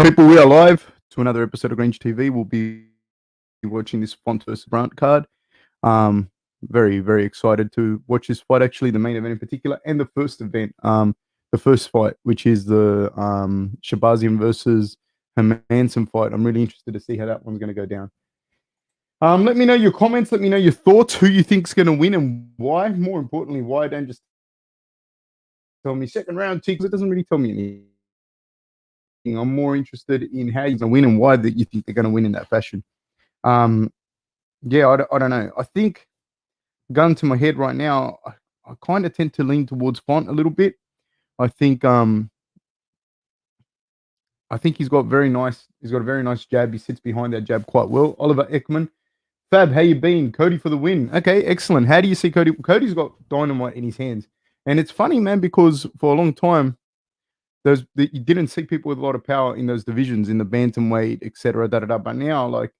People, we are live to another episode of Grange TV. We'll be watching this Font versus Garbrandt card. Very, very excited to watch this fight, actually, the main event in particular, and the first event, the first fight, which is the Shahbazian versus Hermansson fight. I'm really interested to see how that one's going to go down. Let me know your comments. Let me know your thoughts, who you think is going to win and why. More importantly, why. Don't just tell me second round, because it doesn't really tell me anything. I'm more interested in how you're going to win and why that you think they're going to win in that fashion. Yeah, I don't know. I think, gun to my head right now, I kind of tend to lean towards Font a little bit. I think he's got a very nice jab. He sits behind that jab quite well. Oliver Edmen. Fab, how you been? Cody for the win. Okay, excellent. How do you see Cody? Cody's got dynamite in his hands. And it's funny, man, because for a long time, you didn't see people with a lot of power in those divisions, in the bantamweight, etc. But now, like,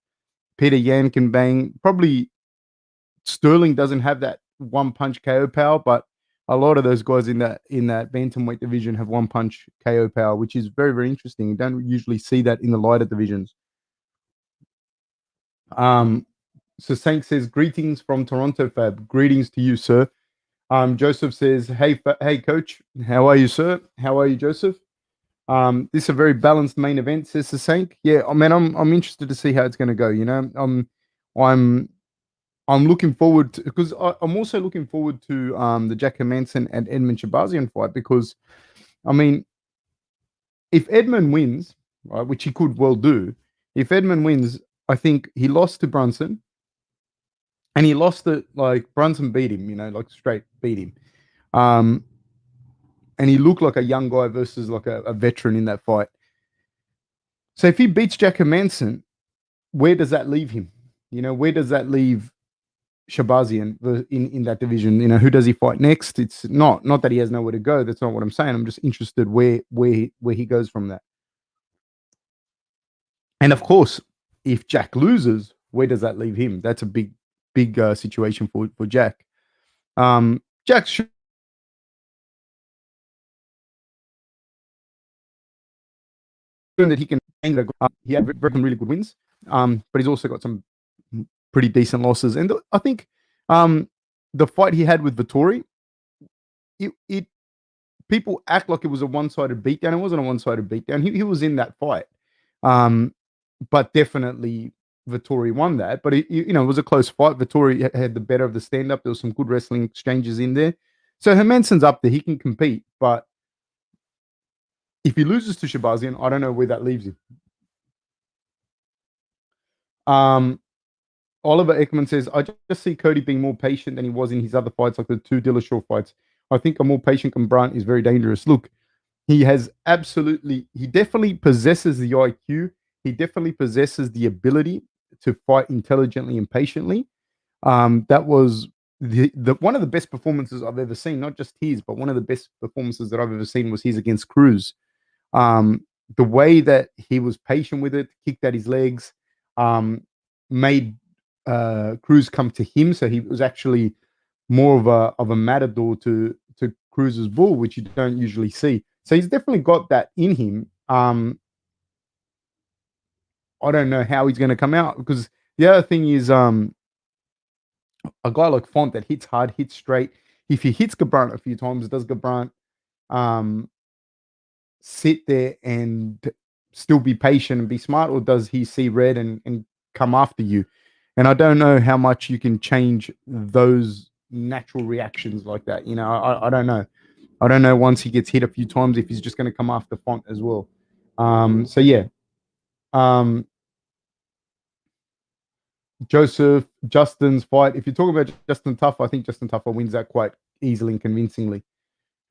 Peter Yan can bang. Probably Sterling doesn't have that one punch KO power, but a lot of those guys in that bantamweight division have one punch KO power, which is very, very interesting. You don't usually see that in the lighter divisions. So Sank says, greetings from Toronto, Fab. Greetings to you, sir. Joseph says, hey, coach. How are you, sir? How are you, Joseph? This is a very balanced main event, says Sank. Yeah, I mean, I'm interested to see how it's going to go. You know, I'm looking forward to, because I'm also looking forward to the Jack Hermansson and Edmen Shahbazian fight, because, I mean, if Edmen wins, right, which he could well do, if Edmen wins, I think he lost to Brunson, and he lost it, like, Brunson beat him, you know, like, straight beat him. And he looked like a young guy versus like a veteran in that fight. So if he beats Jack Hermansson, where does that leave him? You know, where does that leave Shahbazian in that division? You know, who does he fight next? It's not that he has nowhere to go. That's not what I'm saying. I'm just interested where he goes from that. And of course, if Jack loses, where does that leave him? That's a big situation for Jack. Jack should that he can. He had really good wins, but he's also got some pretty decent losses. And I think the fight he had with Vettori, it people act like it was a one-sided beatdown. It wasn't a one-sided beatdown. He was in that fight, but definitely Vettori won that. But it was a close fight. Vettori had the better of the stand-up. There was some good wrestling exchanges in there. So Hermansson's up there. He can compete, but if he loses to Shahbazian, I don't know where that leaves him. Oliver Edmen says, I just see Cody being more patient than he was in his other fights, like the two Dillashaw fights. I think a more patient Garbrandt is very dangerous. Look, he definitely possesses the IQ. He definitely possesses the ability to fight intelligently and patiently. That was one of the best performances I've ever seen, not just his, but one of the best performances that I've ever seen was his against Cruz. The way that he was patient with it, kicked at his legs, made Cruz come to him, so he was actually more of a matador to Cruz's bull, which you don't usually see. So he's definitely got that in him. I don't know how he's going to come out, because the other thing is a guy like Font that hits hard, hits straight. If he hits Garbrandt a few times, does Garbrandt sit there and still be patient and be smart, or does he see red and come after you? And I don't know how much you can change those natural reactions like that. You know, I don't know. I don't know, once he gets hit a few times, if he's just going to come after Font as well. So yeah. Justin's fight. If you're talking about Justin Tafa, I think Justin Tafa wins that quite easily and convincingly.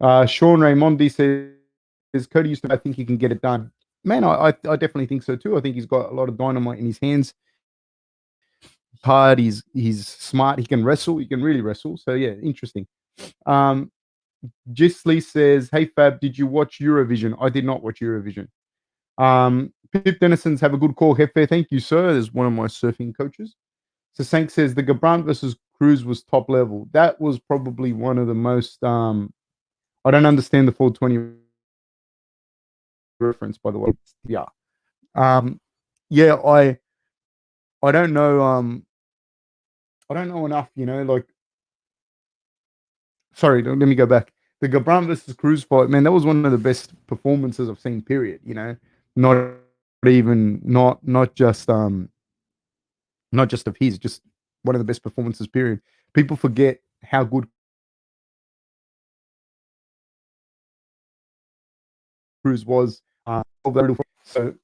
Sean Raimondi says, Cody used to, I think he can get it done. Man, I definitely think so too. I think he's got a lot of dynamite in his hands. Hard, he's smart, he can wrestle, he can really wrestle. So yeah, interesting. Gisley says, hey Fab, did you watch Eurovision? I did not watch Eurovision. Pip Denison's have a good call, Hefe. Thank you, sir. There's one of my surfing coaches. So Sank says the Garbrandt versus Cruz was top level. That was probably one of the most I don't understand the 420 reference, by the way. Yeah. Yeah, I don't know. I don't know enough. Like, sorry, let me go back. The Garbrandt versus Cruz fight, man, that was one of the best performances I've seen. Period. Not even not just of his, just one of the best performances. Period. People forget how good Cruz was. So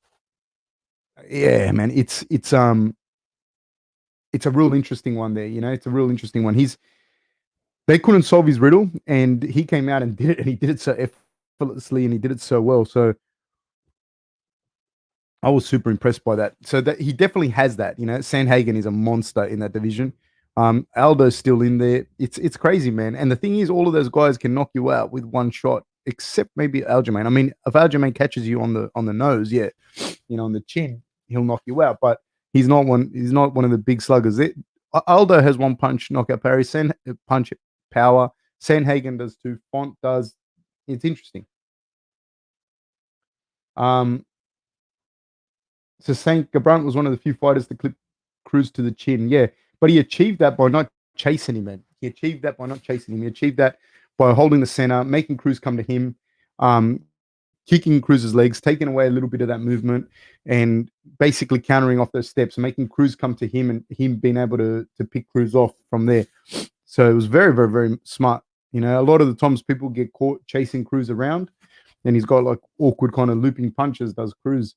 yeah, man, it's a real interesting one there. It's a real interesting one. They couldn't solve his riddle, and he came out and did it, and he did it so effortlessly, and he did it so well. So I was super impressed by that. So that he definitely has that. Sandhagen is a monster in that division. Aldo's still in there. It's crazy, man. And the thing is, all of those guys can knock you out with one shot, except maybe Aljamain. I mean, if Aljamain catches you on the nose, yeah, on the chin, he'll knock you out. But he's not one. He's not one of the big sluggers. Aldo has one punch knockout parry. Punch power. Sandhagen does two. Font does. It's interesting. So Saint Garbrandt was one of the few fighters to clip Cruz to the chin. Yeah, but he achieved that by not chasing him, man. He achieved that by not chasing him. He achieved that by holding the center, making Cruz come to him, kicking Cruz's legs, taking away a little bit of that movement, and basically countering off those steps, making Cruz come to him, and him being able to pick Cruz off from there. So it was very, very, very smart. A lot of the times people get caught chasing Cruz around, and he's got like awkward kind of looping punches, does Cruz.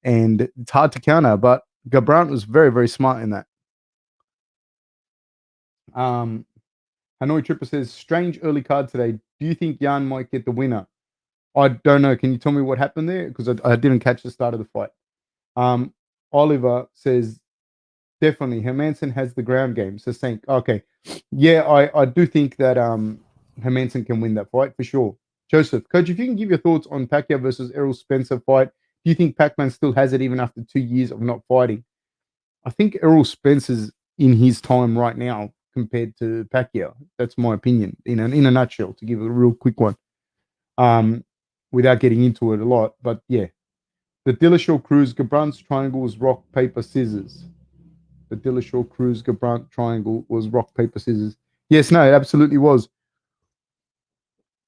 And it's hard to counter, but Garbrandt was very, very smart in that. Hanoi Tripper says, strange early card today. Do you think Jan might get the winner? I don't know. Can you tell me what happened there? Because I didn't catch the start of the fight. Oliver says, definitely, Hermansson has the ground game. So Sank, okay. Yeah, I do think that Hermansson can win that fight for sure. Joseph, Coach, if you can give your thoughts on Pacquiao versus Errol Spencer fight, do you think Pac-Man still has it even after 2 years of not fighting? I think Errol Spencer's in his time right now compared to Pacquiao. That's my opinion in a nutshell, to give a real quick one, without getting into it a lot. But yeah, the Dillashaw Cruz Garbrandt's triangle was rock, paper, scissors. The Dillashaw Cruz Garbrandt triangle was rock, paper, scissors. Yes, no, it absolutely was.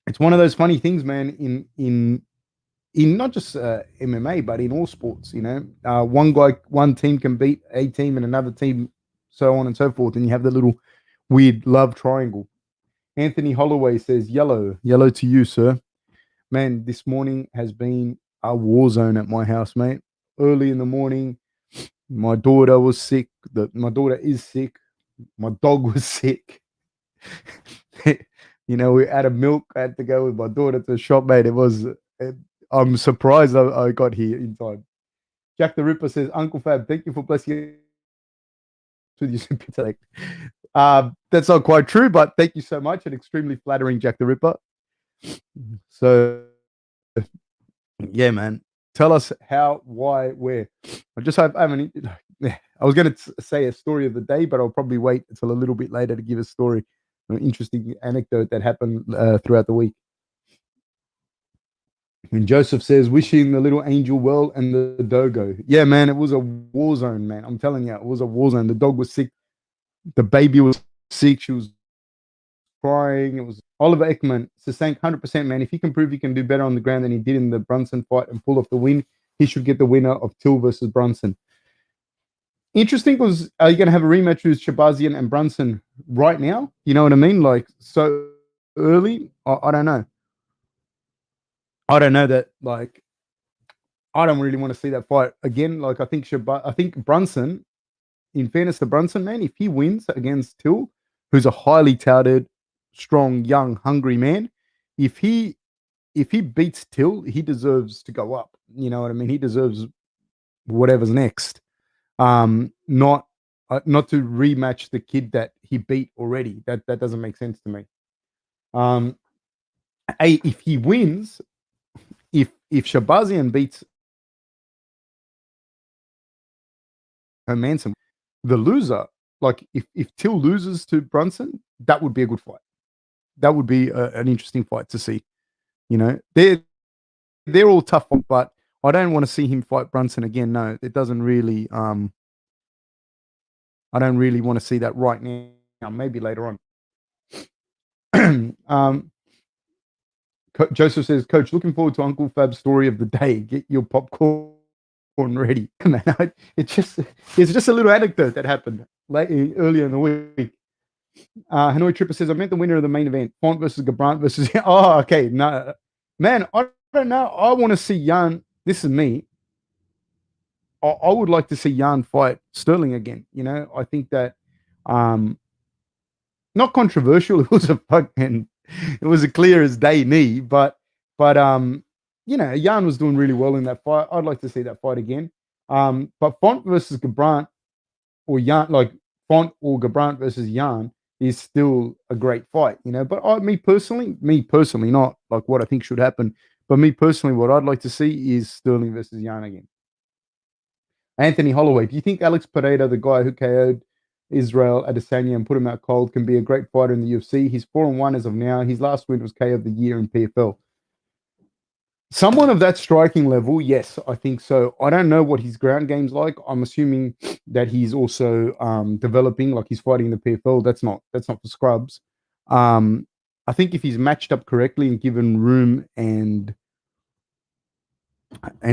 It's one of those funny things, man, in not just MMA, but in all sports. One team can beat a team and another team, so on and so forth, and you have the little weird love triangle. Anthony Holloway says, yellow to you, sir. Man, this morning has been a war zone at my house, mate. Early in the morning, my daughter was sick. My daughter is sick. My dog was sick. We out of milk. I had to go with my daughter to the shop, mate. I'm surprised I got here in time. Jack the Ripper says, Uncle Fab, thank you for blessing with your super intellect. That's not quite true, but thank you so much. And extremely flattering, Jack the Ripper. So, yeah, man. Tell us how, why, where. I was going to say a story of the day, but I'll probably wait until a little bit later to give a story, an interesting anecdote that happened throughout the week. And Joseph says, wishing the little angel well and the dogo. Yeah, man, it was a war zone, man. I'm telling you, it was a war zone. The dog was sick. The baby was sick. She was crying. It was Oliver Ekman. Sasank, 100%, man. If he can prove he can do better on the ground than he did in the Brunson fight and pull off the win, he should get the winner of Till versus Brunson. Interesting, because are you going to have a rematch with Shahbazian and Brunson right now? You know what I mean? Like, so early? I don't know. I don't know that, like, I don't really want to see that fight again. Like, I think Brunson, in fairness to Brunson, man, if he wins against Till, who's a highly touted, strong, young, hungry man, if he beats Till, he deserves to go up. You know what I mean? He deserves whatever's next. Not to rematch the kid that he beat already. That doesn't make sense to me. If he wins, if Shahbazian beats Manson, the loser, like if Till loses to Brunson, that would be a good fight. That would be an interesting fight to see. They're all tough, but I don't want to see him fight Brunson again. No, it doesn't really. I don't really want to see that right now. Maybe later on. Joseph says, Coach, looking forward to Uncle Fab's story of the day. Get your popcorn ready. Man, it's just a little anecdote that happened earlier in the week. Hanoi Tripper says, I meant the winner of the main event, Font versus Garbrandt versus. Oh, okay. No, man, I don't know. I want to see Jan. This is me. I would like to see Jan fight Sterling again. You know, I think that not controversial. It was a clear as day knee, but you know, Jan was doing really well in that fight. I'd like to see that fight again. But Font versus Garbrandt or Jan, like Font or Garbrandt versus Jan is still a great fight, you know. But me personally, not like what I think should happen, but me personally, what I'd like to see is Sterling versus Jan again. Anthony Holloway, do you think Alex Pereira, the guy who KO'd Israel Adesanya and put him out cold, can be a great fighter in the UFC? He's 4-1 as of now. His last win was KO of the year in PFL. Someone of that striking level, yes, I think so. I don't know what his ground game's like. I'm assuming that he's also developing, like he's fighting in the PFL. That's not for scrubs. I think if he's matched up correctly and given room and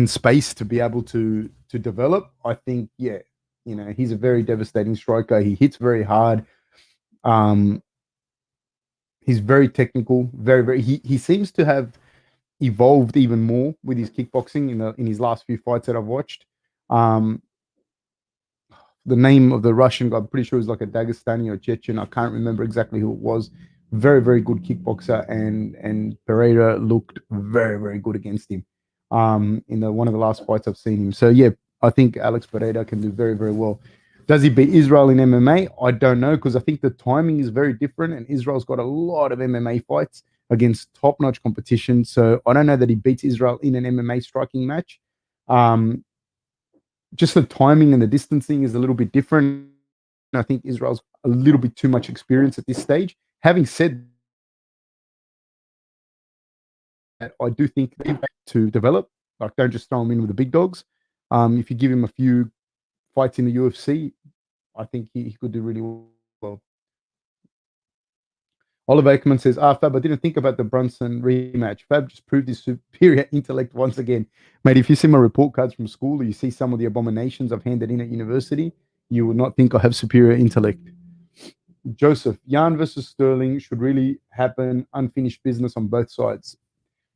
space to be able to develop, I think, yeah, you know, he's a very devastating striker. He hits very hard. He's very technical, very. He seems to have evolved even more with his kickboxing in his last few fights that I've watched. The name of the Russian guy, I'm pretty sure it was like a Dagestani or Chechen. I can't remember exactly who it was. Very, very good kickboxer, and Pereira looked very, very good against him in one of the last fights I've seen him. So yeah, I think Alex Pereira can do very, very well. Does he beat Israel in MMA? I don't know, because I think the timing is very different, and Israel's got a lot of MMA fights against top-notch competition. So I don't know that he beats Israel in an MMA striking match. Just the timing and the distancing is a little bit different. I think Israel's a little bit too much experience at this stage. Having said that, I do think to develop, like, don't just throw him in with the big dogs. If you give him a few fights in the UFC, I think he could do really well. Oliver Ekman says, Fab, I didn't think about the Brunson rematch. Fab just proved his superior intellect once again. Mate, if you see my report cards from school or you see some of the abominations I've handed in at university, you would not think I have superior intellect. Joseph, Jan versus Sterling should really happen. Unfinished business on both sides.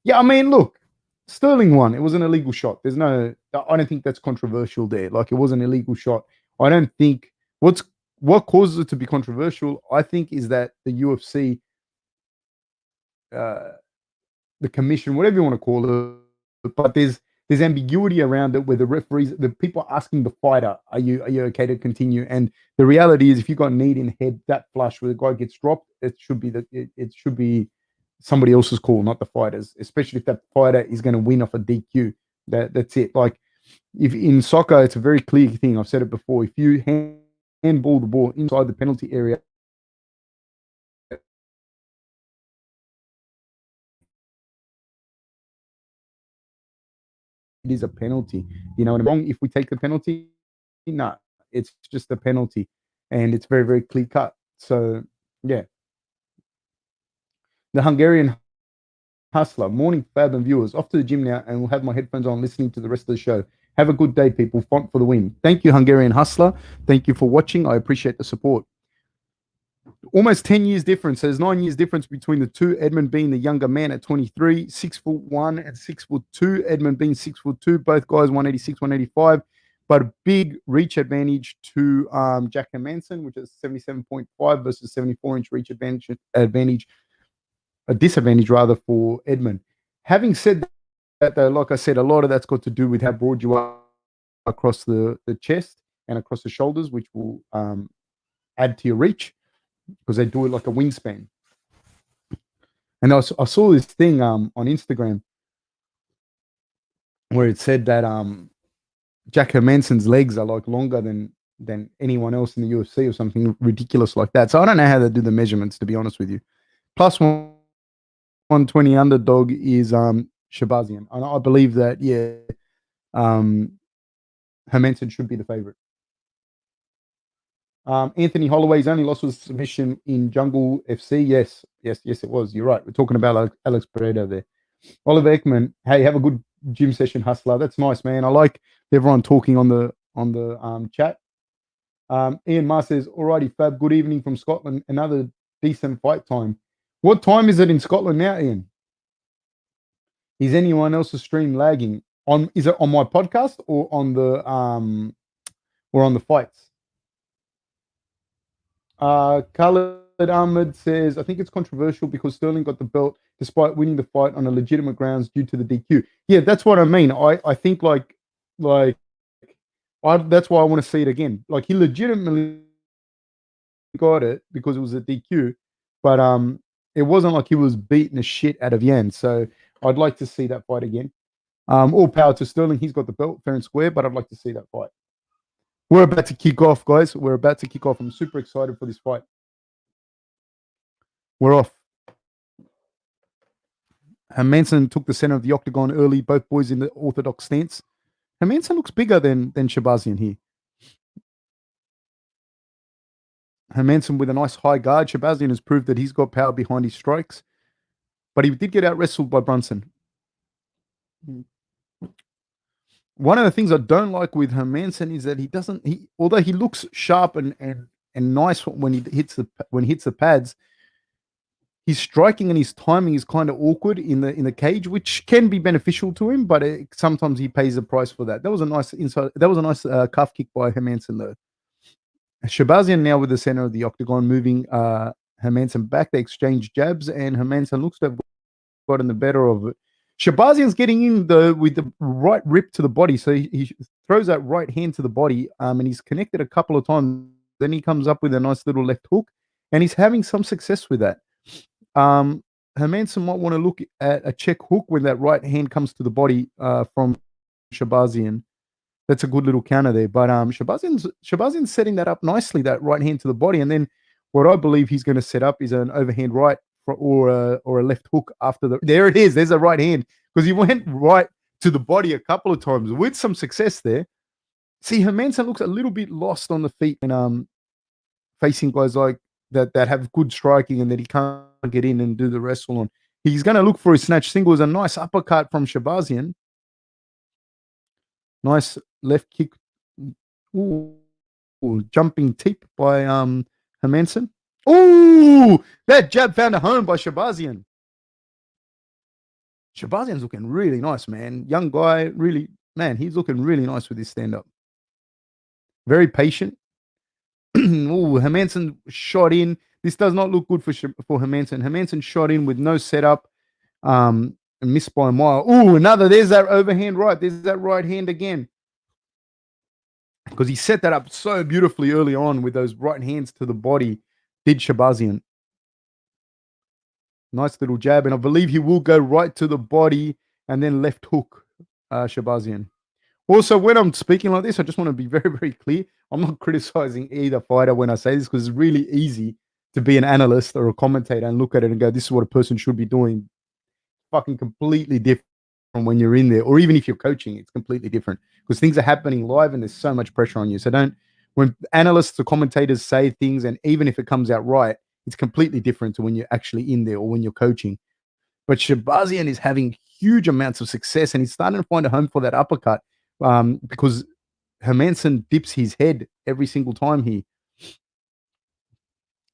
Yeah, I mean, look, Sterling won. It was an illegal shot. I don't think that's controversial there. Like, it was an illegal shot. I don't think what causes it to be controversial, I think, is that the UFC, the commission, whatever you want to call it, but there's ambiguity around it where the referees, the people asking the fighter, are you okay to continue? And the reality is, if you got kneed in the head that flush where the guy gets dropped, it should be somebody else's call, not the fighters, especially if that fighter is going to win off a DQ. That's it. Like, if in soccer, it's a very clear thing. I've said it before. If you handball the ball inside the penalty area, it is a penalty. You know what I'm wrong? If we take the penalty, no, it's just a penalty, and it's very, very clear cut. So yeah, the Hungarian Hustler, morning Fab and viewers, off to the gym now, and we'll have my headphones on listening to the rest of the show. Have a good day, people. Font for the win. Thank you, Hungarian Hustler. Thank you for watching. I appreciate the support. Almost 10 years difference. There's 9 years difference between the two. Edmen being the younger man at 23, 6'1" and 6'2". Edmen being 6'2". Both guys 186, 185, but a big reach advantage to Jack Hermansson, which is 77.5 versus 74-inch reach advantage. A disadvantage rather for Edmen. Having said that, though, like I said, a lot of that's got to do with how broad you are across the chest and across the shoulders, which will add to your reach, because they do it like a wingspan. And I saw this thing on Instagram where it said that Jack Hermansson's legs are like longer than anyone else in the UFC or something ridiculous like that. So I don't know how they do the measurements, to be honest with you. Plus 120 underdog is Shahbazian. And I believe that, yeah, Hermansson should be the favorite. Anthony Holloway's only loss was submission in Jungle FC. Yes, it was. You're right. We're talking about Alex Pereira there. Oliver Ekman, hey, have a good gym session, hustler. That's nice, man. I like everyone talking on the chat. Ian Mars says, alrighty, Fab, good evening from Scotland. Another decent fight time. What time is it in Scotland now, Ian? Is anyone else's stream lagging? Is it on my podcast or on the fights? Khaled Ahmed says, I think it's controversial because Sterling got the belt despite winning the fight on a legitimate grounds due to the DQ. Yeah, that's what I mean. I think that's why I want to see it again. Like, he legitimately got it because it was a DQ, but it wasn't like he was beating the shit out of Yan. So I'd like to see that fight again. All power to Sterling. He's got the belt fair and square, but I'd like to see that fight. We're about to kick off, guys. We're about to kick off. I'm super excited for this fight. We're off. Hermansson took the center of the octagon early, both boys in the orthodox stance. Hermansson looks bigger than Shahbazian here. Hermansson with a nice high guard. Shahbazian has proved that he's got power behind his strikes, but he did get out wrestled by Brunson. One of the things I don't like with Hermansson is that although he looks sharp and nice when he hits the pads, his striking and his timing is kind of awkward in the cage, which can be beneficial to him, but sometimes he pays the price for that. That was a nice calf kick by Hermansson though. Shahbazian now with the center of the octagon, moving Hermansson back. They exchange jabs, and Hermansson looks to have gotten the better of it. Shahbazian's getting in with the right rip to the body, so he throws that right hand to the body, and he's connected a couple of times. Then he comes up with a nice little left hook, and he's having some success with that. Hermansson might want to look at a check hook when that right hand comes to the body from Shahbazian. That's a good little counter there. But Shahbazian's setting that up nicely, that right hand to the body. And then what I believe he's going to set up is an overhand right or a left hook after the. There it is. There's a right hand because he went right to the body a couple of times with some success there. See, Hermansson looks a little bit lost on the feet and facing guys like that have good striking and that he can't get in and do the wrestle on. He's going to look for his snatch singles. A nice uppercut from Shahbazian. Nice left kick. Ooh, jumping tip by Hermansson. Ooh, that jab found a home by Shahbazian. Shahbazian's looking really nice, man. Young guy, really, man, he's looking really nice with his stand-up. Very patient. Ooh, Hermansson shot in. This does not look good for Hermansson. Hermansson shot in with no setup. And missed by a mile. Ooh, there's that overhand right. There's that right hand again. Because he set that up so beautifully early on with those right hands to the body, did Shahbazian. Nice little jab. And I believe he will go right to the body and then left hook, Shahbazian. Also, when I'm speaking like this, I just want to be very, very clear. I'm not criticizing either fighter when I say this because it's really easy to be an analyst or a commentator and look at it and go, this is what a person should be doing. Fucking completely different from when you're in there, or even if you're coaching, it's completely different because things are happening live and there's so much pressure on you. So when analysts or commentators say things, and even if it comes out right, it's completely different to when you're actually in there or when you're coaching. But Shahbazian is having huge amounts of success and he's starting to find a home for that uppercut because Hermansson dips his head every single time here.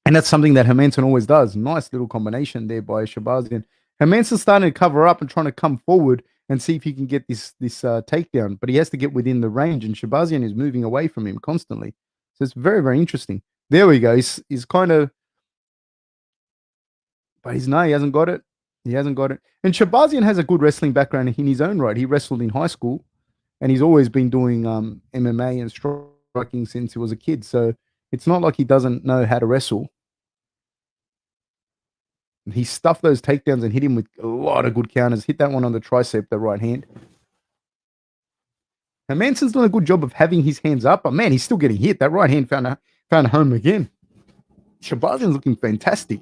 And that's something that Hermansson always does. Nice little combination there by Shahbazian. Hermansson's starting to cover up and trying to come forward and see if he can get this takedown, but he has to get within the range, and Shahbazian is moving away from him constantly. So it's very, very interesting. There we go. He's kind of, but he hasn't got it. He hasn't got it. And Shahbazian has a good wrestling background in his own right. He wrestled in high school, and he's always been doing MMA and striking since he was a kid. So it's not like he doesn't know how to wrestle. He stuffed those takedowns and hit him with a lot of good counters. Hit that one on the tricep, the right hand. And Manson's done a good job of having his hands up, but man, he's still getting hit. That right hand found a home again. Shahbazian's looking fantastic.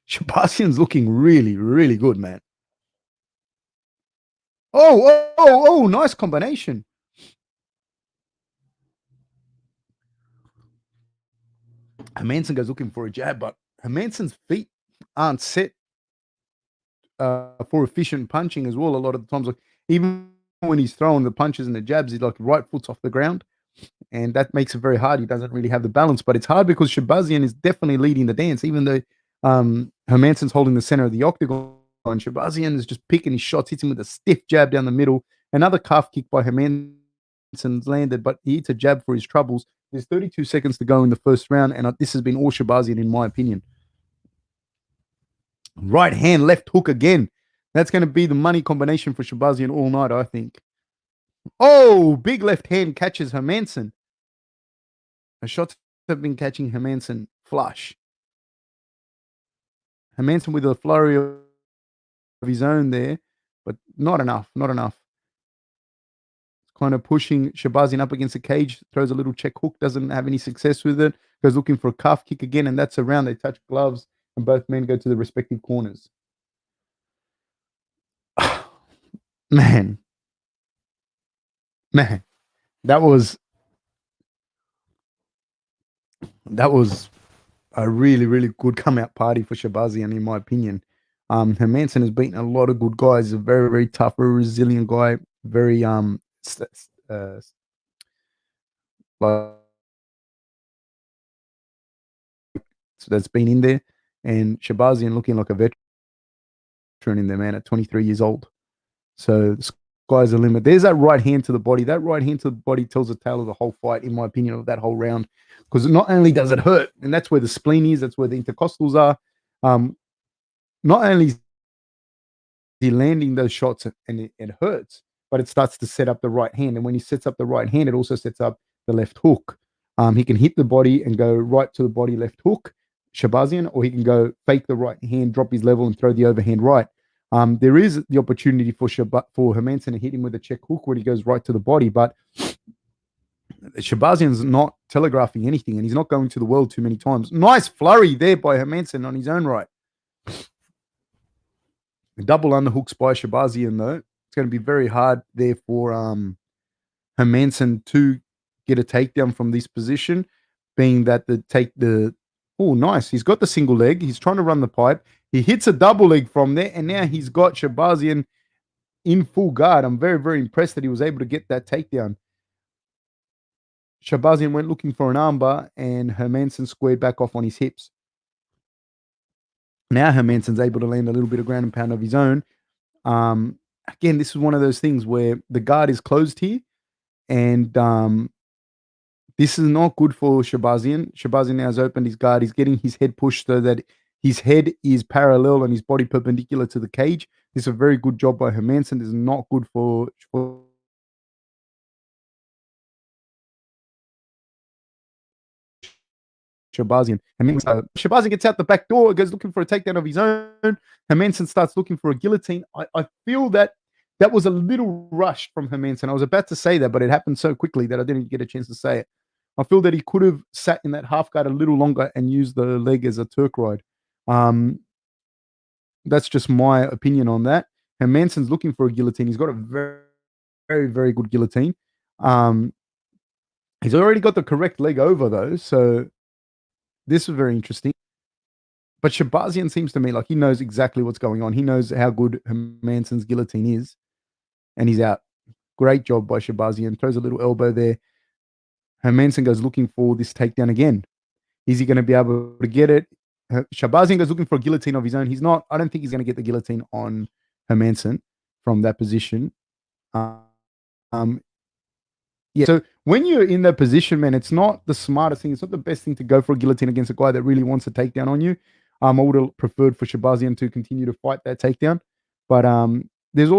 Shahbazian's looking really, really good, man. Oh, nice combination. Hermansson goes looking for a jab, but Hermansson's feet aren't set for efficient punching as well. A lot of the times, like even when he's throwing the punches and the jabs, he's like right foot's off the ground, and that makes it very hard. He doesn't really have the balance, but it's hard because Shahbazian is definitely leading the dance, even though Hermansson's holding the center of the octagon. Shahbazian is just picking his shots, hits him with a stiff jab down the middle. Another calf kick by Hermansson's landed, but he hits a jab for his troubles. There's 32 seconds to go in the first round, and this has been all Shahbazian in my opinion. Right hand, left hook again. That's going to be the money combination for Shahbazian all night, I think. Oh, big left hand catches Hermansson. The shots have been catching Hermansson flush. Hermansson with a flurry of his own there, but not enough. Kind of pushing Shahbazian up against the cage, throws a little check hook, doesn't have any success with it, goes looking for a calf kick again, and that's a round. They touch gloves, and both men go to the respective corners. Man, that was a really, really good come out party for Shahbazian, in my opinion. Hermansson has beaten a lot of good guys. He's a very, very tough, very resilient guy. Very that's been in there, and Shahbazian looking like a veteran in there, man, at 23 years old. So the sky's the limit. There's that right hand to the body. That right hand to the body tells the tale of the whole fight, in my opinion, of that whole round. Because not only does it hurt, and that's where the spleen is, that's where the intercostals are. Not only is he landing those shots and it hurts, but it starts to set up the right hand. And when he sets up the right hand, it also sets up the left hook. He can hit the body and go right to the body left hook, Shahbazian, or he can go fake the right hand, drop his level, and throw the overhand right. There is the opportunity for Hermansson to hit him with a check hook where he goes right to the body, but Shahbazian's not telegraphing anything, and he's not going to the world too many times. Nice flurry there by Hermansson on his own right. Double underhooks by Shahbazian, though. It's going to be very hard there for Hermansson to get a takedown from this position, being that oh, nice. He's got the single leg. He's trying to run the pipe. He hits a double leg from there, and now he's got Shahbazian in full guard. I'm very, very impressed that he was able to get that takedown. Shahbazian went looking for an armbar, and Hermansson squared back off on his hips. Now Hermansson's able to land a little bit of ground and pound of his own. Again, this is one of those things where the guard is closed here, and this is not good for Shahbazian. Shahbazian now has opened his guard. He's getting his head pushed so that his head is parallel and his body perpendicular to the cage. This is a very good job by Hermansson. This is not good for Shahbazian. Shahbazian gets out the back door, goes looking for a takedown of his own. Hermansson starts looking for a guillotine. I feel that was a little rushed from Hermansson. I was about to say that, but it happened so quickly that I didn't get a chance to say it. I feel that he could have sat in that half guard a little longer and used the leg as a Turk ride. That's just my opinion on that. Hermansson's looking for a guillotine. He's got a very, very, very good guillotine. He's already got the correct leg over, though, so this is very interesting. But Shahbazian seems to me like he knows exactly what's going on. He knows how good Hermansson's guillotine is, and he's out. Great job by Shahbazian. Throws a little elbow there. Hermansson goes looking for this takedown again. Is he going to be able to get it? Shahbazian goes looking for a guillotine of his own. He's not. I don't think he's going to get the guillotine on Hermansson from that position. Yeah. So when you're in that position, man, it's not the smartest thing. It's not the best thing to go for a guillotine against a guy that really wants a takedown on you. I would have preferred for Shahbazian to continue to fight that takedown, but there's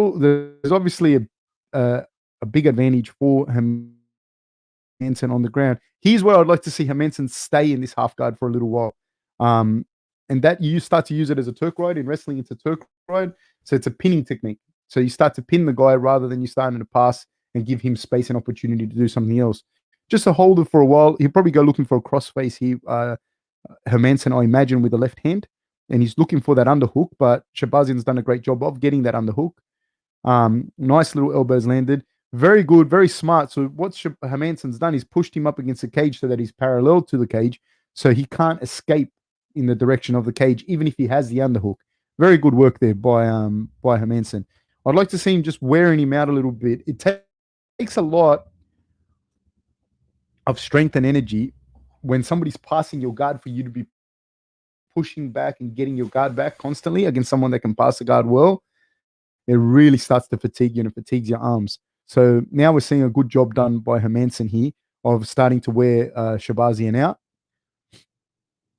obviously a big advantage for Hermansson on the ground. Here's where I'd like to see Hermansson stay in this half guard for a little while, and that you start to use it as a Turk ride. In wrestling, it's a Turk ride, so it's a pinning technique. So you start to pin the guy rather than you starting to pass and give him space and opportunity to do something else. Just to hold it for a while. He'll probably go looking for a crossface here. Hermansson, I imagine, with the left hand. And he's looking for that underhook, but Shahbazian's done a great job of getting that underhook. Nice little elbows landed. Very good, very smart. So what Hermansson's done is pushed him up against the cage so that he's parallel to the cage, so he can't escape in the direction of the cage, even if he has the underhook. Very good work there by Hermansson. I'd like to see him just wearing him out a little bit. It takes a lot of strength and energy when somebody's passing your guard for you to be pushing back and getting your guard back constantly against someone that can pass the guard well. It really starts to fatigue you and it fatigues your arms. So now we're seeing a good job done by Hermansson here of starting to wear Shahbazian out,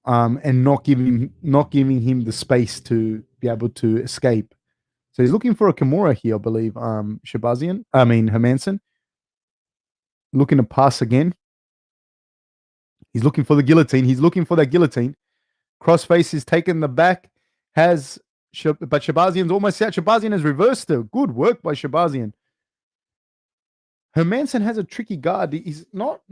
and not giving him the space to be able to escape. So he's looking for a Kimura here, I believe. Hermansson looking to pass again. He's looking for the guillotine. He's looking for that guillotine. Crossface is taking the back. But Shahbazian's almost out. Shahbazian has reversed it. Good work by Shahbazian. Hermansson has a tricky guard. He's not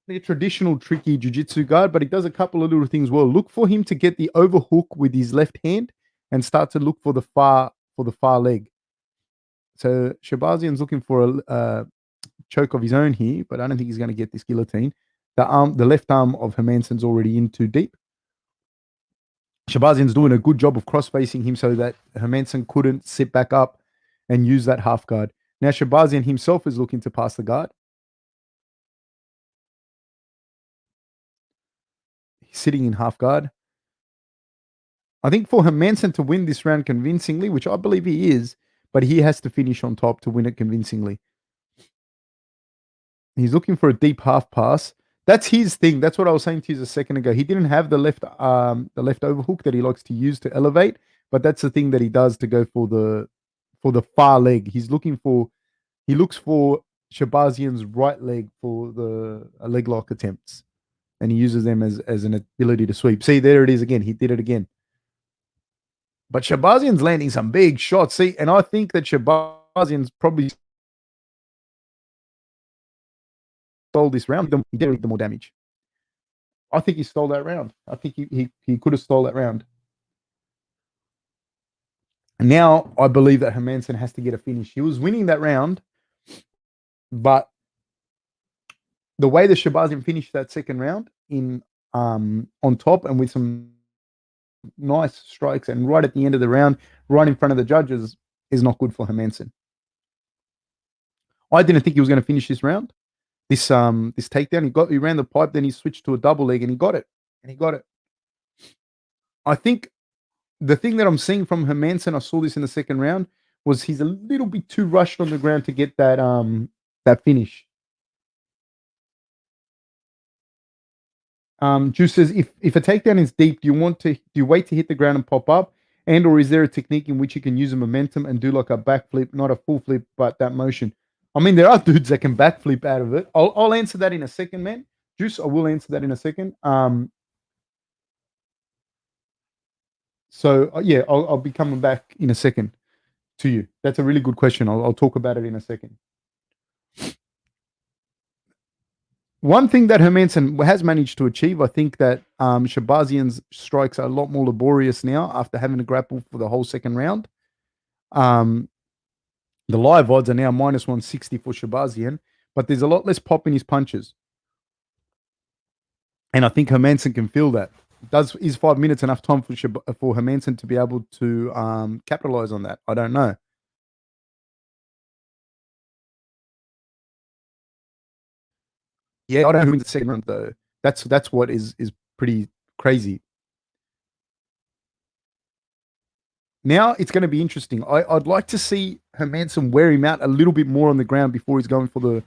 the traditional tricky jiu-jitsu guard, but he does a couple of little things well. Look for him to get the overhook with his left hand and start to look for the far leg. So Shahbazian's looking for a choke of his own here, but I don't think he's going to get this guillotine. The left arm of Hermansson's already in too deep. Shahbazian's doing a good job of cross-facing him so that Hermansson couldn't sit back up and use that half guard. Now Shahbazian himself is looking to pass the guard. He's sitting in half guard. I think for Hermansson to win this round convincingly, which I believe he is, but he has to finish on top to win it convincingly. He's looking for a deep half pass. That's his thing. That's what I was saying to you a second ago. He didn't have the left overhook that he likes to use to elevate, but that's the thing that he does to go for the far leg. He looks for Shahbazian's right leg for the leg lock attempts, and he uses them as an ability to sweep. See, there it is again. He did it again. But Shahbazian's landing some big shots. See, and I think that Shahbazian's probably stole this round. He did the more damage. I think he stole that round. I think he could have stole that round. Now I believe that Hermansson has to get a finish. He was winning that round, but the way that Shahbazian finished that second round in on top and with some nice strikes and right at the end of the round, right in front of the judges, is not good for Hermansson. I didn't think he was going to finish this round. This takedown, he ran the pipe, then he switched to a double leg and he got it. I think the thing that I'm seeing from Hermansson, I saw this in the second round, was he's a little bit too rushed on the ground to get that finish. Juice says, if a takedown is deep, do you wait to hit the ground and pop up, or is there a technique in which you can use a momentum and do like a backflip, not a full flip, but that motion? I mean, there are dudes that can backflip out of it. I'll answer that in a second, man. Juice, I will answer that in a second. Yeah, I'll be coming back in a second to you. That's a really good question. I'll talk about it in a second. One thing that Hermansson has managed to achieve, I think that Shahbazian's strikes are a lot more laborious now after having to grapple for the whole second round. The live odds are now minus 160 for Shahbazian, but there's a lot less pop in his punches. And I think Hermansson can feel that. Is 5 minutes enough time for Hermansson to be able to capitalize on that? I don't know. Yeah, I don't know who wins the second round though. That's what is pretty crazy. Now it's going to be interesting. I'd like to see Hermansson wear him out a little bit more on the ground before he's going for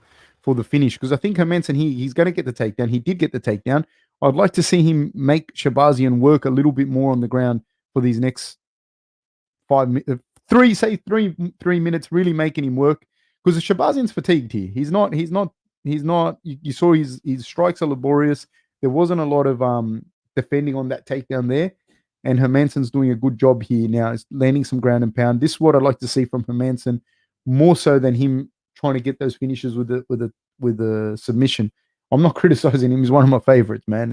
the finish, because I think Hermansson he's going to get the takedown. He did get the takedown. I'd like to see him make Shahbazian work a little bit more on the ground for these next 5 minutes, 3 minutes, really making him work, because Shahbazian's fatigued here. He's not. You saw his strikes are laborious. There wasn't a lot of defending on that takedown there. And Hermansson's doing a good job here now. He's landing some ground and pound. This is what I'd like to see from Hermansson, more so than him trying to get those finishes with the submission. I'm not criticizing him. He's one of my favorites, man.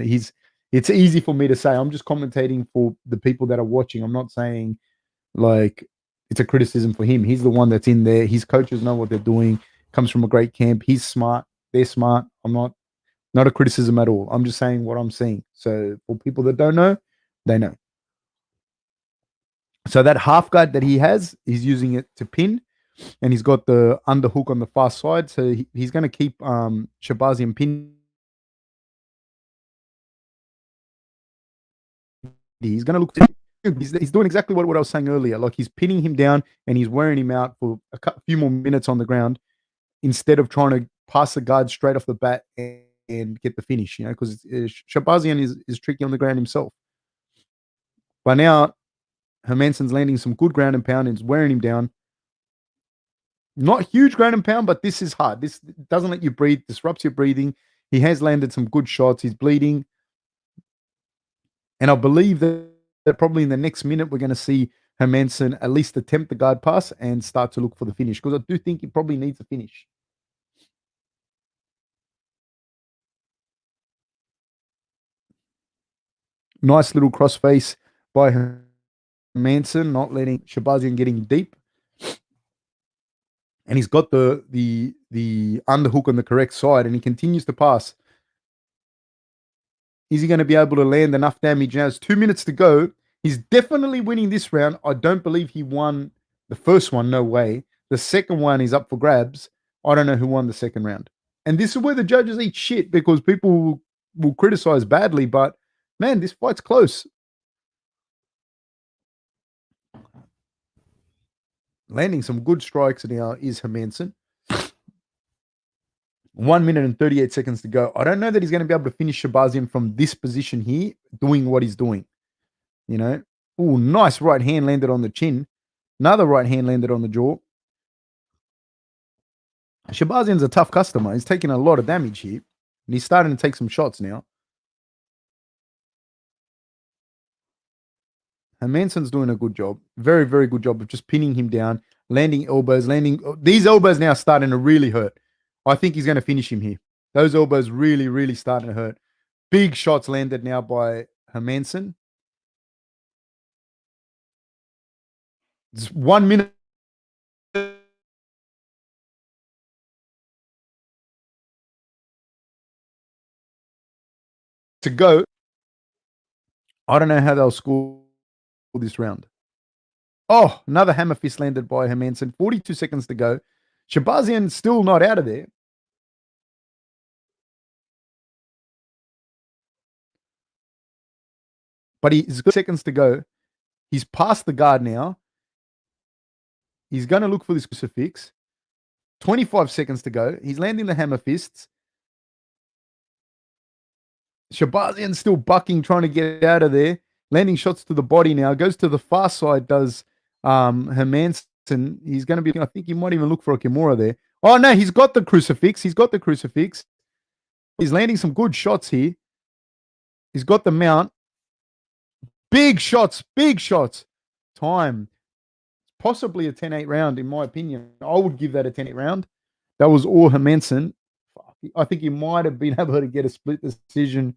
It's easy for me to say. I'm just commentating for the people that are watching. I'm not saying like it's a criticism for him. He's the one that's in there. His coaches know what they're doing. Comes from a great camp. He's smart. They're smart. I'm not a criticism at all. I'm just saying what I'm seeing. So for people that don't know, they know. So that half guard that he has, he's using it to pin, and he's got the underhook on the far side. So he's going to keep Shahbazian pinned. He's going to look. He's doing exactly what I was saying earlier. Like he's pinning him down and he's wearing him out for a few more minutes on the ground instead of trying to pass the guard straight off the bat and get the finish. You know, because Shahbazian is tricky on the ground himself. By now, Hermansson's landing some good ground and pound and is wearing him down. Not huge ground and pound, but this is hard. This doesn't let you breathe, disrupts your breathing. He has landed some good shots. He's bleeding. And I believe that probably in the next minute, we're going to see Hermansson at least attempt the guard pass and start to look for the finish, because I do think he probably needs a finish. Nice little crossface by Hermansson, not letting Shahbazian getting deep. And he's got the underhook on the correct side, and he continues to pass. Is he going to be able to land enough damage? Now, it's 2 minutes to go. He's definitely winning this round. I don't believe he won the first one. No way. The second one is up for grabs. I don't know who won the second round. And this is where the judges eat shit, because people will criticize badly. But, man, this fight's close. Landing some good strikes now is Hermansson. 1 minute and 38 seconds to go. I don't know that he's going to be able to finish Shahbazian from this position here, doing what he's doing. You know? Oh, nice right hand landed on the chin. Another right hand landed on the jaw. Shahbazian's a tough customer. He's taking a lot of damage here. And he's starting to take some shots now. Hermansson's doing a good job. Very, very good job of just pinning him down, landing elbows, These elbows now starting to really hurt. I think he's going to finish him here. Those elbows really, really starting to hurt. Big shots landed now by Hermansson. It's 1 minute to go. I don't know how they'll score this round. Oh, another hammer fist landed by Hermansson. 42 seconds to go. Shahbazian still not out of there. But he's got seconds to go. He's past the guard now. He's going to look for this crucifix. 25 seconds to go. He's landing the hammer fists. Shahbazian's still bucking, trying to get out of there. Landing shots to the body now. Goes to the far side, does Hermansson. He's going to be, I think he might even look for a Kimura there. Oh, no, he's got the crucifix. He's got the crucifix. He's landing some good shots here. He's got the mount. Big shots, big shots. Time. Possibly a 10-8 round, in my opinion. I would give that a 10-8 round. That was all Hermansson. I think he might have been able to get a split decision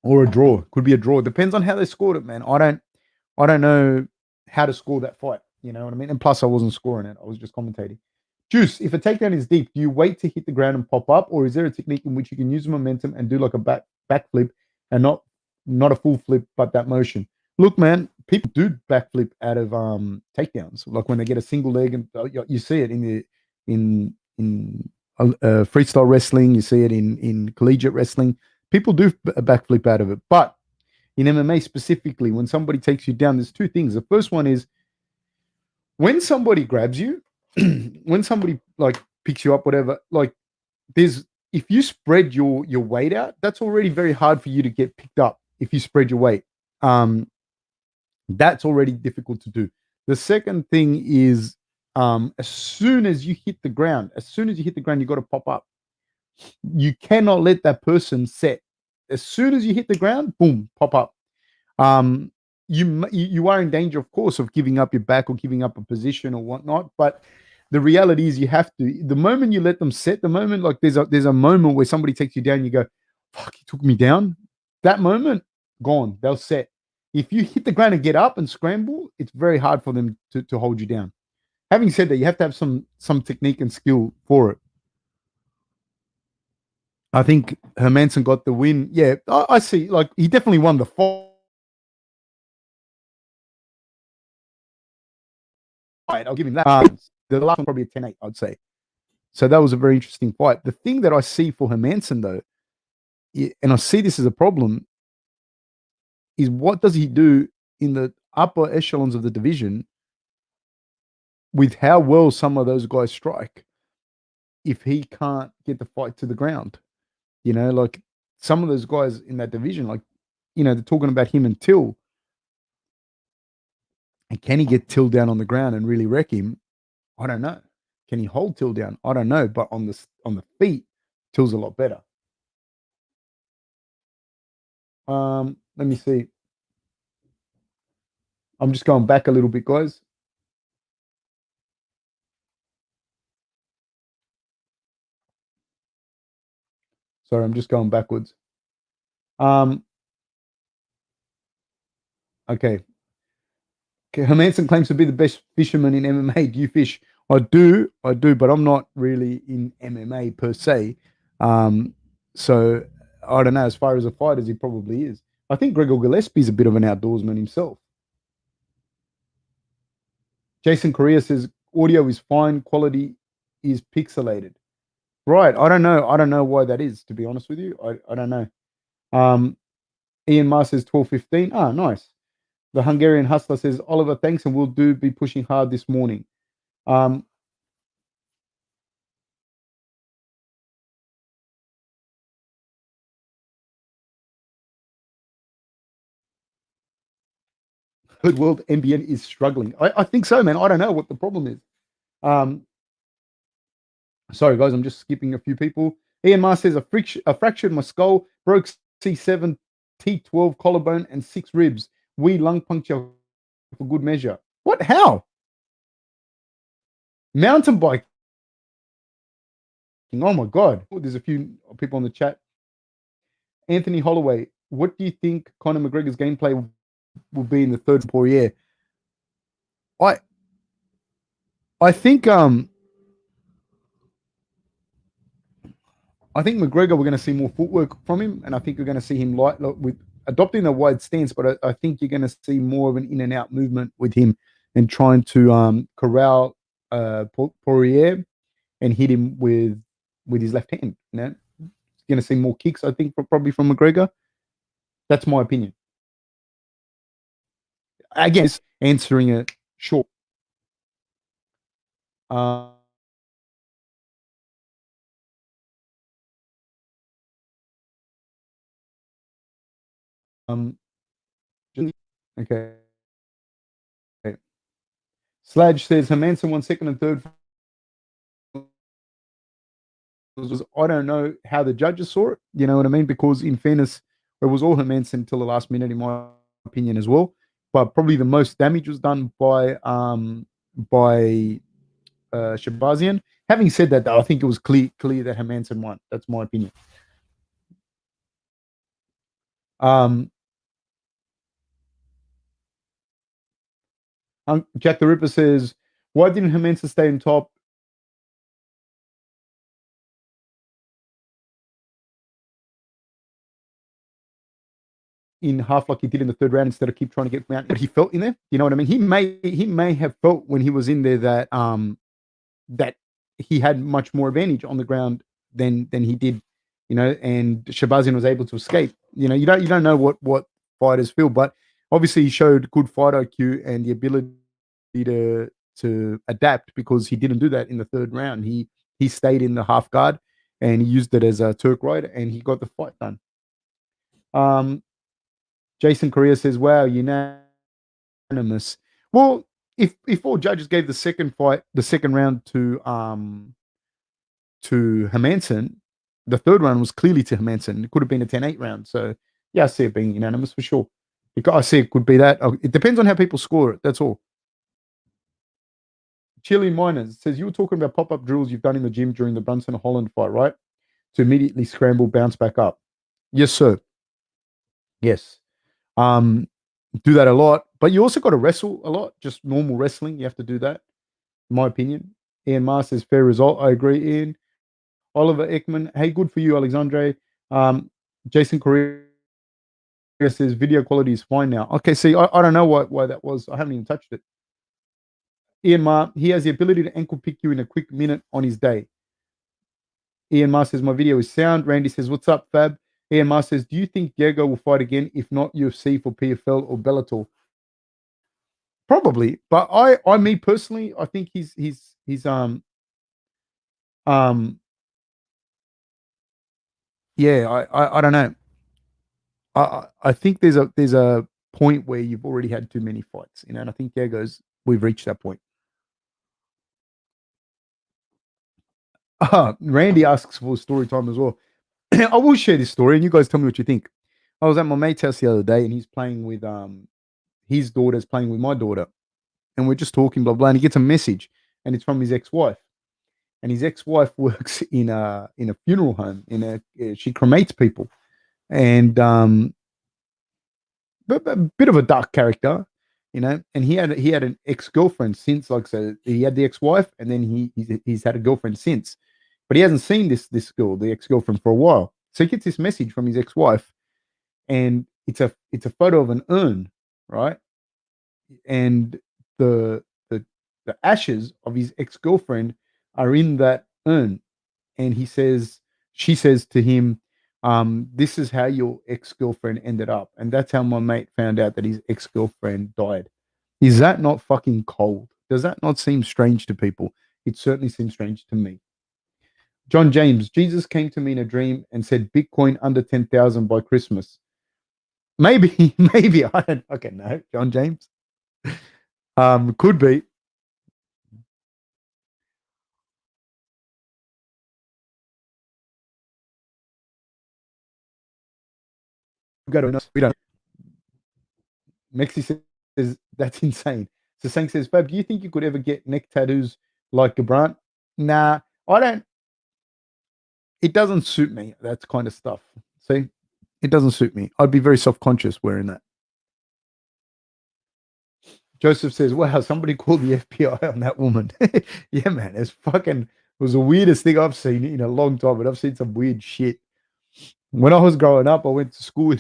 or a draw. Could be a draw. Depends on how they scored it, man. I don't know how to score that fight. You know what I mean? And plus, I wasn't scoring it. I was just commentating. Juice, if a takedown is deep, do you wait to hit the ground and pop up, or is there a technique in which you can use momentum and do like a backflip and not a full flip, but that motion? Look, man, people do backflip out of takedowns. Like when they get a single leg, and you see it in freestyle wrestling, you see it in collegiate wrestling. People do a backflip out of it, but in MMA specifically, when somebody takes you down, there's two things. The first one is when somebody grabs you, when somebody like picks you up, whatever. Like if you spread your weight out, that's already very hard for you to get picked up. If you spread your weight, that's already difficult to do. The second thing is, as soon as you hit the ground, you got to pop up. You cannot let that person set. As soon as you hit the ground, boom, pop up. You are in danger, of course, of giving up your back or giving up a position or whatnot. But the reality is, you have to. The moment you let them set, the moment like there's a moment where somebody takes you down, you go, "Fuck, he took me down." That moment, gone. They'll set. if you hit the ground and get up and scramble, it's very hard for them to hold you down. Having said that, you have to have some technique and skill for it. I think Hermansson got the win. Yeah, I see. Like, he definitely won the fight. I'll give him that. The last one probably a 10-8, I'd say. So that was a very interesting fight. The thing that I see for Hermansson, though, and I see this as a problem, is what does he do in the upper echelons of the division with how well some of those guys strike if he can't get the fight to the ground? You know, like some of those guys in that division, like, you know, they're talking about him and Till. And can he get Till down on the ground and really wreck him? I don't know. Can he hold Till down? I don't know. But on the feet, Till's a lot better. Let me see. I'm just going back a little bit, guys. Sorry, I'm just going backwards. Um, okay. Hermansson claims to be the best fisherman in MMA. Do you fish? I do, but I'm not really in MMA per se. So I don't know. As far as a fighter, he probably is. I think Gregor Gillespie's a bit of an outdoorsman himself. Jason Correa says audio is fine, quality is pixelated. Right. I don't know. I don't know why that is, to be honest with you. I don't know. Um, Ian Mars says 12:15. Ah, nice. The Hungarian hustler says, Oliver, thanks, and we'll be pushing hard this morning. Um, Good World NBN is struggling. I think so, man. I don't know what the problem is. Um, sorry, guys, I'm just skipping a few people. Ian Mars says, a fracture in my skull, broke C7, T12 collarbone, and 6 ribs. Lung puncture for good measure. What? How? Mountain bike. Oh my God. Oh, there's a few people in the chat. Anthony Holloway, what do you think Conor McGregor's gameplay will be in the third Poirier? I I think McGregor, we're going to see more footwork from him, and I think we're going to see him light with adopting a wide stance. But I think you're going to see more of an in and out movement with him and trying to corral Poirier and hit him with his left hand. You know, going to see more kicks, I think, probably from McGregor. That's my opinion. Again, answering it short. Um, okay. Sladge says Hermansson won second and third. I don't know how the judges saw it. You know what I mean? Because in fairness, it was all Hermansson until the last minute, in my opinion, as well. But probably the most damage was done by Shahbazian. Having said that, though, I think it was clear that Hermansson won. That's my opinion. Jack the Ripper says, why didn't Hermansson stay in top? In half like he did in the third round instead of keep trying to get around. But he felt in there. You know what I mean? He may have felt when he was in there that that he had much more advantage on the ground than he did, you know, and Shahbazian was able to escape. You know, you don't know what fighters feel, but obviously he showed good fight IQ and the ability to adapt because he didn't do that in the third round. He stayed in the half guard and he used it as a Turk rider and he got the fight done. Jason Correa says, wow, unanimous. Well, if all judges gave the second round to Hermansson, the third round was clearly to Hermansson. It could have been a 10-8 round. So yeah, I see it being unanimous for sure. I see it could be that. It depends on how people score it. That's all. Chili Miners says, you were talking about pop-up drills you've done in the gym during the Brunson Holland fight, right? To immediately scramble, bounce back up. Yes, sir. Yes. do that a lot. But you also got to wrestle a lot, just normal wrestling. You have to do that, in my opinion. Ian Mars says, fair result. I agree, Ian. Oliver Ekman, hey, good for you, Alexandre. Jason Correa says, video quality is fine now. Okay, see, I don't know why that was. I haven't even touched it. Ian Ma, he has the ability to ankle pick you in a quick minute on his day. Ian Ma says, my video is sound. Randy says, what's up, Fab? Ian Ma says, do you think Diego will fight again? If not, UFC for PFL or Bellator? Probably, but me personally, I think he's um yeah, I don't know. I think there's a point where you've already had too many fights, you know, and I think we've reached that point. Randy asks for story time as well. I will share this story, and you guys tell me what you think. I was at my mate's house the other day, and he's playing with his daughter's playing with my daughter, and we're just talking, blah blah, and he gets a message, and it's from his ex-wife, and his ex-wife works in a funeral home. She cremates people, and a bit of a dark character, you know. And he had an ex-girlfriend since, like, so he had the ex-wife, and then he's had a girlfriend since, but he hasn't seen this girl, the ex-girlfriend, for a while. So he gets this message from his ex-wife, and it's a photo of an urn, right? And the the the ashes of his ex-girlfriend are in that urn, and she says to him, this is how your ex-girlfriend ended up. And that's how my mate found out that his ex-girlfriend died. Is that not fucking cold? Does that not seem strange to people? It certainly seems strange to me. John James, Jesus came to me in a dream and said Bitcoin under 10,000 by Christmas. Maybe, maybe. I don't fucking know, John James. Could be. We don't. Mexi says that's insane. So Sang says, Fab, do you think you could ever get neck tattoos like Garbrandt? Nah, I don't. It doesn't suit me. That kind of stuff. See, it doesn't suit me. I'd be very self-conscious wearing that. Joseph says, "Wow, somebody called the FBI on that woman." Yeah, man, it was the weirdest thing I've seen in a long time. But I've seen some weird shit. When I was growing up, I went to school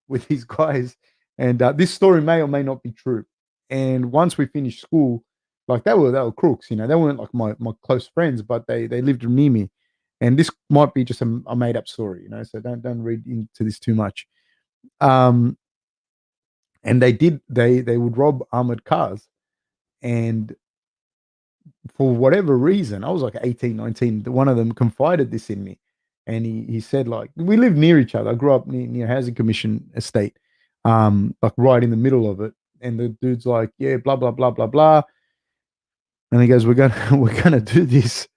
with these guys, and this story may or may not be true. And once we finished school, like they were crooks, you know, they weren't like my close friends, but they lived near me. And this might be just a made up story, you know, so don't read into this too much. Um, and they would rob armored cars, and for whatever reason, I was like 18, 19. One of them confided this in me. And he said, like, we live near each other. I grew up near Housing Commission estate, like right in the middle of it. And the dude's like, yeah, blah, blah, blah, blah, blah. And he goes, we're gonna do this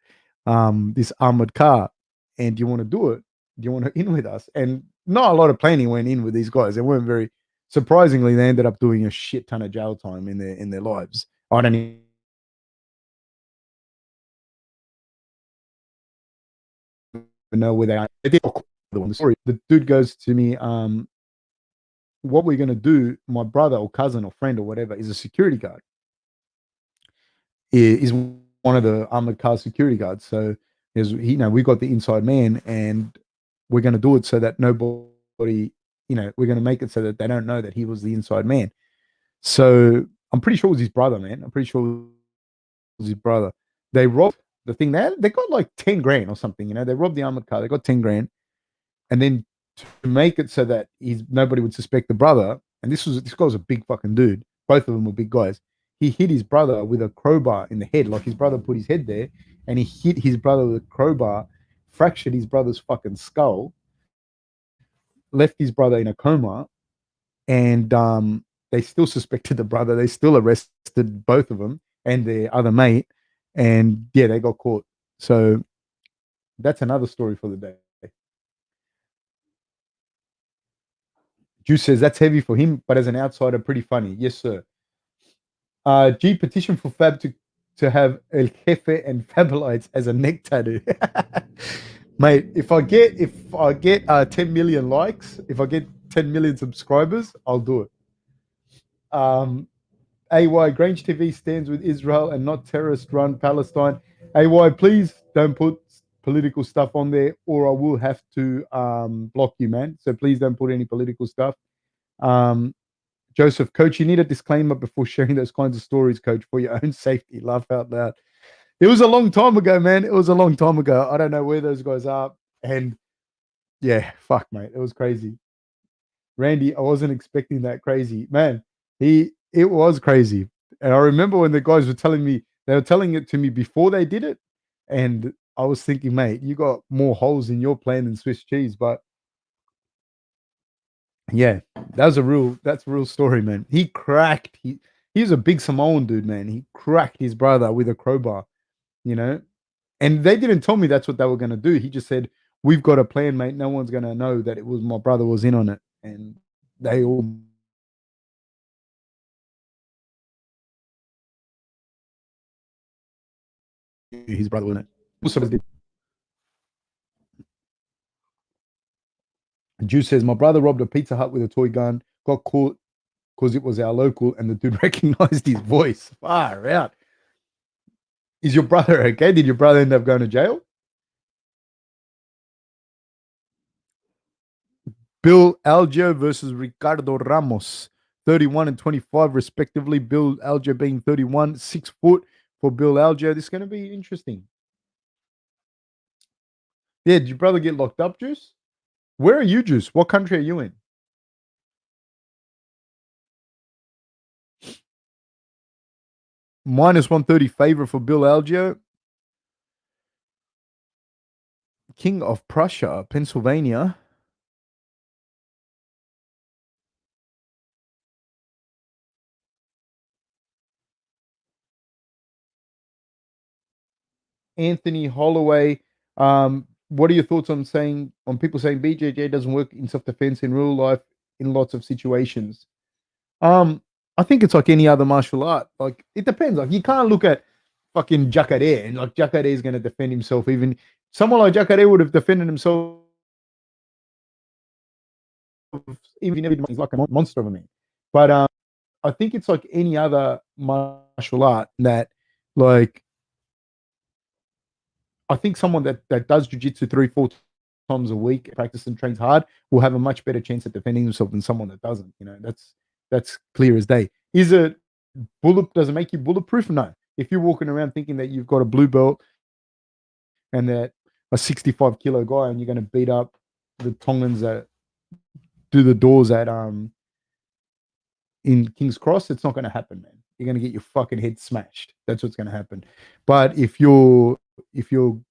armored car. And do you want to do it? Do you want to in with us? And not a lot of planning went in with these guys. They weren't very surprisingly, they ended up doing a shit ton of jail time in their lives. I don't even know where they are. They did the story. The dude goes to me, what we're gonna do, my brother or cousin or friend or whatever is a security guard. Is one of the armored car security guards. So we got the inside man, and we're gonna do it so that nobody, we're gonna make it so that they don't know that he was the inside man. So I'm pretty sure it was his brother, man. I'm pretty sure it was his brother. They robbed the thing. They got like 10 grand or something. They robbed the armored car. They got 10 grand, and then to make it so that nobody would suspect the brother. And this guy was a big fucking dude. Both of them were big guys. He hit his brother with a crowbar in the head. Like, his brother put his head there, and he hit his brother with a crowbar, fractured his brother's fucking skull, left his brother in a coma, and they still suspected the brother. They still arrested both of them and their other mate, and yeah, they got caught. So that's another story for the day. Juice says that's heavy for him, but as an outsider, pretty funny. Yes, sir. G, petition for Fab to have El Jefe and Fabalites as a neck tattoo. Mate, if I get 10 million likes, if I get 10 million subscribers, I'll do it. AY Grange TV stands with Israel and not terrorist run Palestine. AY, please don't put political stuff on there or I will have to block you, man. So please don't put any political stuff. Um, Joseph, coach, you need a disclaimer before sharing those kinds of stories, coach, for your own safety. Laugh out loud. It was a long time ago, man. It was a long time ago. I don't know where those guys are. And yeah, fuck, mate. It was crazy. Randy, I wasn't expecting that crazy. Man, it was crazy. And I remember when the guys were telling me, they were telling it to me before they did it. And I was thinking, mate, you got more holes in your plan than Swiss cheese. But yeah, that's a real story, man. He's a big Samoan dude, man. He cracked his brother with a crowbar, you know. And they didn't tell me that's what they were gonna do. He just said, we've got a plan, mate. No one's gonna know that it was my brother was in on it. And they all his brother in it. Also, Juice says, my brother robbed a Pizza Hut with a toy gun, got caught because it was our local, and the dude recognized his voice. Far out. Is your brother okay? Did your brother end up going to jail? Bill Algeo versus Ricardo Ramos, 31 and 25, respectively. Bill Algeo being 31, 6 foot for Bill Algeo. This is going to be interesting. Yeah, did your brother get locked up, Juice? Where are you, Juice? What country are you in? Minus 130 favorite for Bill Algeo. King of Prussia, Pennsylvania. Anthony Holloway. What are your thoughts on people saying BJJ doesn't work in self defense in real life in lots of situations? Um, I think it's like any other martial art. Like it depends. Like you can't look at fucking Jacare and like Jacare is going to defend himself. Even someone like Jacare would have defended himself even if he's like a monster of a man. But I think it's like any other martial art that like I think someone that does jujitsu 3, 4 times a week, practice and trains hard, will have a much better chance at defending himself than someone that doesn't. You know, that's clear as day. Is it does it make you bulletproof? No. If you're walking around thinking that you've got a blue belt and that a 65 kilo guy and you're going to beat up the Tongans that do the doors at in King's Cross, it's not going to happen, man. You're going to get your fucking head smashed. That's what's going to happen. But if you're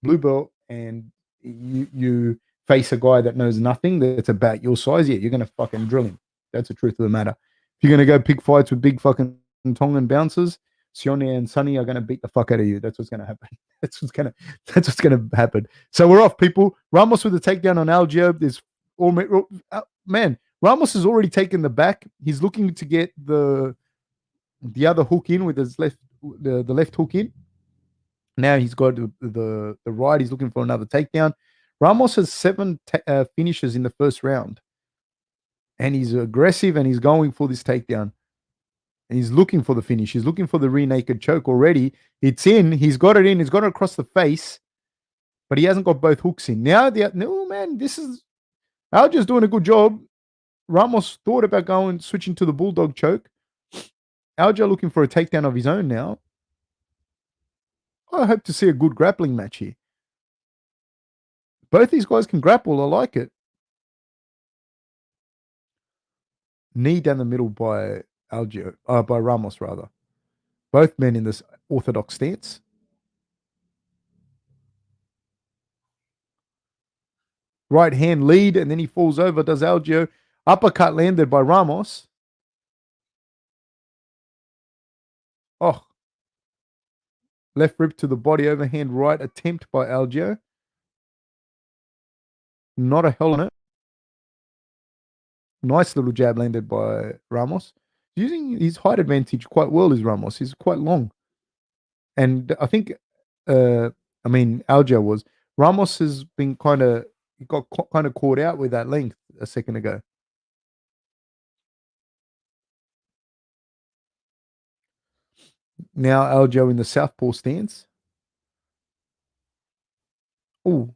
blue belt and you face a guy that knows nothing that's about your size, yeah, you're going to fucking drill him. That's the truth of the matter. If you're going to go pick fights with big fucking Tongan bouncers, Xiaonan and Sunny are going to beat the fuck out of you. That's what's going to happen. That's what's going to happen. So we're off, people. Ramos with a takedown on Algeo. There's man, Ramos has already taken the back. He's looking to get the other hook in with his the left hook in. Now he's got the right. He's looking for another takedown. Ramos has 7 finishes in the first round, and he's aggressive and he's going for this takedown. And he's looking for the finish. He's looking for the rear naked choke already. It's in. He's got it in. He's got it across the face, but he hasn't got both hooks in. Now, no man, this is Aljo's doing a good job. Ramos thought about switching to the bulldog choke. Aljo looking for a takedown of his own now. I hope to see a good grappling match here. Both these guys can grapple. I like it. Knee down the middle by by Ramos rather. Both men in this orthodox stance. Right hand lead, and then he falls over. Does Algeo uppercut landed by Ramos? Oh, left rib to the body, overhand right attempt by Algeo. Not a hell on it. Nice little jab landed by Ramos. Using his height advantage quite well is Ramos. He's quite long. And I think, Aljo was. Ramos has been got kind of caught out with that length a second ago. Now Aljo in the southpaw stance. Oh,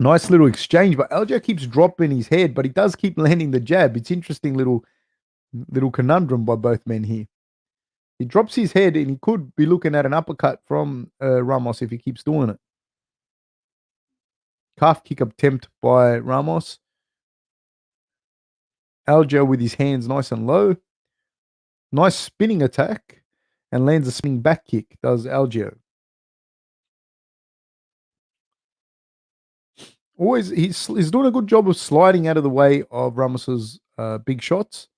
nice little exchange, but Aljo keeps dropping his head, but he does keep landing the jab. It's interesting little conundrum by both men here. He drops his head and he could be looking at an uppercut from Ramos if he keeps doing it. Calf kick attempt by Ramos. Aljo with his hands nice and low. Nice spinning attack and lands a spinning back kick, does Algeo. Always, he's doing a good job of sliding out of the way of Ramos's big shots.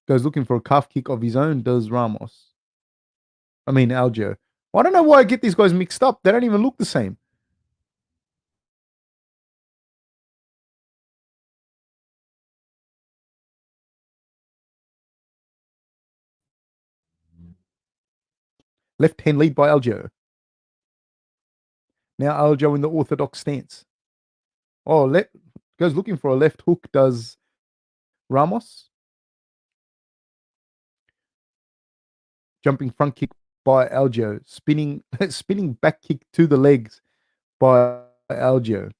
Goes looking for a calf kick of his own, does Ramos. I mean, Algeo. I don't know why I get these guys mixed up. They don't even look the same. Left hand lead by Algeo. Now Aljo in the orthodox stance. Oh, goes looking for a left hook, does Ramos. Jumping front kick by Aljo. Spinning back kick to the legs by Aljo.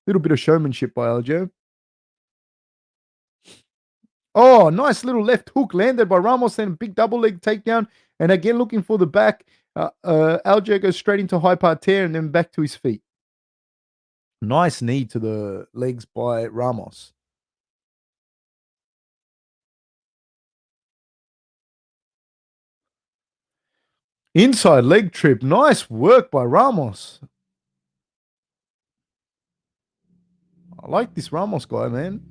Little bit of showmanship by Aljo. Oh, nice little left hook landed by Ramos and big double leg takedown. And again, looking for the back. Aljo goes straight into high parterre and then back to his feet. Nice knee to the legs by Ramos. Inside leg trip. Nice work by Ramos. I like this Ramos guy, man.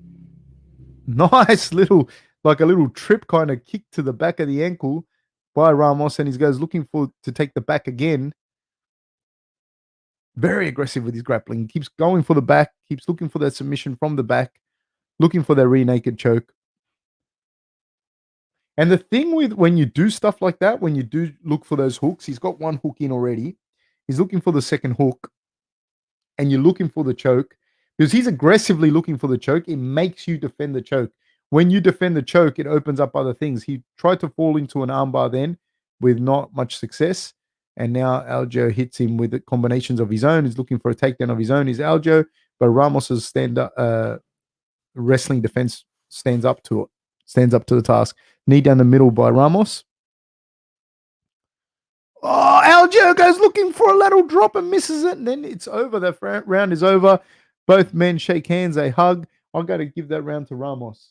Nice little, like a little trip kind of kick to the back of the ankle by Ramos. And he goes looking to take the back again. Very aggressive with his grappling. He keeps going for the back, keeps looking for that submission from the back, looking for that rear naked choke. And the thing with when you do stuff like that, when you do look for those hooks, he's got one hook in already. He's looking for the second hook, and you're looking for the choke because he's aggressively looking for the choke. It makes you defend the choke. When you defend the choke, it opens up other things. He tried to fall into an armbar then with not much success. And now Aljo hits him with the combinations of his own. He's looking for a takedown of his own. Is Aljo, but Ramos's wrestling defense stands up to the task. Knee down the middle by Ramos. Oh, Aljo goes looking for a lateral drop and misses it, and then it's over. The round is over. Both men shake hands, they hug. I'm going to give that round to Ramos.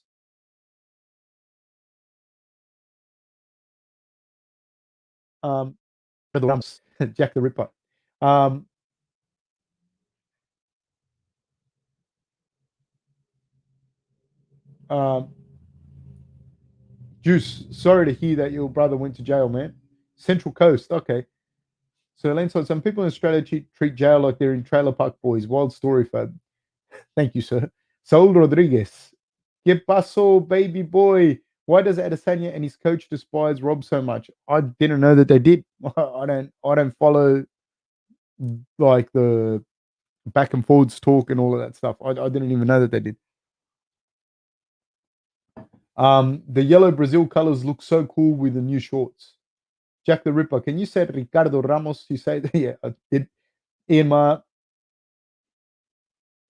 For the Ramos, Jack the Ripper. Juice, sorry to hear that your brother went to jail, man. Central Coast, okay. So, Lanside, some people in Australia treat jail like they're in Trailer Park Boys. Wild story, Fab. Thank you, sir. Saul Rodriguez. Que paso, baby boy? Why does Adesanya and his coach despise Rob so much? I didn't know that they did. I don't follow like the back and forwards talk and all of that stuff. I didn't even know that they did. The yellow Brazil colors look so cool with the new shorts. Jack the Ripper, can you say Ricardo Ramos? You say that? Yeah, I did. Ian Ma,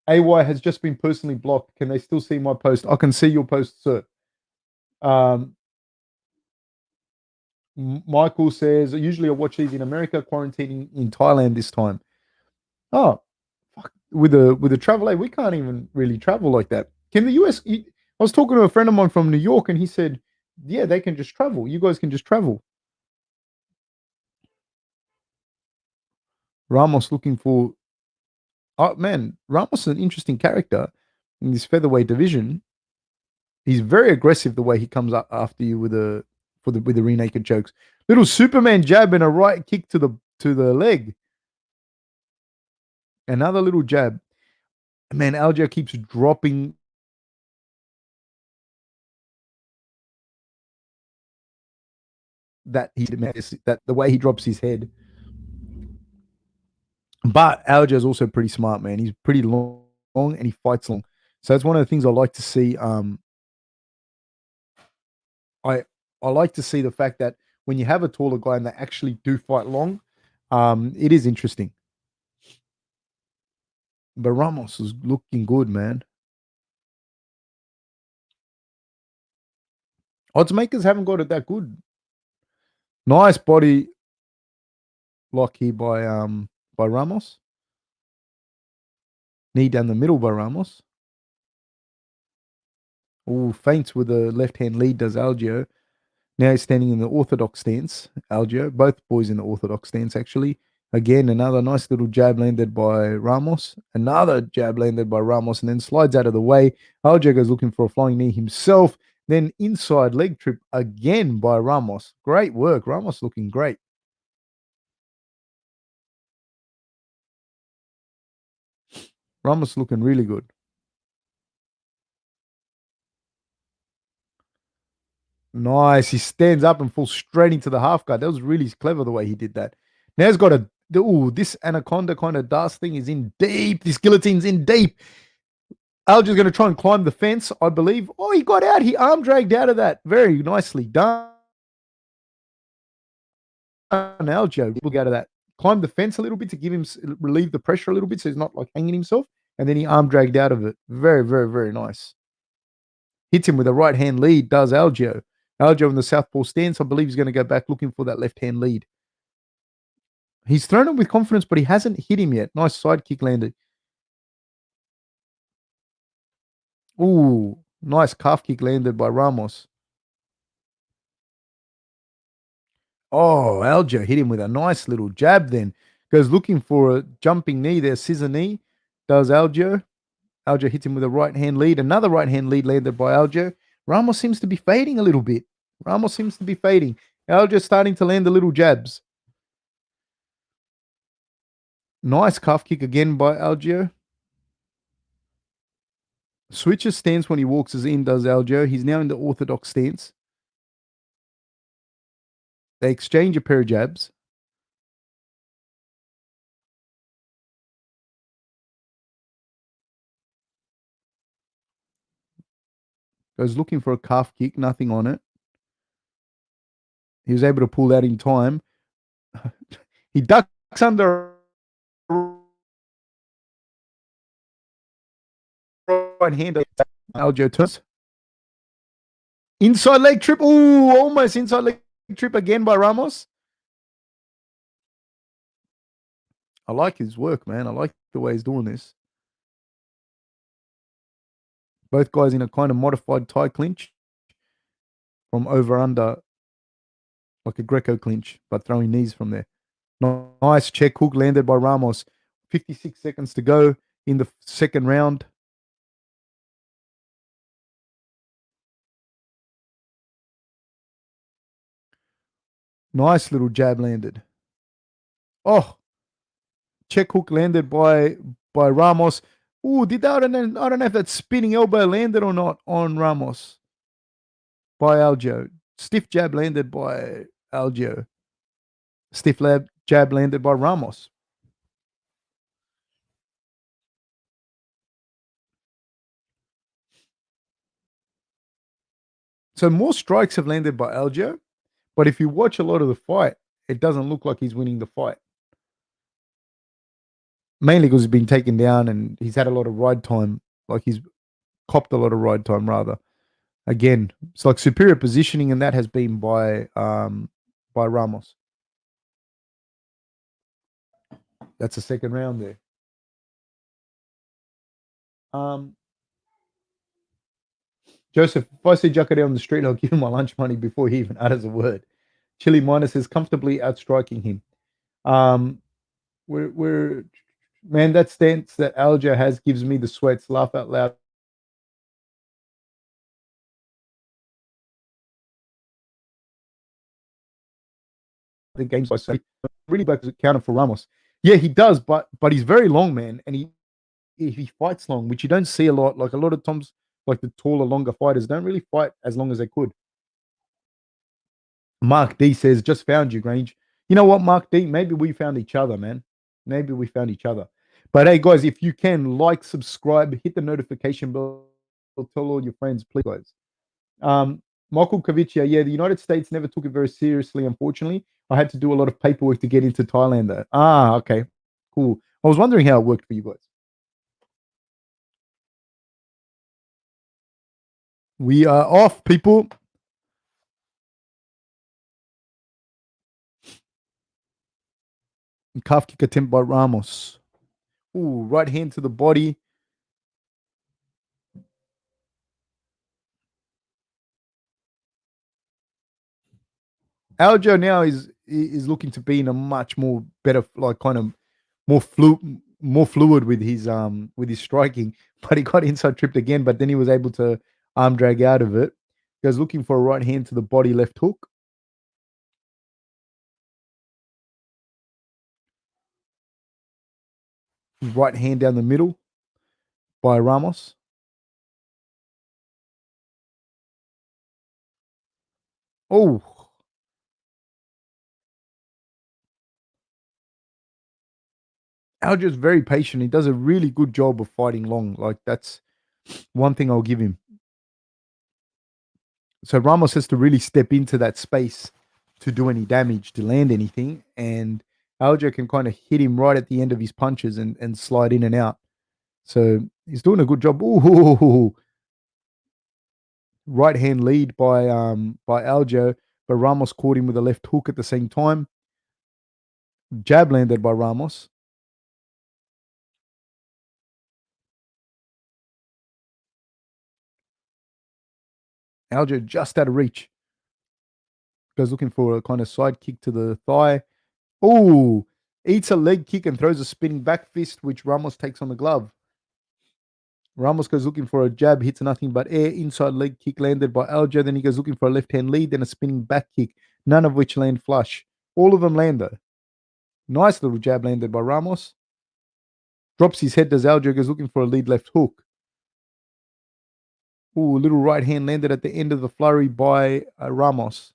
AY has just been personally blocked. Can they still see my post? I can see your post, sir. Michael says, usually I watch these in America, quarantining in Thailand this time. Oh, fuck. With the travel aid, we can't even really travel like that. Can the US? I was talking to a friend of mine from New York, and he said, yeah, they can just travel. You guys can just travel. Ramos looking for. Oh man, Ramos is an interesting character in this featherweight division. He's very aggressive the way he comes up after you with the rear naked chokes. Little Superman jab and a right kick to the leg. Another little jab. Man, Aljo keeps dropping that the way he drops his head. But Aljo is also pretty smart, man. He's pretty long and he fights long. So that's one of the things I like to see. I I like to see the fact that when you have a taller guy and they actually do fight long, it is interesting. But Ramos is looking good, man. Odds makers haven't got it that good. Nice body lock here by Ramos. Knee down the middle by Ramos. Oh, feints with a left hand lead does Algeo. Now he's standing in the orthodox stance. Algeo, both boys in the orthodox stance actually. Again, another nice little jab landed by Ramos. Another jab landed by Ramos and then slides out of the way. Aljo goes looking for a flying knee himself. Then inside leg trip again by Ramos. Great work. Ramos looking great. Ramos looking really good. Nice. He stands up and falls straight into the half guard. That was really clever the way he did that. Now he's got this anaconda kind of dust thing is in deep. This guillotine's in deep. Aljo's going to try and climb the fence, I believe. Oh, he got out. He arm dragged out of that. Very nicely done. Aljo will go out of that. Climb the fence a little bit to give him relieve the pressure a little bit so he's not like hanging himself. And then he arm dragged out of it. Very, very, very nice. Hits him with a right hand lead, does Aljo. Aljo in the southpaw stance. I believe he's going to go back looking for that left hand lead. He's thrown it with confidence, but he hasn't hit him yet. Nice side kick landed. Ooh, nice calf kick landed by Ramos. Oh, Aljo hit him with a nice little jab then. Goes looking for a jumping knee there, scissor knee. Does Aljo. Aljo hits him with a right hand lead. Another right hand lead landed by Aljo. Ramos seems to be fading a little bit. Ramos seems to be fading. Aljo starting to land the little jabs. Nice calf kick again by Aljo. Switches stance when he walks us in, does Aljo. He's now in the orthodox stance. They exchange a pair of jabs. Goes looking for a calf kick, nothing on it. He was able to pull that in time. He ducks under right hand. Aljo turns. Inside leg trip. Ooh, almost inside leg trip again by Ramos. I like his work, man. I like the way he's doing this. Both guys in a kind of modified tie clinch from over under, like a Greco clinch, but throwing knees from there. Nice check hook landed by Ramos. 56 seconds to go in the second round. Nice little jab landed. Oh, check hook landed by Ramos. Ooh, I don't know if that spinning elbow landed or not on Ramos by Aljo. Stiff jab landed by Aljo. Stiff jab landed by Ramos. So more strikes have landed by Aljo, but if you watch a lot of the fight, it doesn't look like he's winning the fight. Mainly because he's been taken down and he's had a lot of ride time. Like he's copped a lot of ride time rather. Again, it's like superior positioning, and that has been by Ramos. That's the second round there. Joseph, if I see Jacare on the street, I'll give him my lunch money before he even utters a word. Chili Minus is comfortably outstriking him. We're man, that stance that Aljo has gives me the sweats. Laugh out loud. The games by say really back as a counter for Ramos. Yeah, he does, but he's very long, man, and he fights long, which you don't see a lot. Like a lot of times, like the taller, longer fighters don't really fight as long as they could. Mark D says, just found you, Grange. You know what, Mark D? Maybe we found each other, man. Maybe we found each other. But hey, guys, if you can like, subscribe, hit the notification bell, tell all your friends, please, guys. Michael Kavicia, yeah, the United States never took it very seriously, unfortunately. I had to do a lot of paperwork to get into Thailand, though. Ah, okay. Cool. I was wondering how it worked for you guys. We are off, people. Calf kick attempt by Ramos. Ooh, right hand to the body. Aljo now is looking to be in a much more better, like kind of more fluid with his striking. But he got inside tripped again, but then he was able to arm drag out of it. He was looking for a right hand to the body, left hook. Right hand down the middle by Ramos. Oh, Aljo's very patient. He does a really good job of fighting long. Like that's one thing I'll give him. So Ramos has to really step into that space to do any damage, to land anything. And Aljo can kind of hit him right at the end of his punches and slide in and out. So he's doing a good job. Ooh, right hand lead by Aljo, but Ramos caught him with a left hook at the same time. Jab landed by Ramos. Aljo just out of reach. Goes looking for a kind of side kick to the thigh. Oh, eats a leg kick and throws a spinning back fist, which Ramos takes on the glove. Ramos goes looking for a jab, hits nothing but air. Inside leg kick landed by Aljo. Then he goes looking for a left hand lead, then a spinning back kick, none of which land flush. All of them land though. Nice little jab landed by Ramos. Drops his head, does Aljo, goes looking for a lead left hook. Ooh, a little right hand landed at the end of the flurry by Ramos.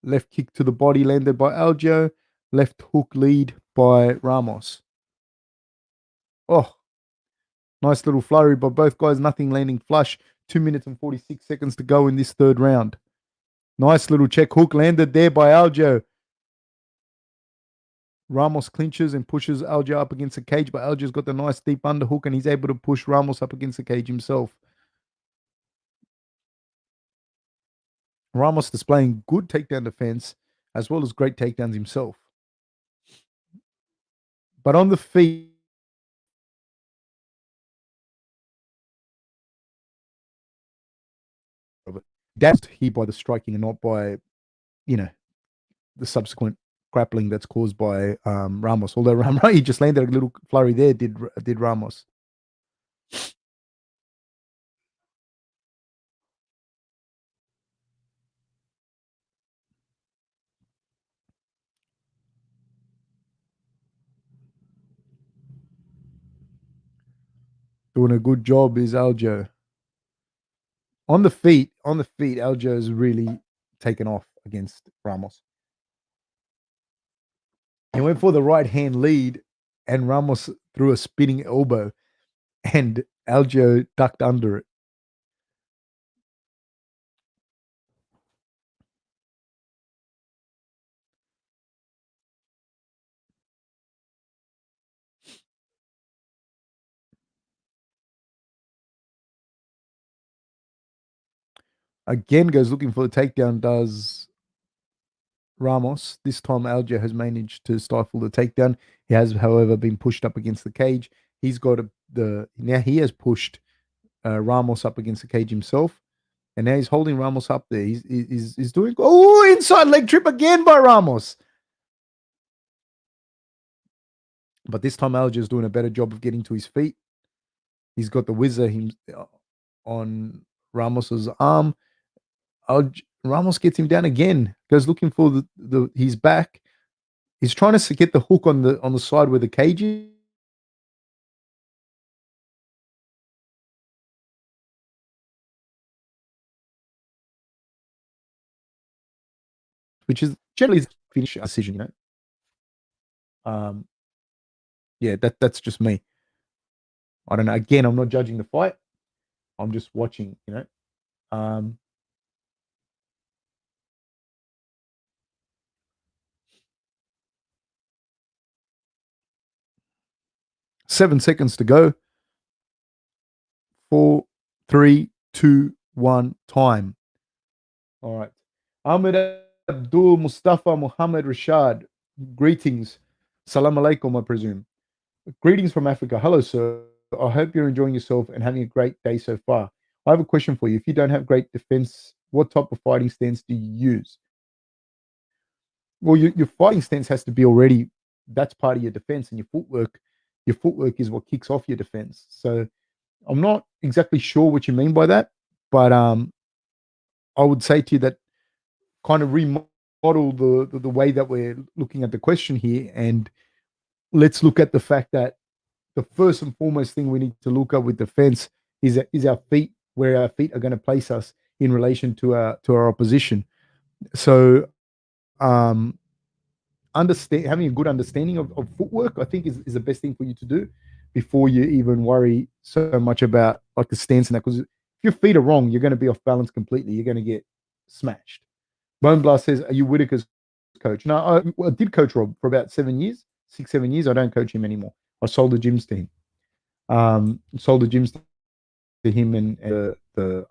Left kick to the body landed by Aljo. Left hook lead by Ramos. Oh, nice little flurry by both guys. Nothing landing flush. 2 minutes and 46 seconds to go in this third round. Nice little check hook landed there by Aljo. Ramos clinches and pushes Aljo up against the cage, but Aljo's got the nice deep underhook and he's able to push Ramos up against the cage himself. Ramos displaying good takedown defense as well as great takedowns himself. But on the feet, that's hit by the striking and not by, you know, the subsequent grappling that's caused by Ramos. Although he just landed a little flurry there, did Ramos. Doing a good job is Aljo. On the feet, Aljo has really taken off against Ramos. He went for the right hand lead, and Ramos threw a spinning elbow, and Aljo ducked under it. Again, goes looking for the takedown, does Ramos. This time, Aljo has managed to stifle the takedown. He has, however, been pushed up against the cage. He's got now he has pushed Ramos up against the cage himself, and now he's holding Ramos up there. He's doing inside leg trip again by Ramos. But this time, Aljo is doing a better job of getting to his feet. He's got the whizzer on Ramos's arm. Ramos gets him down again. Goes looking for his back. He's trying to get the hook on the side where the cage is, which is generally the finish decision. Um, yeah, that's just me. I don't know. Again, I'm not judging the fight. I'm just watching. Um, 7 seconds to go. 4, 3, 2, 1, time. All right. Ahmed Abdul Mustafa Muhammad Rashad. Greetings. Salam alaikum, I presume. Greetings from Africa. Hello, sir. I hope you're enjoying yourself and having a great day so far. I have a question for you. If you don't have great defense, what type of fighting stance do you use? Well, your fighting stance has to be already, that's part of your defense, and your footwork is what kicks off your defense. So I'm not exactly sure what you mean by that, but I would say to you that kind of remodel the way that we're looking at the question here, and let's look at the fact that the first and foremost thing we need to look at with defense is our feet, where our feet are going to place us in relation to our opposition. So having a good understanding of footwork, I think, is the best thing for you to do before you even worry so much about like the stance and that. Because if your feet are wrong, you're going to be off balance completely. You're going to get smashed. Bone Blast says, "Are you Whitaker's coach?" No, I did coach Rob for about 7 years, 6, 7 years. I don't coach him anymore. I sold the gyms to him. Sold the gyms to him and the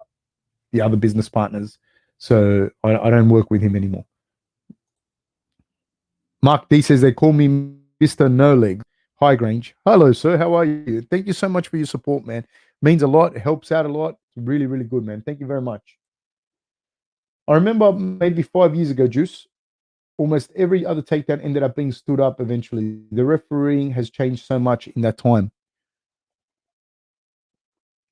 other business partners. So I don't work with him anymore. Mark D says, they call me Mr. No Legs. Hi, Grange. Hello, sir. How are you? Thank you so much for your support, man. Means a lot. It helps out a lot. It's really, really good, man. Thank you very much. I remember maybe 5 years ago, Juice, almost every other takedown ended up being stood up eventually. The refereeing has changed so much in that time.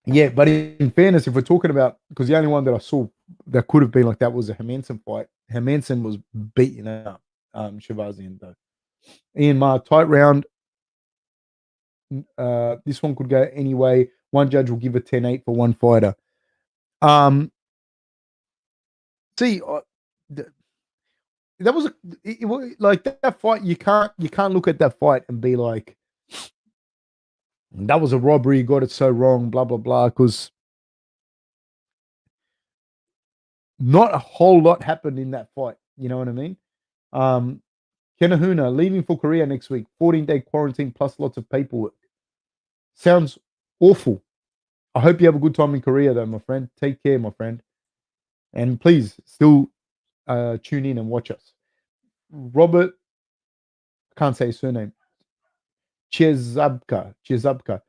Yeah, but in fairness, if we're talking about, because the only one that I saw that could have been like that was a Hermansson fight. Hermansson was beating up Shahbazian, though. Ian Ma, tight round. This one could go anyway. One judge will give a 10-8 for one fighter. See, that was like that fight. You can't look at that fight and be like, that was a robbery. You got it so wrong. Blah blah blah. Because not a whole lot happened in that fight. You know what I mean? Kenahuna leaving for Korea next week. 14-day quarantine plus lots of paperwork. Sounds awful. I hope you have a good time in Korea, though, my friend. Take care, my friend. And please still tune in and watch us. Robert, can't say his surname. Chezabka.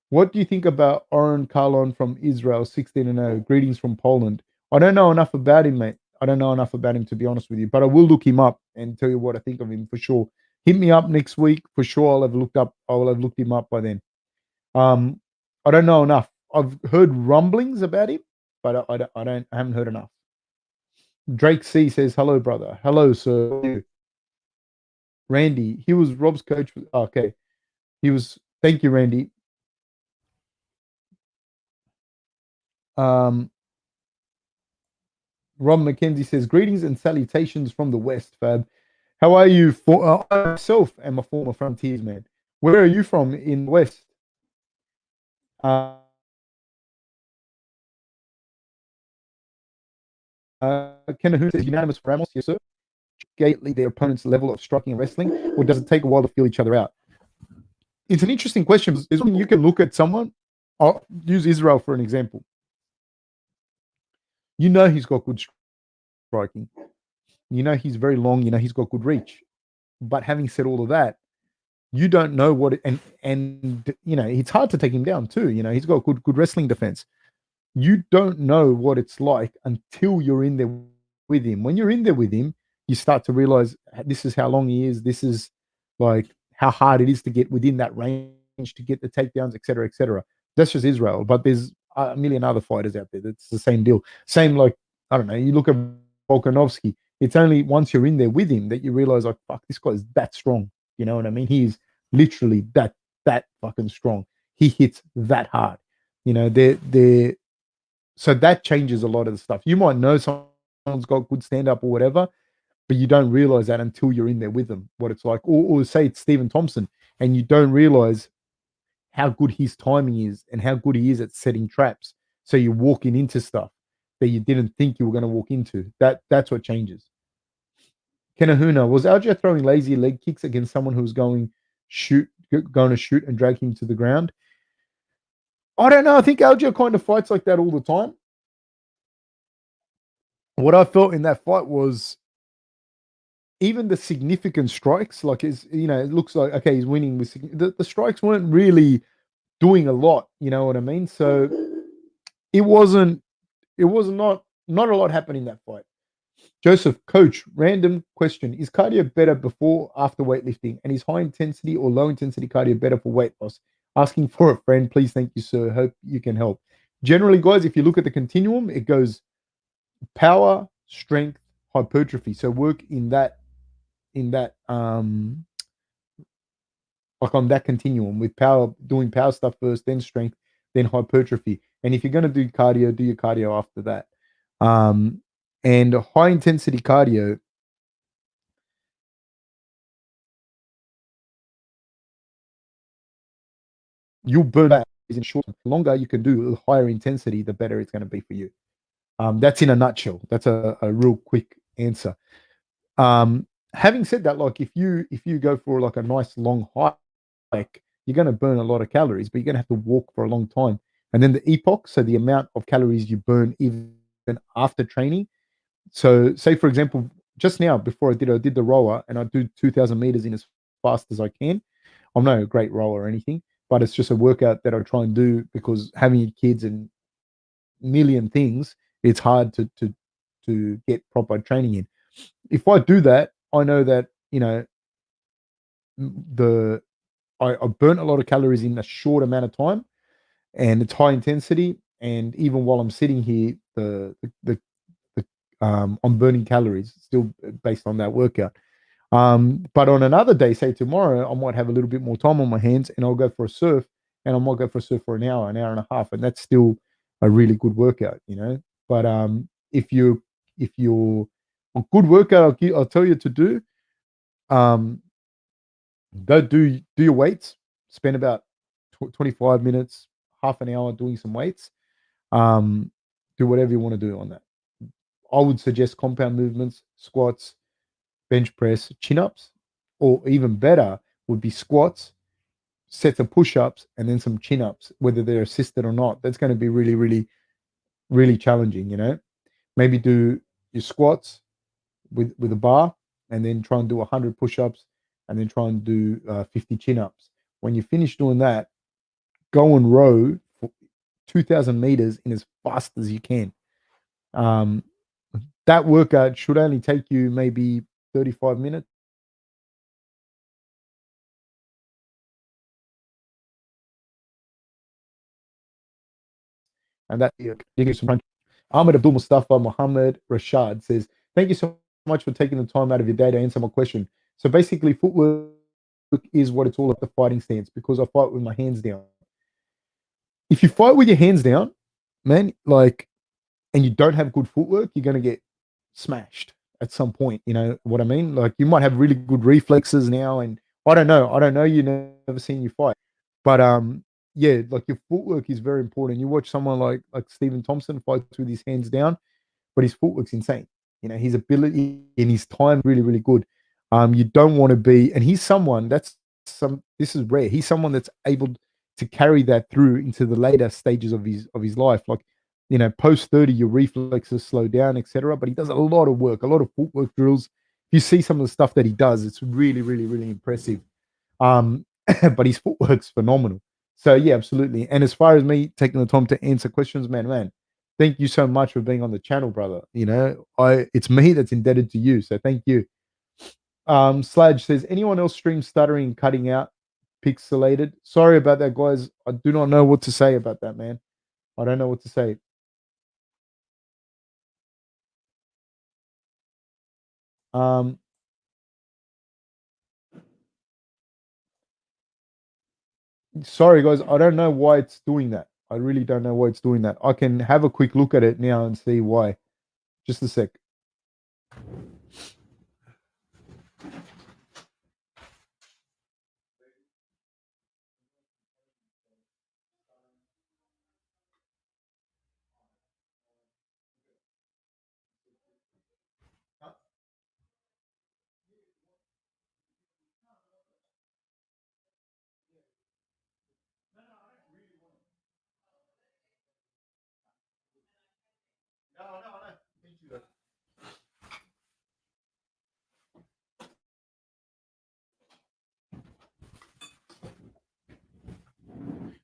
What do you think about Oren Karlon from Israel, 16-0? Greetings from Poland. I don't know enough about him, mate. I don't know enough about him, to be honest with you, but I will look him up and tell you what I think of him for sure. Hit me up next week for sure. I will have looked him up by then. I don't know enough. I've heard rumblings about him, but I haven't heard enough. Drake C says, hello, brother. Hello, sir. Randy, he was Rob's coach. Okay. Thank you, Randy. Rob McKenzie says, greetings and salutations from the West, Fab. How are you? I myself am a former Frontiers man. Where are you from in the West? Kenahun says, unanimous for Ramos, yes, sir. Gately their opponent's level of striking and wrestling, or does it take a while to feel each other out? It's an interesting question. Is when you can look at someone. I'll use Israel for an example. You know he's got good striking. You know he's very long. You know he's got good reach. But having said all of that, you don't know what and you know it's hard to take him down too. You know he's got good wrestling defense. You don't know what it's like until you're in there with him. When you're in there with him, you start to realize this is how long he is. This is like how hard it is to get within that range to get the takedowns, etc., etc. That's just Israel, but there's a million other fighters out there. That's the same deal. Same like I don't know. You look at Volkanovski. It's only once you're in there with him that you realize like fuck, this guy is that strong. You know what I mean? He's literally that fucking strong. He hits that hard. You know, they're so that changes a lot of the stuff. You might know someone's got good stand up or whatever, but you don't realize that until you're in there with them, what it's like. Or say it's Stephen Thompson, and you don't realize how good his timing is and how good he is at setting traps. So you're walking into stuff that you didn't think you were going to walk into. That's what changes. Kenahuna, was Algeo throwing lazy leg kicks against someone who's going going to shoot and drag him to the ground. I don't know. I think Aljo kind of fights like that all the time. What I felt in that fight was even the significant strikes, like is it looks like okay, he's winning with the strikes weren't really doing a lot. You know what I mean? So it wasn't. It was not a lot happening in that fight. Joseph, coach, random question: is cardio better before after weightlifting, and is high intensity or low intensity cardio better for weight loss? Asking for a friend, please. Thank you, sir. Hope you can help. Generally, guys, if you look at the continuum, it goes power, strength, hypertrophy. So work in that like on that continuum with power, doing power stuff first, then strength, then hypertrophy. And if you're going to do cardio, do your cardio after that. Um, and high intensity cardio, you'll burn out in short. The longer you can do, the higher intensity, the better it's going to be for you. That's in a nutshell. That's a real quick answer. Having said that, like if you go for like a nice long hike, you're going to burn a lot of calories, but you're going to have to walk for a long time. And then the epoch, so the amount of calories you burn even after training. So, say for example, just now before I did the rower, and I do 2,000 meters in as fast as I can. I'm not a great rower or anything, but it's just a workout that I try and do because having kids and million things, it's hard to get proper training in. If I do that, I know that the I burn a lot of calories in a short amount of time, and it's high intensity. And even while I'm sitting here, I'm burning calories still based on that workout. But on another day, say tomorrow, I might have a little bit more time on my hands, and I'll go for a surf, and I might go for a surf for an hour and a half, and that's still a really good workout. But if you're a good workout, I'll tell you to do. Um, Go do your weights. Spend about 25 minutes, half an hour doing some weights. Um, do whatever you want to do on that. I would suggest compound movements, squats, bench press, chin ups, or even better would be squats, sets of push ups, and then some chin ups, whether they're assisted or not. That's going to be really, really, really challenging. Maybe do your squats with a bar, and then try and do 100 push ups, and then try and do 50 chin ups. When you finish doing that, go and row for 2,000 meters in as fast as you can. Um, that workout should only take you maybe 35 minutes. And that you get some. Ahmed Abdul Mustafa Muhammad Rashad says, thank you so much for taking the time out of your day to answer my question. So basically, footwork is what it's all about, the fighting stance, because I fight with my hands down. If you fight with your hands down, man, like, and you don't have good footwork, you're going to get smashed at some point. You know what I mean? Like, you might have really good reflexes now, and I don't know. I don't know. You never seen you fight, but yeah, like your footwork is very important. You watch someone like Stephen Thompson fights with his hands down, but his footwork's insane. His ability and his time really, really good. You don't want to be, and he's someone that's this is rare. He's someone that's able to carry that through into the later stages of his life. Like, post 30, your reflexes slow down, etc. But he does a lot of work, a lot of footwork drills. If you see some of the stuff that he does, it's really, really, really impressive. Um, but his footwork's phenomenal. So yeah, absolutely. And as far as me taking the time to answer questions, man, thank you so much for being on the channel, brother. It's me that's indebted to you. So thank you. Sladge says, anyone else stream stuttering, cutting out, pixelated? Sorry about that, guys. I do not know what to say about that, man. I don't know what to say. Um, Sorry, guys. I don't know why it's doing that. I really don't know why it's doing that. I can have a quick look at it now and see why. Just a sec.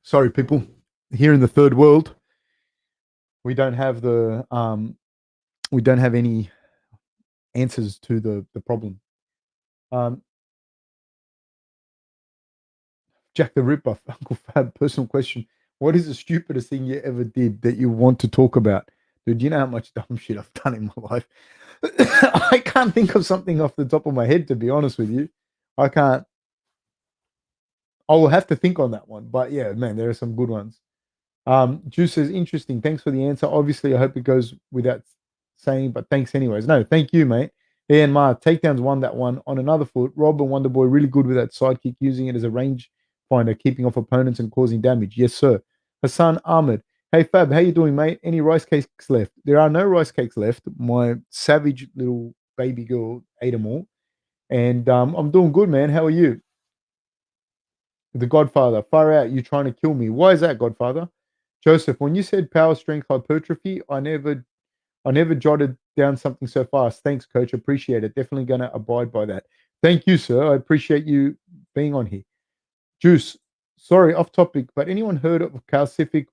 Sorry, people. Here in the third world, we don't have any answers to the problem. Jack the Ripper, Uncle Fab, personal question. What is the stupidest thing you ever did that you want to talk about? Dude, you know how much dumb shit I've done in my life? I can't think of something off the top of my head, to be honest with you. I can't. I will have to think on that one. But yeah, man, there are some good ones. Juice says, interesting. Thanks for the answer. Obviously, I hope it goes without saying, but thanks anyways. No, thank you, mate. Ian Ma, takedowns won that one on another foot. Rob and Wonderboy really good with that sidekick, using it as a range finder, keeping off opponents and causing damage. Yes, sir. Hassan Ahmed. Hey, Fab, how you doing, mate? Any rice cakes left? There are no rice cakes left. My savage little baby girl ate them all. And I'm doing good, man. How are you? The Godfather. Far out. You trying to kill me. Why is that, Godfather? Joseph, when you said power strength hypertrophy, I never jotted down something so fast. Thanks, coach. Appreciate it. Definitely going to abide by that. Thank you, sir. I appreciate you being on here. Juice, sorry, off topic, but anyone heard of calcific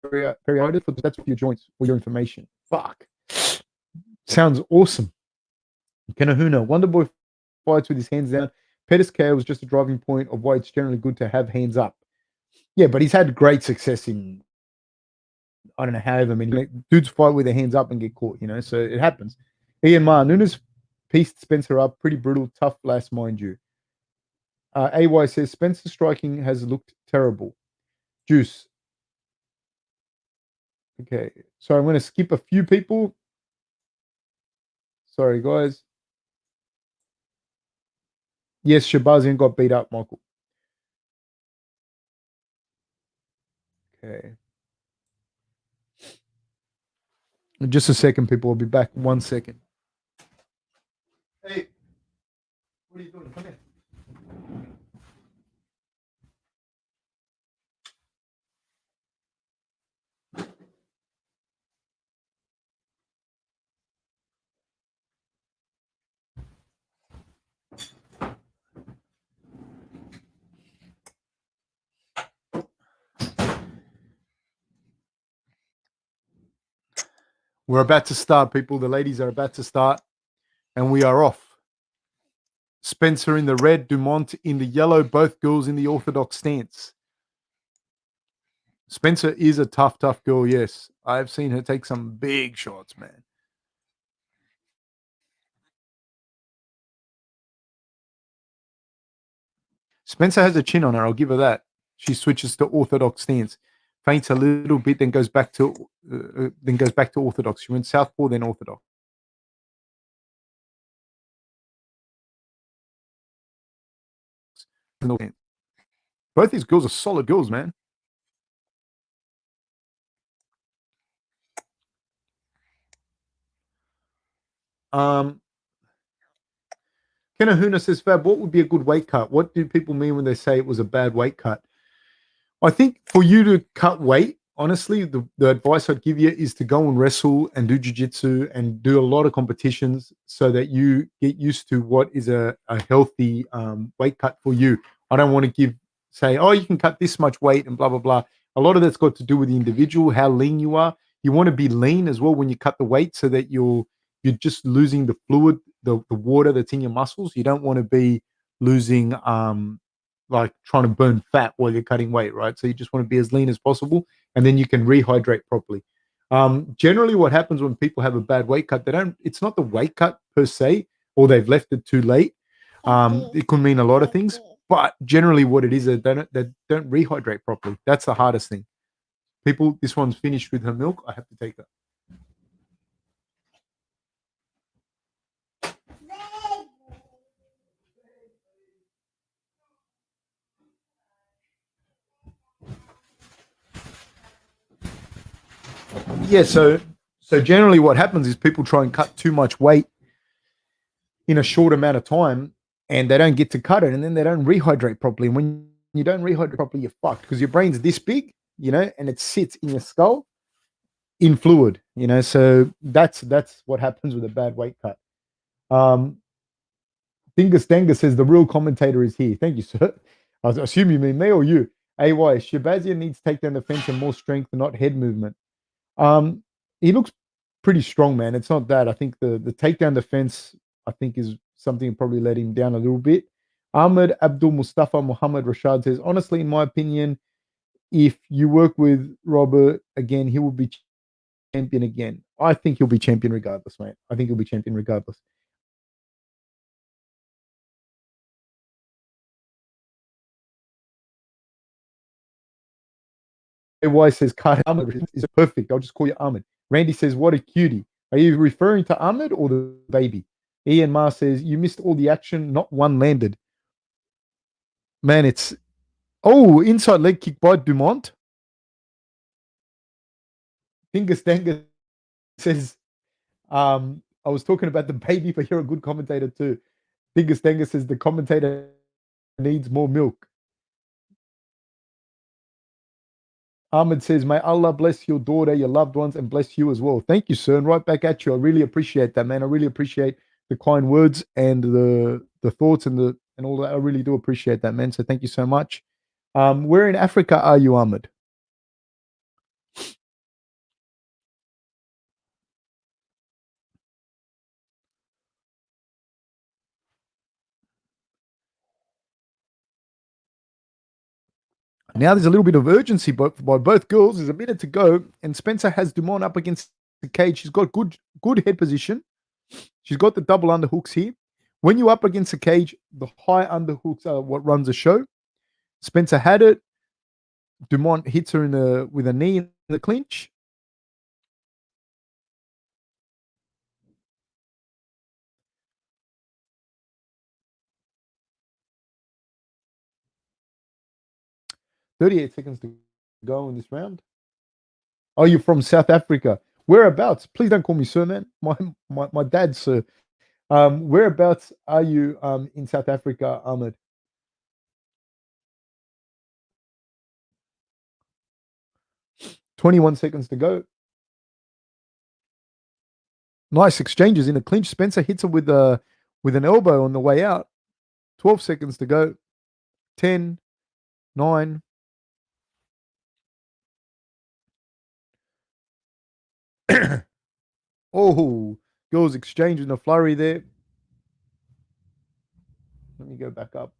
perioditis? That's for your joints, for your information. Fuck. Sounds awesome. Kenahuna, Wonderboy fights with his hands down. Pettis KO was just a driving point of why it's generally good to have hands up. Yeah, but he's had great success in, I don't know, however many dudes fight with their hands up and get caught, so it happens. Ian Ma, Nunes pieced Spencer up, pretty brutal, tough blast, mind you. AY says, Spencer striking has looked terrible. Juice. Okay, so I'm going to skip a few people. Sorry, guys. Yes, Shahbazian got beat up, Michael. Okay. Just a second, people. I'll be back 1 second. Hey, what are you doing? Come here. We're about to start, people. The ladies are about to start, and we are off. Spencer in the red, Dumont in the yellow, both girls in the orthodox stance. Spencer is a tough girl, yes. I've seen her take some big shots, man. Spencer has a chin on her, I'll give her that. She switches to orthodox stance. Faints a little bit, then goes back to orthodox. She went southpaw, then orthodox. Both these girls are solid girls, man. Kenahuna says, Fab, what would be a good weight cut? What do people mean when they say it was a bad weight cut? I think for you to cut weight, honestly, the advice I'd give you is to go and wrestle and do jiu-jitsu and do a lot of competitions so that you get used to what is a healthy weight cut for you. I don't want to say, oh, you can cut this much weight and blah, blah, blah. A lot of that's got to do with the individual, how lean you are. You want to be lean as well when you cut the weight so that you're just losing the fluid, the water that's in your muscles. You don't want to be losing like trying to burn fat while you're cutting weight, right? So you just want to be as lean as possible, and then you can rehydrate properly. Generally, what happens when people have a bad weight cut, it's not the weight cut per se, or they've left it too late. It could mean a lot of things, but generally what it is, they don't rehydrate properly. That's the hardest thing. People, this one's finished with her milk. I have to take that. Yeah, so generally what happens is people try and cut too much weight in a short amount of time, and they don't get to cut it, and then they don't rehydrate properly. And when you don't rehydrate properly, you're fucked because your brain's this big, and it sits in your skull in fluid, So that's what happens with a bad weight cut. Dingus Dangus says the real commentator is here. Thank you, sir. I assume you mean me or you. AY, Shahbazian needs takedown defense and more strength and not head movement. He looks pretty strong, man. It's not that. I think the takedown defense, I think, is something that probably let him down a little bit. Ahmed Abdul Mustafa Muhammad Rashad says, honestly, in my opinion, if you work with Robert again, he will be champion again. I think he'll be champion regardless, mate. I think he'll be champion regardless. AY says, Ahmed is perfect. I'll just call you Ahmed. Randy says, what a cutie. Are you referring to Ahmed or the baby? Ian Ma says, you missed all the action. Not one landed. Man, it's... Oh, inside leg kick by Dumont. Dingus Dangus says, I was talking about the baby, but you're a good commentator too. Dingus Dangus says, the commentator needs more milk. Ahmed says, may Allah bless your daughter, your loved ones, and bless you as well. Thank you, sir. And right back at you. I really appreciate that, man. I really appreciate the kind words and the thoughts and all that. I really do appreciate that, man. So thank you so much. Where in Africa are you, Ahmed? Now there's a little bit of urgency by both girls. There's a minute to go, and Spencer has Dumont up against the cage. She's got good head position. She's got the double underhooks here. When you're up against the cage, the high underhooks are what runs the show. Spencer had it. Dumont hits her with a knee in the clinch. "38 seconds to go in this round." Oh, you're from South Africa. Whereabouts? Please don't call me sir, man. My dad's sir. Whereabouts are you in South Africa, Ahmed? 21 seconds to go. Nice exchanges in the clinch. Spencer hits her with an elbow on the way out. 12 seconds to go. 10, 9. Oh, girls exchanging a flurry there. Let me go back up.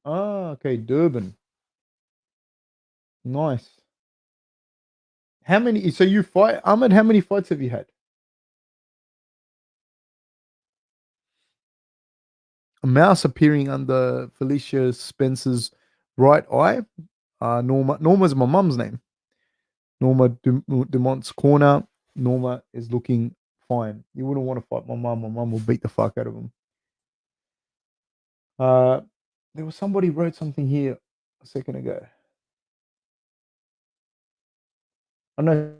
Ah, okay, Durban. Nice. How many? So you fight, Ahmed? How many fights have you had? A mouse appearing under Felicia Spencer's right eye. Norma. Norma's my mum's name. Norma Dumont's corner. Norma is looking fine. You wouldn't want to fight my mum. My mum will beat the fuck out of him. There was somebody wrote something here a second ago. I know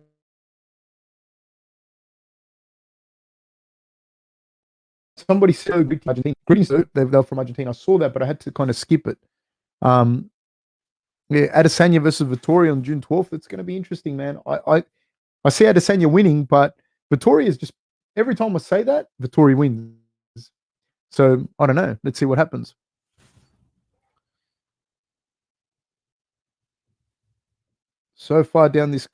somebody said Argentina. Greetings, they're from Argentina. I saw that, but I had to kind of skip it. Yeah, Adesanya versus Vittoria on June 12th. It's going to be interesting, man. I see Adesanya winning, but Vittoria is just every time I say that, Vittoria wins. So I don't know. Let's see what happens. So far down this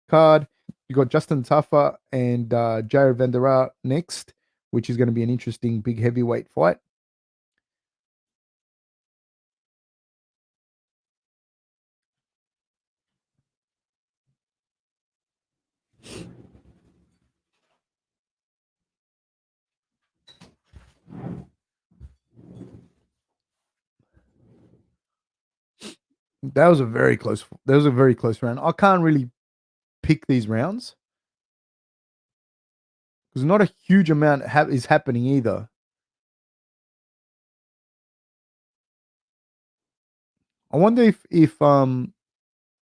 card, you got Justin Tafa and Jared Vanderaa next, which is going to be an interesting big heavyweight fight. That was a very close. That was a very close round. I can't really pick these rounds because not a huge amount is happening either. I wonder if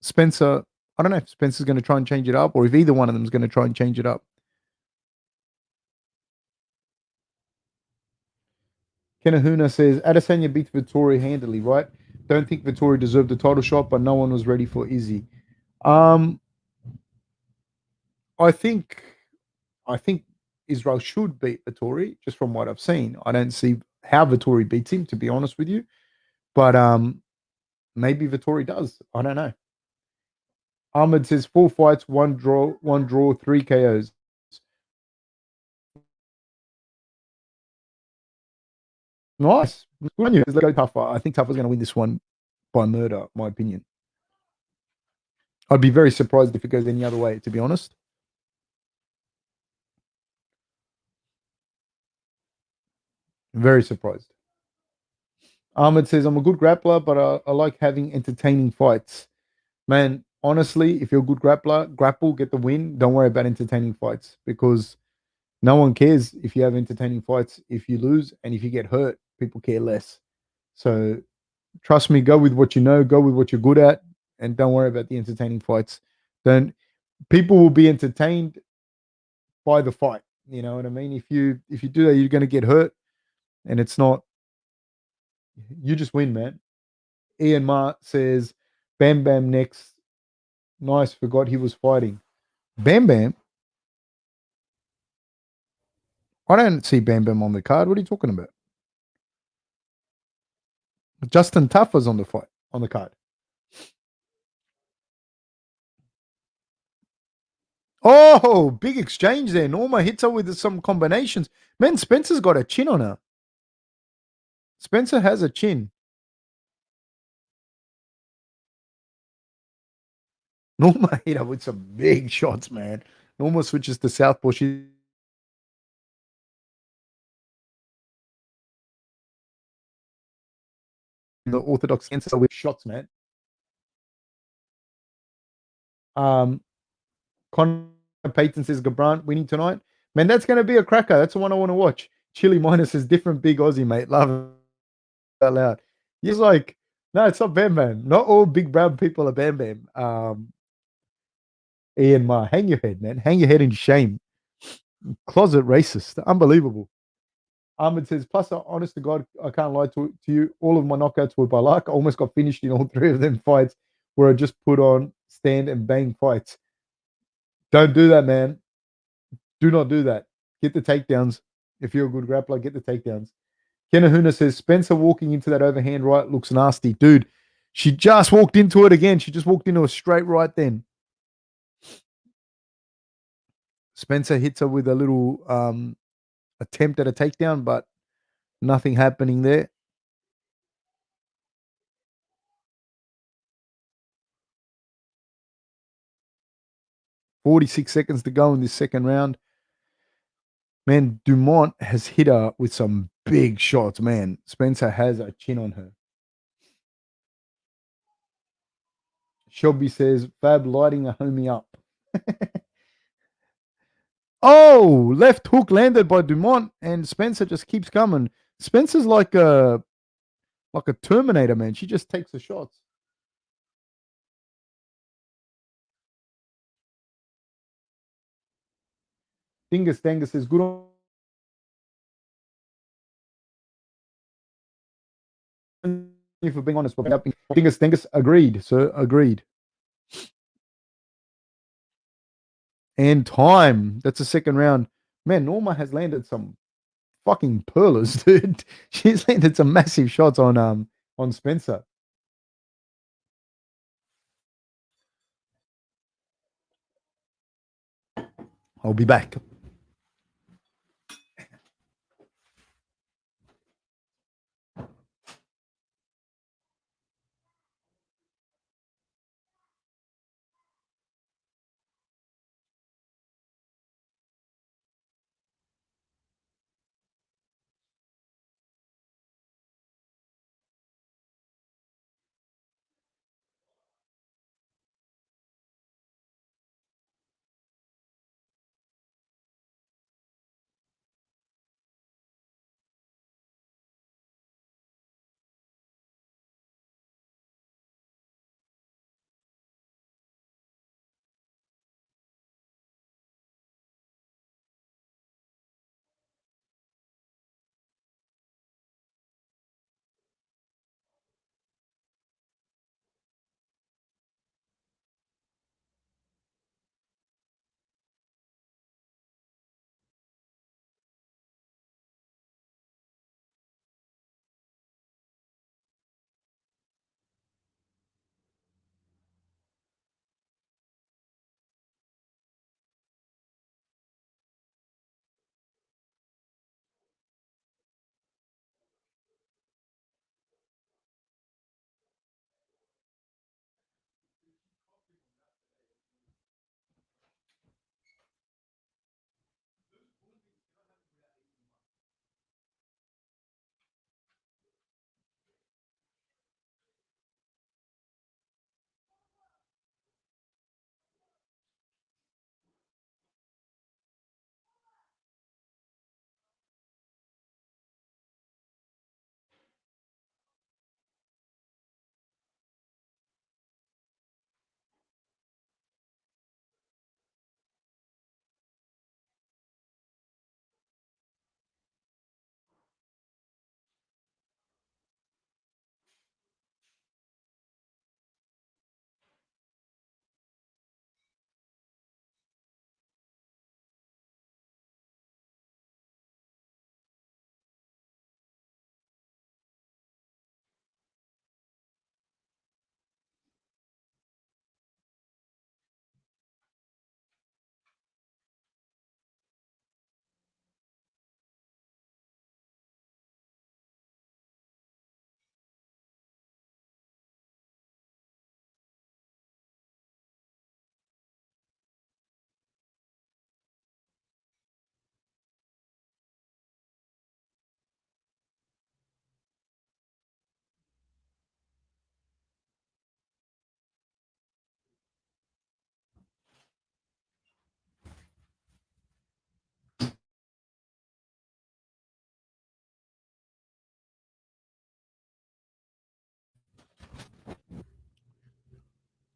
Spencer. I don't know if Spencer's going to try and change it up, or if either one of them is going to try and change it up. Kenahuna says Adesanya beats Vittori handily, right? Don't think Vittori deserved the title shot, but no one was ready for Izzy. Um, I think I think Israel should beat Vittori, just from what I've seen. I don't see how Vittori beats him, to be honest with you. But maybe Vittori does. I don't know. Ahmed says 4 fights, one draw, 3 KOs. Nice. Good on you. Let's go Tafa. I think Tafa's going to win this one by murder, my opinion. I'd be very surprised if it goes any other way, to be honest. Very surprised. Ahmed says, I'm a good grappler, but I like having entertaining fights. Man, honestly, if you're a good grappler, grapple, get the win. Don't worry about entertaining fights because no one cares if you have entertaining fights. If you lose and if you get hurt, people care less. So trust me, go with what you know, go with what you're good at, and don't worry about the entertaining fights. Don't People will be entertained by the fight. You know what I mean? If you do that, you're gonna get hurt, and it's not. You just win, man. Ian Ma says, "Bam Bam next. Nice. Forgot he was fighting. Bam Bam. I don't see Bam Bam on the card. What are you talking about? Justin Tafa's on the fight on the card. Oh, big exchange there. Norma hits her with some combinations. Man, Spencer's got a chin on her. Spencer has a chin. Norma hit her with some big shots, man. Norma switches to southpaw. She's the orthodox answer with shots, man. Um, Connor Payton says Garbrandt winning tonight. Man, that's going to be a cracker. That's the one I want to watch. Chili Minus is different big Aussie, mate. Love it out loud. He's like, no, it's not Bam Bam. Not all big brown people are Bam Bam. Ian Ma, hang your head, man. Hang your head in shame. Closet racist. Unbelievable. Ahmed says, plus, honest to God, I can't lie to you. All of my knockouts were by luck. I almost got finished in all three of them fights where I just put on stand and bang fights. Don't do that, man. Do not do that. Get the takedowns. If you're a good grappler, get the takedowns. Kenahuna says, Spencer walking into that overhand right looks nasty. Dude, she just walked into it again. She just walked into a straight right then. Spencer hits her with a little attempt at a takedown, but nothing happening there. 46 seconds to go in this second round. Man, Dumont has hit her with some big shots, man. Spencer has a chin on her. Shelby says, Fab lighting a homie up. Oh, left hook landed by Dumont, and Spencer just keeps coming. Spencer's like a Terminator, man. She just takes the shots. Dingus Dangus says, good on you for being honest. Dingus Dangus agreed, sir. Agreed. And time. That's the second round. Man, Norma has landed some fucking pearlers, dude. She's landed some massive shots on Spencer. I'll be back.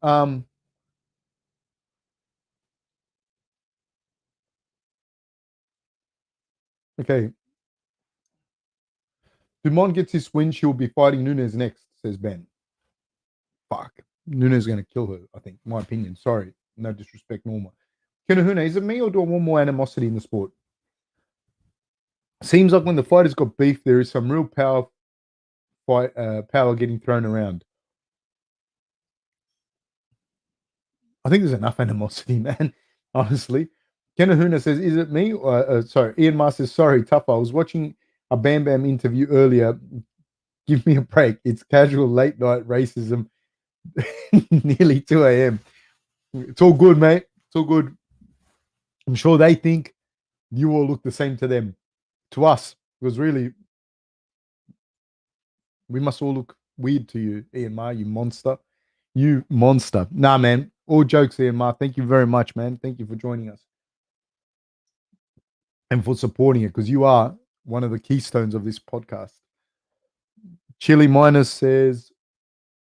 Okay. Dumont gets his win. She'll be fighting Nunes next, says Ben. Fuck. Nunes is going to kill her, I think. My opinion. Sorry. No disrespect, Norma. Kenahuna, is it me or do I want more animosity in the sport? Seems like when the fighters got beef, there is some real power getting thrown around. I think there's enough animosity, man. Honestly. Kenahuna says, is it me? Sorry. Ian Mars says, sorry, Tafa. I was watching a Bam Bam interview earlier. Give me a break. It's casual late night racism. Nearly 2 a.m. It's all good, mate. It's all good. I'm sure they think you all look the same to them. To us, it was really, we must all look weird to you, Ian Ma, you monster. You monster. Nah, man. All jokes, Ian Ma. Thank you very much, man. Thank you for joining us and for supporting it because you are one of the keystones of this podcast. Chili Minus says,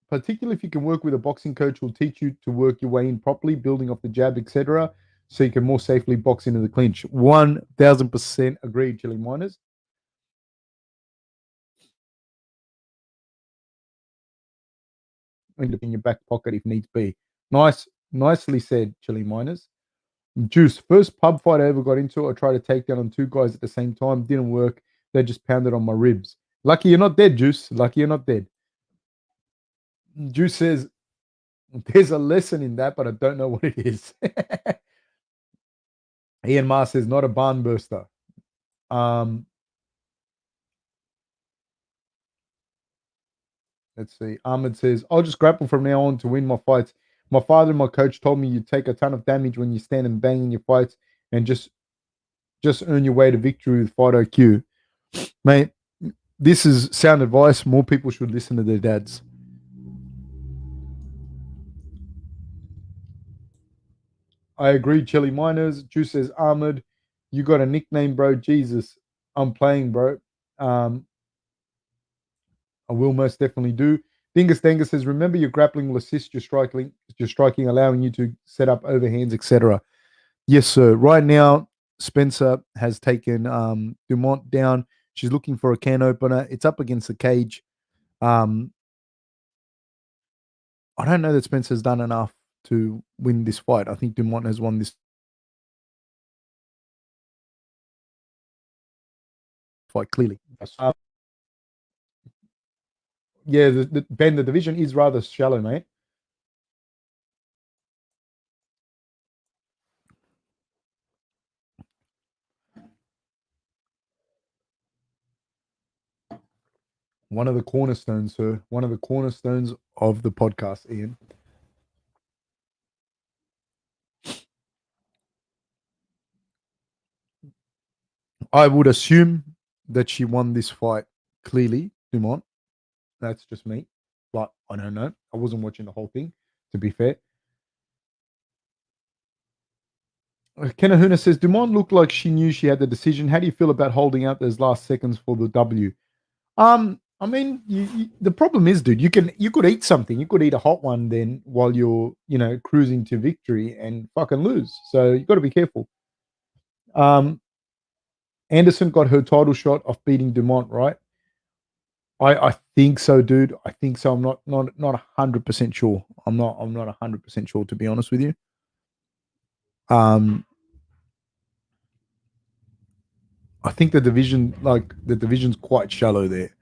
particularly if you can work with a boxing coach who'll teach you to work your way in properly, building off the jab, etc., so you can more safely box into the clinch. 1000% agreed, Chili Miners. End up in your back pocket if needs be. Nicely said, Chili Miners. Juice, first pub fight I ever got into, I tried to take down on two guys at the same time. Didn't work. They just pounded on my ribs. Lucky you're not dead, Juice. Lucky you're not dead. Juice says, there's a lesson in that, but I don't know what it is. Ian Mars says, not a barn burster. Let's see. Ahmed says, I'll just grapple from now on to win my fights. My father and my coach told me you take a ton of damage when you stand and bang in your fights and just earn your way to victory with fight IQ. Mate, this is sound advice. More people should listen to their dads. I agree, Chili Miners. Juice says, Ahmed, you got a nickname, bro. Jesus, I'm playing, bro. I will most definitely do. Dingus Dangus says, remember your grappling will assist your striking, allowing you to set up overhands, etc. Yes, sir. Right now, Spencer has taken Dumont down. She's looking for a can opener. It's up against the cage. I don't know that Spencer's done enough to win this fight. I think Dumont has won this fight clearly. Yeah, Ben, the division is rather shallow, mate. One of the cornerstones, sir. One of the cornerstones of the podcast, Ian. I would assume that she won this fight clearly, Dumont. That's just me. But I don't know. I wasn't watching the whole thing, to be fair. Kenahuna says, Dumont looked like she knew she had the decision. How do you feel about holding out those last seconds for the W? I mean, the problem is, dude, you could eat something. You could eat a hot one then while you're, cruising to victory and fucking lose. So you got to be careful. Um, Anderson got her title shot off beating Dumont, right? I think so, dude. I think so. I'm not 100% sure. I'm not 100% sure, to be honest with you. Um, I think the division's quite shallow there.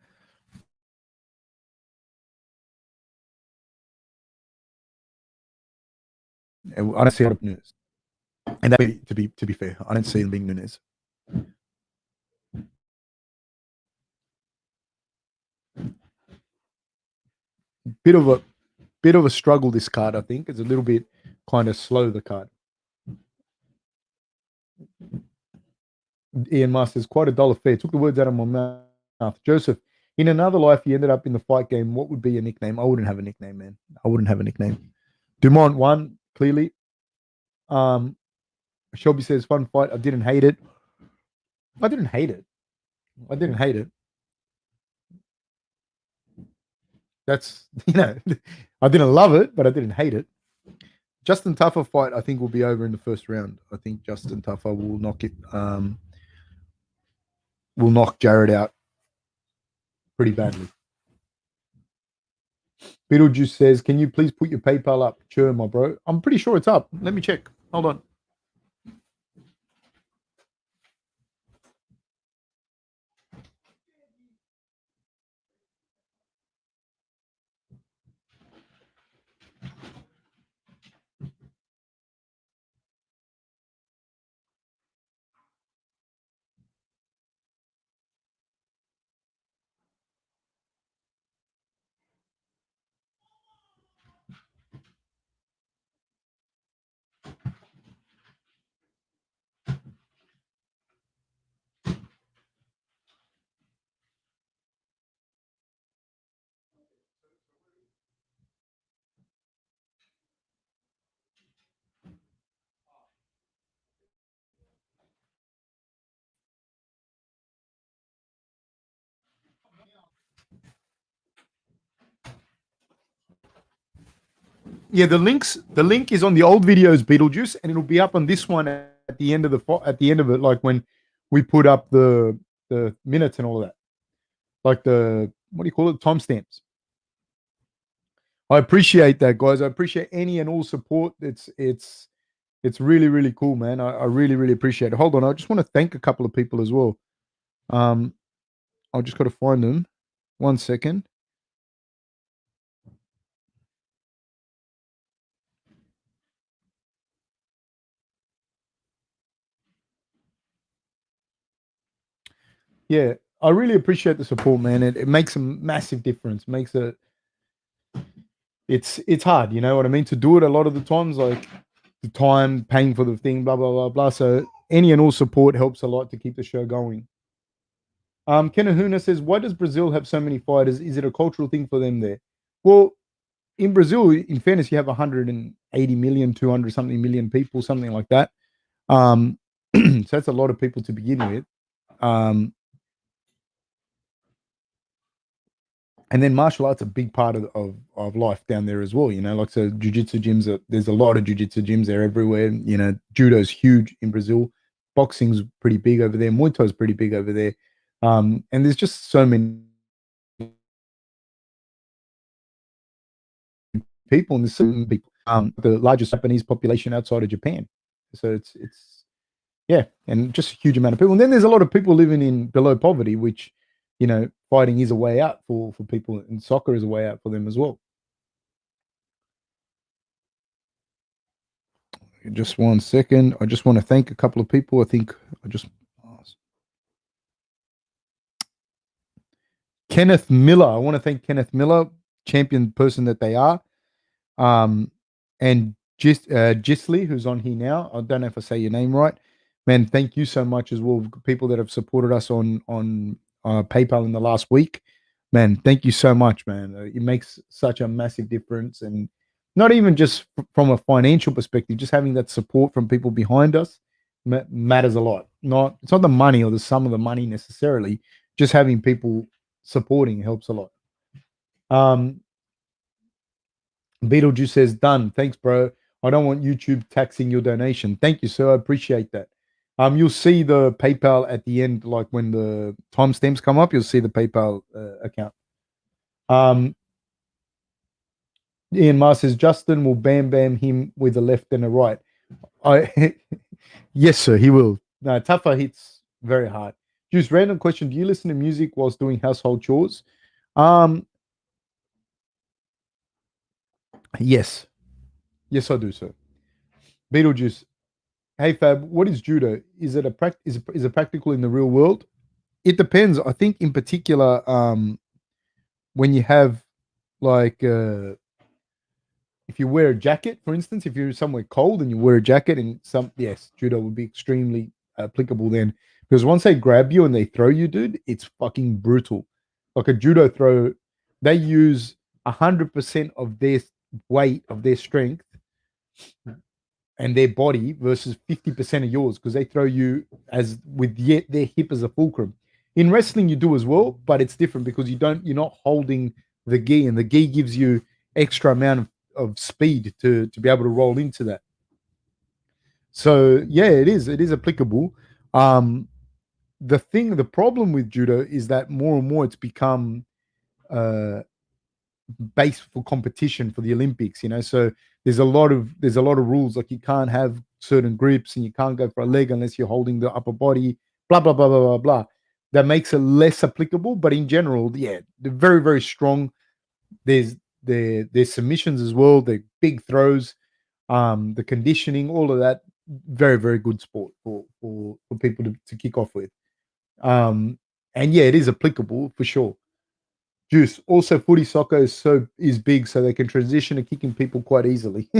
And I don't see a lot of Nunes. And that to be fair, I don't see them being Nunes. Bit of a struggle this card, I think. It's a little bit kind of slow, the card. Ian Masters, quite a dollar fair. Took the words out of my mouth. Joseph, in another life, you ended up in the fight game. What would be your nickname? I wouldn't have a nickname, man. I wouldn't have a nickname. Dumont won, clearly. Shelby says, fun fight. I didn't hate it. I didn't hate it. I didn't hate it. That's, I didn't love it, but I didn't hate it. Justin Tafa fight, I think, will be over in the first round. I think Justin Tafa will knock Jared out pretty badly. Beetlejuice says, "Can you please put your PayPal up?" Sure, my bro. I'm pretty sure it's up. Let me check. Hold on. Yeah, the link is on the old videos, Beetlejuice, and it'll be up on this one at the end of it, like when we put up the minutes and all of that, like the, what do you call it, timestamps. I appreciate that, guys. I appreciate any and all support. It's really, really cool, man. I really, really appreciate it. Hold on, I just want to thank a couple of people as well. I just got to find them. 1 second. Yeah, I really appreciate the support, man. It makes a massive difference. Makes a It's hard, you know what I mean, to do it a lot of the times, like the time, paying for the thing, blah blah blah blah. So any and all support helps a lot to keep the show going. Kenahuna says, "Why does Brazil have so many fighters? Is it a cultural thing for them there?" Well, in Brazil, in fairness, you have 180 million, 200 something million people, something like that. So that's a lot of people to begin with. And then martial arts a big part of life down there as well, like, so jiu-jitsu gyms there's a lot of jiu-jitsu gyms there everywhere. Judo's huge in Brazil, boxing's pretty big over there, Muay Thai's pretty big over there. And there's just so many people, and there's certain people, the largest Japanese population outside of Japan. So it's yeah, and just a huge amount of people. And then there's a lot of people living in below poverty, which, fighting is a way out for people, and soccer is a way out for them as well. Just 1 second. I just want to thank a couple of people. I think I just Kenneth Miller. I want to thank Kenneth Miller, champion person that they are. And Gisley, who's on here now. I don't know if I say your name right. Man, thank you so much as well. People that have supported us on PayPal in the last week. Man, thank you so much, man. It makes such a massive difference, and not even just from a financial perspective, just having that support from people behind us matters a lot. It's not the money or the sum of the money necessarily. Just having people supporting helps a lot. Beetlejuice says, "Done. Thanks, bro. I don't want YouTube taxing your donation." Thank you, sir. I appreciate that. You'll see the PayPal at the end, like when the timestamps come up, you'll see the PayPal account. Ian Mars says, "Justin will bam him with a left and a right." Yes, sir, he will. No, Tafa hits very hard. Just random question: do you listen to music whilst doing household chores? Yes, I do, sir. Beetlejuice. Hey Fab, what is judo? Is it is it practical in the real world? It depends. I think in particular, when you have, like, if you wear a jacket, for instance, if you're somewhere cold and you wear a jacket, and yes, judo would be extremely applicable then, because once they grab you and they throw you, dude, it's fucking brutal. Like a judo throw, they use 100% of their weight, of their strength and their body versus 50% of yours, because they throw you as with their hip as a fulcrum. In wrestling, you do as well, but it's different because you're not holding the gi, and the gi gives you extra amount of speed to be able to roll into that. So yeah, it is applicable. Um, the problem with judo is that more and more it's become uh, base for competition for the Olympics. So there's a lot of rules, like you can't have certain grips and you can't go for a leg unless you're holding the upper body. Blah blah blah blah blah blah. That makes it less applicable, but in general, yeah, they're very very strong. There's submissions as well. They're big throws. The conditioning, all of that, very very good sport for people to kick off with. Um, and yeah, it is applicable for sure. Juice. Also, footy soccer is big, so they can transition to kicking people quite easily.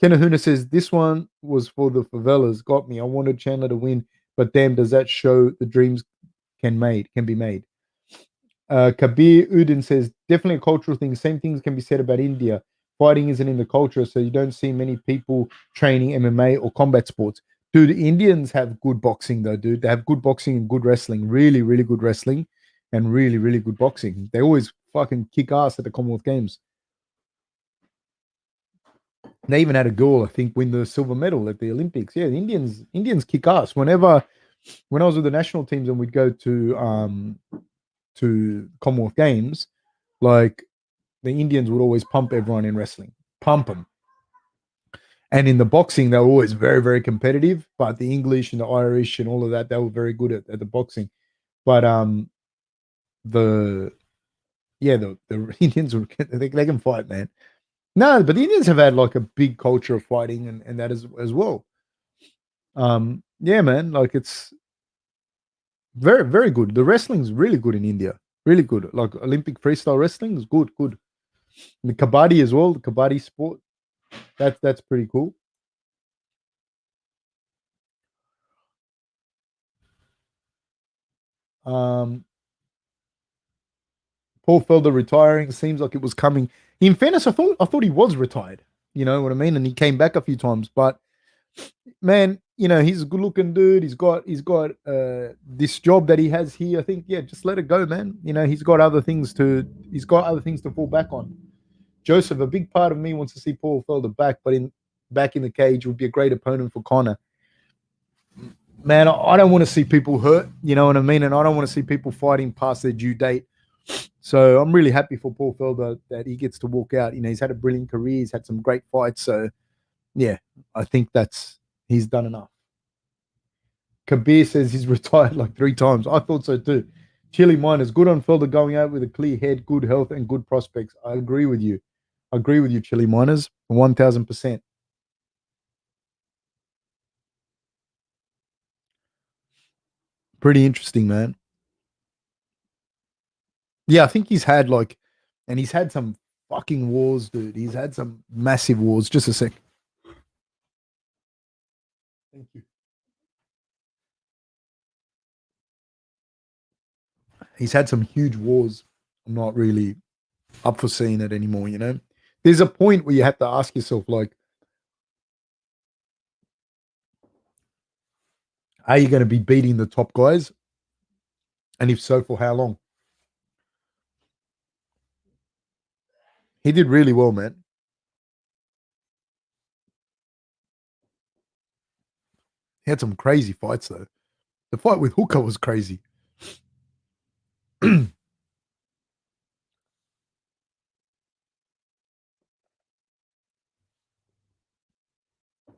Kenahuna says this one was for the favelas. Got me. I wanted Chandler to win, but damn, does that show the dreams can be made? Kabir Udin says definitely a cultural thing. Same things can be said about India. Fighting isn't in the culture, so you don't see many people training MMA or combat sports. Dude, Indians have good boxing though, dude. They have good boxing and good wrestling. Really, really good wrestling and really, really good boxing. They always fucking kick ass at the Commonwealth Games. They even had a girl, I think, win the silver medal at the Olympics. Yeah, the Indians kick ass. When I was with the national teams and we'd go to Commonwealth Games, like the Indians would always pump everyone in wrestling, pump them. And in the boxing, they were always very, very competitive. But the English and the Irish and all of that, they were very good at the boxing. But the the Indians they can fight, man. No, but the Indians have had like a big culture of fighting and that as well. Yeah, man, like it's very, very good. The wrestling's really good in India. Really good. Like Olympic freestyle wrestling is good, good. And the kabaddi as well, the kabaddi sport. That's pretty cool. Um, Paul Felder retiring seems like it was coming. In fairness, I thought he was retired. You know what I mean? And he came back a few times, but man, he's a good looking dude. He's got this job that he has here. I think, yeah, just let it go, man. He's got other things to fall back on. Joseph, a big part of me wants to see Paul Felder back in the cage would be a great opponent for Connor. Man, I don't want to see people hurt, you know what I mean? And I don't want to see people fighting past their due date. So I'm really happy for Paul Felder that he gets to walk out. He's had a brilliant career. He's had some great fights. So yeah, I think he's done enough. Kabir says he's retired like 3 times. I thought so too. Chili Miners, good on Felder going out with a clear head, good health, and good prospects. I agree with you. I agree with you, Chili Miners, 1000%. Pretty interesting, man. Yeah, I think he's had some fucking wars, dude. He's had some massive wars. Just a sec. Thank you. He's had some huge wars. I'm not really up for seeing it anymore. There's a point where you have to ask yourself, like, are you going to be beating the top guys? And if so, for how long? He did really well, man. He had some crazy fights, though. The fight with Hooker was crazy.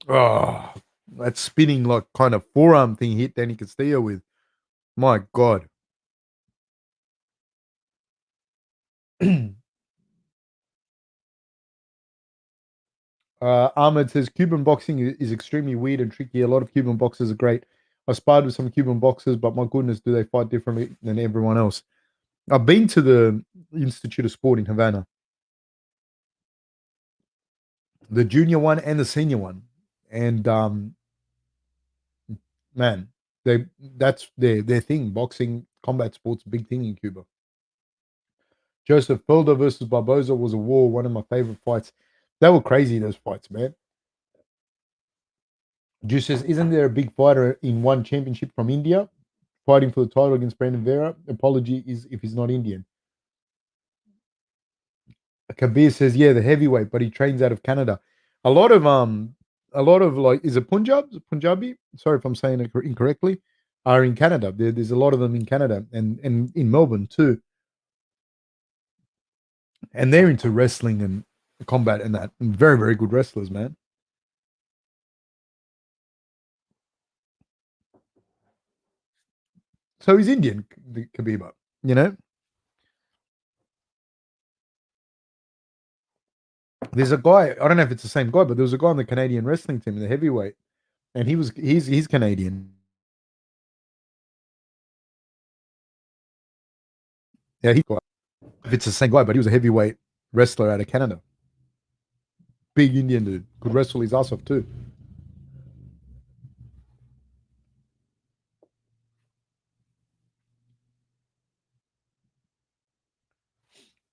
Oh, that spinning, like, kind of forearm thing hit Danny Castillo with. My God. Ahmed says Cuban boxing is extremely weird and tricky. A lot of Cuban boxers are great. I sparred with some Cuban boxers, but my goodness, do they fight differently than everyone else? I've been to the Institute of Sport in Havana, the junior one and the senior one, and man, that's their thing. Boxing, combat sports, big thing in Cuba. Joseph Felder versus Barboza was a war. One of my favorite fights. They were crazy, those fights, man. Juice says, isn't there a big fighter in one championship from India fighting for the title against Brandon Vera? Apology is if he's not Indian. Kabir says, yeah, the heavyweight, but he trains out of Canada. A lot of like, is it Punjabi? Sorry if I'm saying it incorrectly. Are in Canada. There's a lot of them in Canada and in Melbourne too, and they're into wrestling and combat and that. And very very good wrestlers, man. So he's Indian, the Khabib. You know, there's a guy. I don't know if it's the same guy, but there was a guy on the Canadian wrestling team in the heavyweight, and he's Canadian. Yeah, if it's the same guy, but he was a heavyweight wrestler out of Canada. Big Indian dude. Could wrestle his ass off too.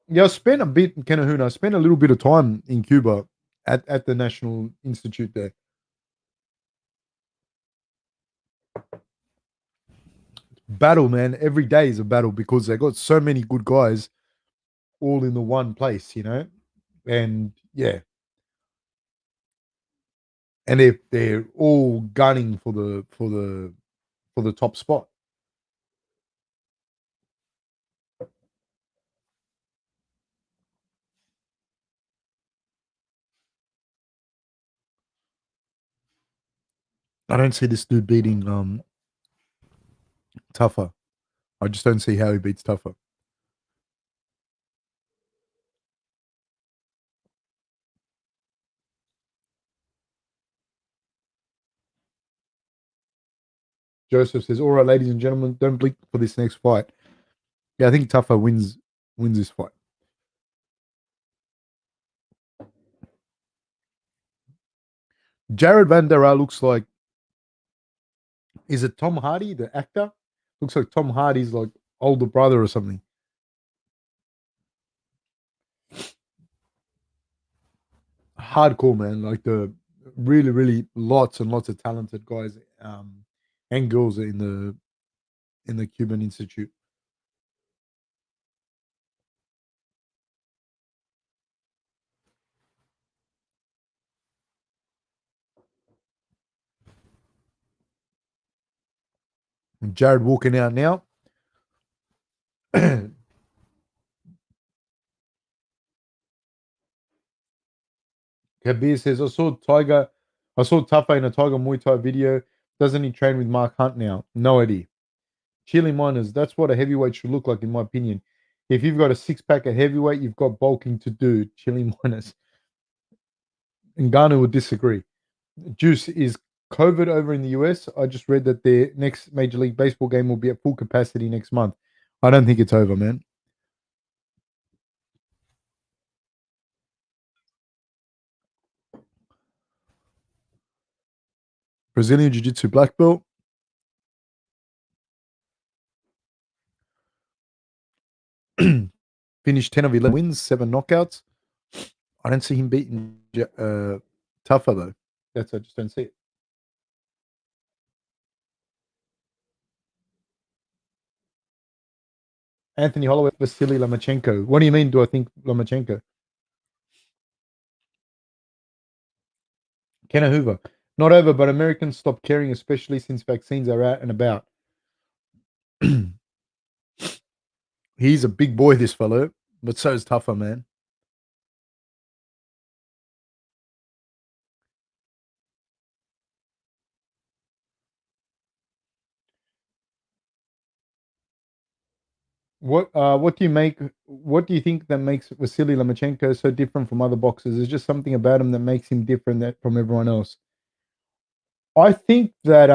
Yeah, I spent a bit in Canahuna. I spent a little bit of time in Cuba at the National Institute there. Battle, man. Every day is a battle because they got so many good guys all in the one place, you know? And yeah. And they're all gunning for the top spot. I don't see this dude beating Tafa. I just don't see how he beats Tafa. Joseph says, "All right, ladies and gentlemen, don't blink for this next fight." Yeah, I think Tafa wins this fight. Jared Vanderaa looks like, is it Tom Hardy, the actor? Looks like Tom Hardy's like older brother or something. Hardcore, man. Like the really, really lots and lots of talented guys and girls in the Cuban Institute. And Jared walking out now. Kabir says, I saw Tafa in a Tiger Muay Thai video. Doesn't he train with Mark Hunt now? No idea. Chili miners, that's what a heavyweight should look like, in my opinion. If you've got a six pack at heavyweight, you've got bulking to do. Chili miners. And Ghana would disagree. Juice, is COVID over in the US? I just read that their next Major League Baseball game will be at full capacity next month. I don't think it's over, man. Brazilian Jiu Jitsu black belt. Finished 10 of 11 wins, 7 knockouts. I don't see him beating Tafa, though. I just don't see it. Anthony Holloway, Vasily Lomachenko. What do you mean, do I think Lomachenko? Kenna Hoover. Not over, but Americans stop caring, especially since vaccines are out and about. He's a big boy, this fellow, but so is Tafa, man. What do you make? What do you think that makes Vasily Lomachenko so different from other boxers? Is just something about him that makes him different from everyone else. I think that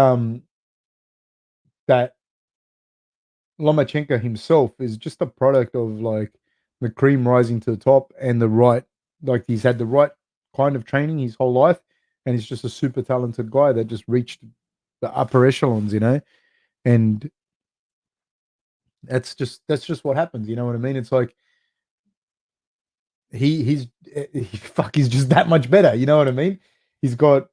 Lomachenko himself is just a product of like the cream rising to the top and the right, like he's had the right kind of training his whole life, and he's just a super talented guy that just reached the upper echelons, you know, and that's just what happens. You know what I mean? It's like he's just that much better. You know what I mean? He's got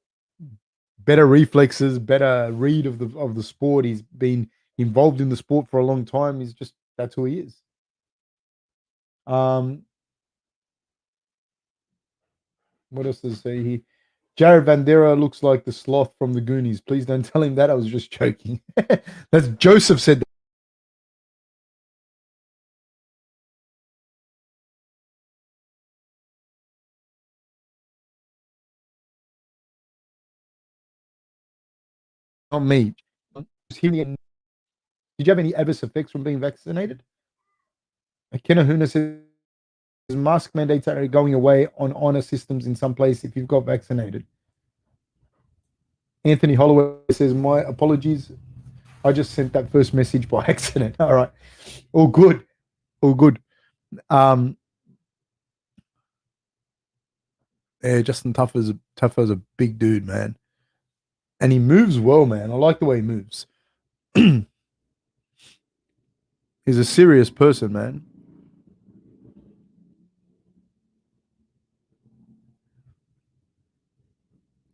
better reflexes, better read of the sport. He's been involved in the sport for a long time. He's just that's who he is. Um, What else does it say here? Jared Vanderaa looks like the sloth from the Goonies. Please don't tell him that. I was just joking. That's Joseph said that. Not me. Did you have any adverse effects from being vaccinated? Kenahuna says mask mandates are going away on honor systems in some place if you've got vaccinated. Anthony Holloway says, my apologies. I just sent that first message by accident. All right. All good. All good. Yeah, Justin Tafa's a big dude, man. And he moves well, man. I like the way he moves. He's a serious person, man.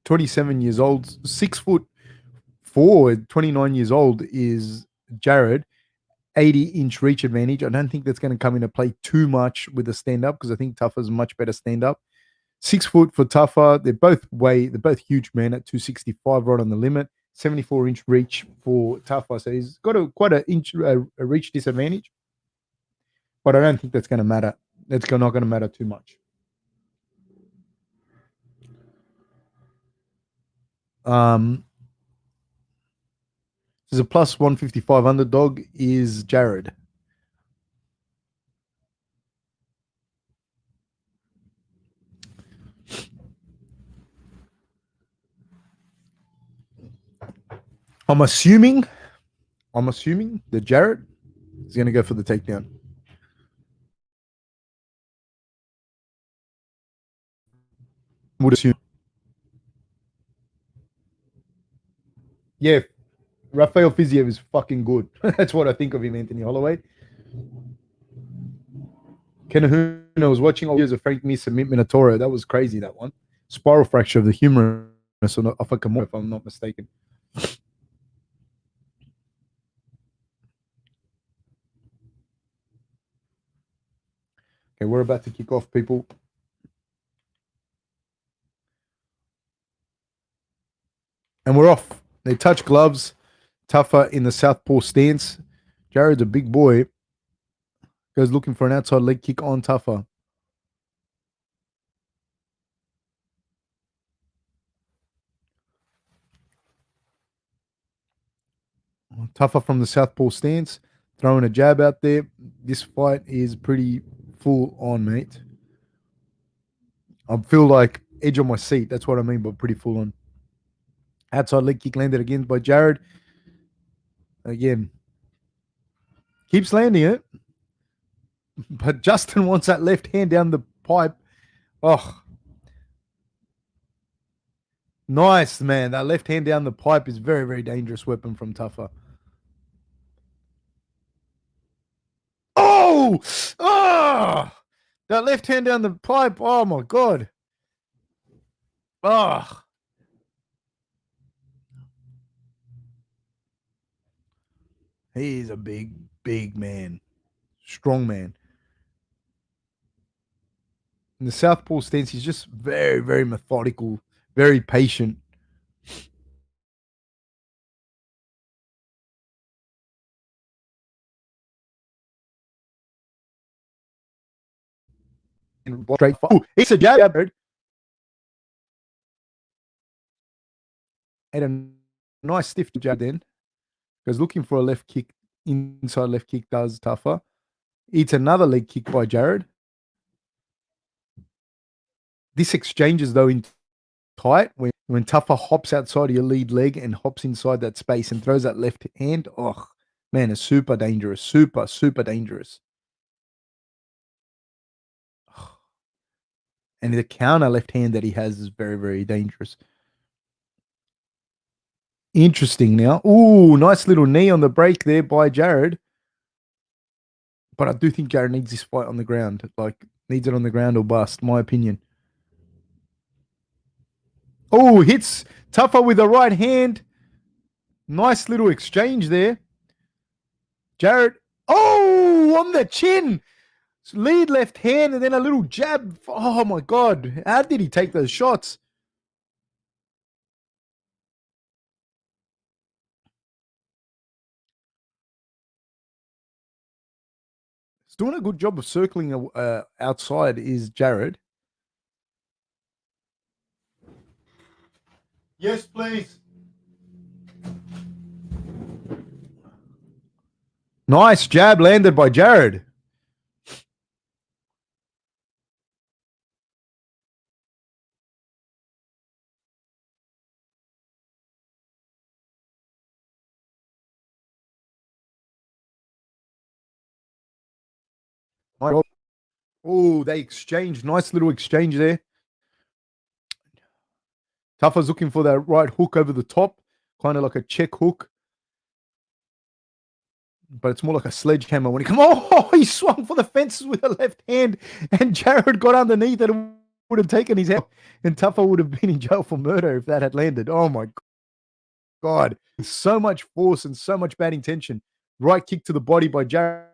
$27 years old, 6'4", 29 years old is Jared. 80-inch reach advantage. I don't think that's going to come into play too much with the stand-up because I think Tafa's a much better stand-up. 6 foot for Tafa. They're both huge, man, at 265 right on the limit. 74-inch reach for Tafa. So he's got quite a reach disadvantage. But I don't think that's going to matter. That's not going to matter too much. There's a plus 155 underdog is Jared. I'm assuming that Jared is going to go for the takedown. Would assume. Yeah, Rafael Fiziev is fucking good. That's what I think of him, Anthony Holloway. Kenahuna was watching all years of Frank Mir submit Minotauro. That was crazy, that one. Spiral fracture of the humerus of a Kimura, if I'm not mistaken. Okay, we're about to kick off, people. And we're off. They touch gloves. Tafa in the southpaw stance. Jared's a big boy. Goes looking for an outside leg kick on Tafa. Tafa from the southpaw stance. Throwing a jab out there. This fight is pretty full on, mate. I feel like edge on my seat. That's what I mean by pretty full on. Outside leg kick landed again by Jared. Again. Keeps landing it. But Justin wants that left hand down the pipe. Oh. Nice, man. That left hand down the pipe is very, very dangerous weapon from Tafa. Oh! Oh! That left hand down the pipe. Oh, my God. Oh. He's a big, big man. Strong man. In the southpaw stance, he's just very, very methodical, very patient. Straight. Oh, it's a jab. And a nice stiff jab then. Goes looking for a left kick. Inside left kick does Tafa. Eats another leg kick by Jared. This exchanges, though, in tight when Tafa hops outside of your lead leg and hops inside that space and throws that left hand. Oh, man, it's super dangerous. Super, super dangerous. And the counter left hand that he has is very, very dangerous. Interesting now. Ooh, nice little knee on the break there by Jared. But I do think Jared needs this fight on the ground. Like, needs it on the ground or bust, my opinion. Oh, hits Tafa with the right hand. Nice little exchange there. Jared. Oh, on the chin. Lead left hand and then a little jab. Oh my God. How did he take those shots? He's doing a good job of circling outside is Jared. Yes, please. Nice jab landed by Jared. Oh, they exchanged. Nice little exchange there. Tafa's looking for that right hook over the top, kind of like a check hook. But it's more like a sledgehammer when he come. Oh, he swung for the fences with the left hand, and Jared got underneath it and would have taken his head, and Tafa would have been in jail for murder if that had landed. Oh my God. So much force and so much bad intention. Right kick to the body by Jared.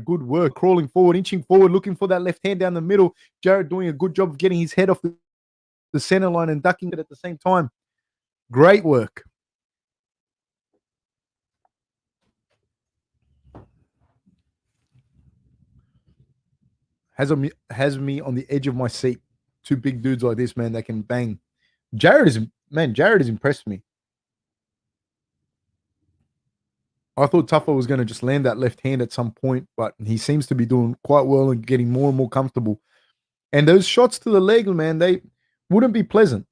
Good work. Crawling forward, inching forward, looking for that left hand down the middle. Jared doing a good job of getting his head off the center line and ducking it at the same time. Great work. Has me on the edge of my seat. Two big dudes like this, man, that can bang. Jared has impressed me. I thought Tafa was going to just land that left hand at some point, but he seems to be doing quite well and getting more and more comfortable. And those shots to the leg, man, they wouldn't be pleasant.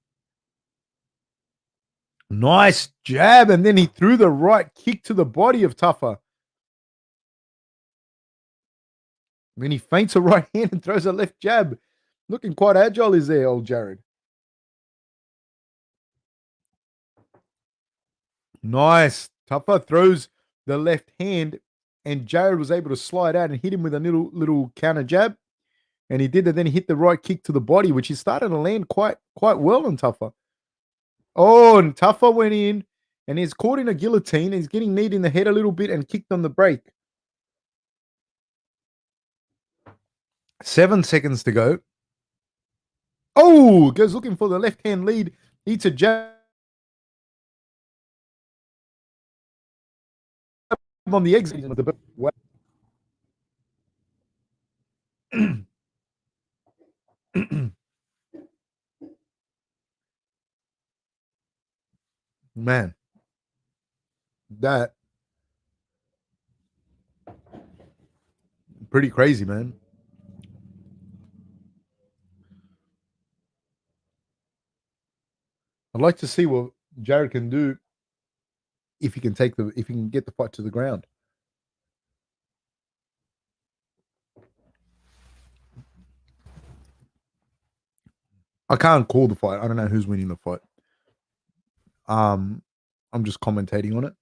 Nice jab, and then he threw the right kick to the body of Tafa. Then he feints a right hand and throws a left jab. Looking quite agile is there, old Jared. Nice. Tafa throws the left hand, and Jared was able to slide out and hit him with a little counter jab. And he did that. Then he hit the right kick to the body, which he started to land quite well on Tafa. Oh, and Tafa went in and he's caught in a guillotine. He's getting kneed in the head a little bit and kicked on the break. 7 seconds to go. Oh, goes looking for the left hand lead. Eats a jab on the exit. Man, that pretty crazy, man. I'd like to see what Jared can do if he can get the fight to the ground. I can't call the fight. I don't know who's winning the fight. I'm just commentating on it.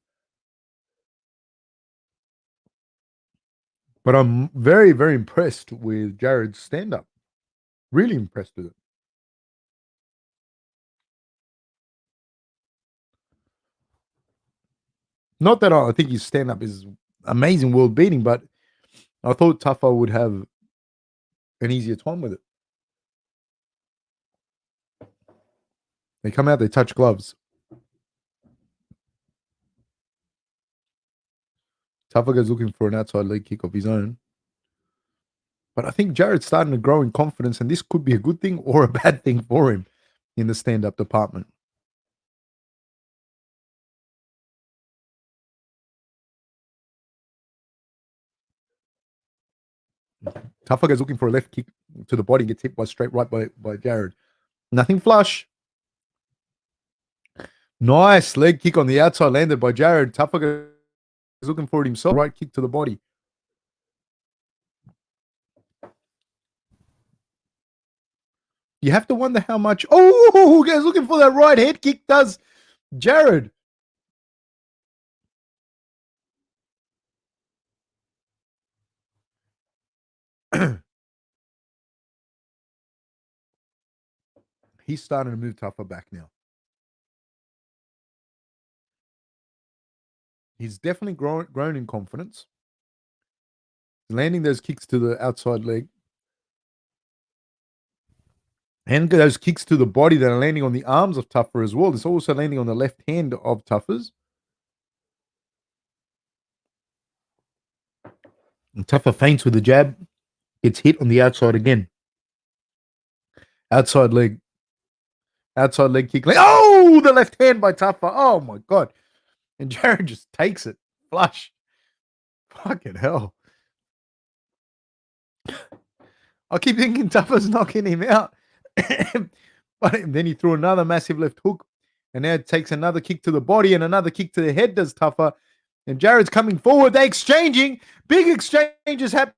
But I'm very, very impressed with Jared's stand-up. Really impressed with it. Not that I think his stand-up is amazing, world beating, but I thought Tafa would have an easier time with it. They come out, they touch gloves. Tafa goes looking for an outside leg kick of his own. But I think Jared's starting to grow in confidence, and this could be a good thing or a bad thing for him in the stand-up department. Tafa goes looking for a left kick to the body, gets hit by straight right by Jared. Nothing flush. Nice leg kick on the outside landed by Jared. Tafa goes looking for it himself. Right kick to the body. You have to wonder how much. Oh, goes looking for that right head kick. Does Jared? He's starting to move Tafa back now. He's definitely grown in confidence. Landing those kicks to the outside leg. And those kicks to the body that are landing on the arms of Tafa as well. It's also landing on the left hand of Tafa's. And Tafa feints with the jab. Gets hit on the outside again. Outside leg. Outside leg kick. Oh, the left hand by Tafa. Oh, my God. And Jared just takes it. Flush. Fucking hell. I keep thinking Tafa's knocking him out. But then he threw another massive left hook. And now it takes another kick to the body and another kick to the head does Tafa. And Jared's coming forward. They're exchanging. Big exchanges happening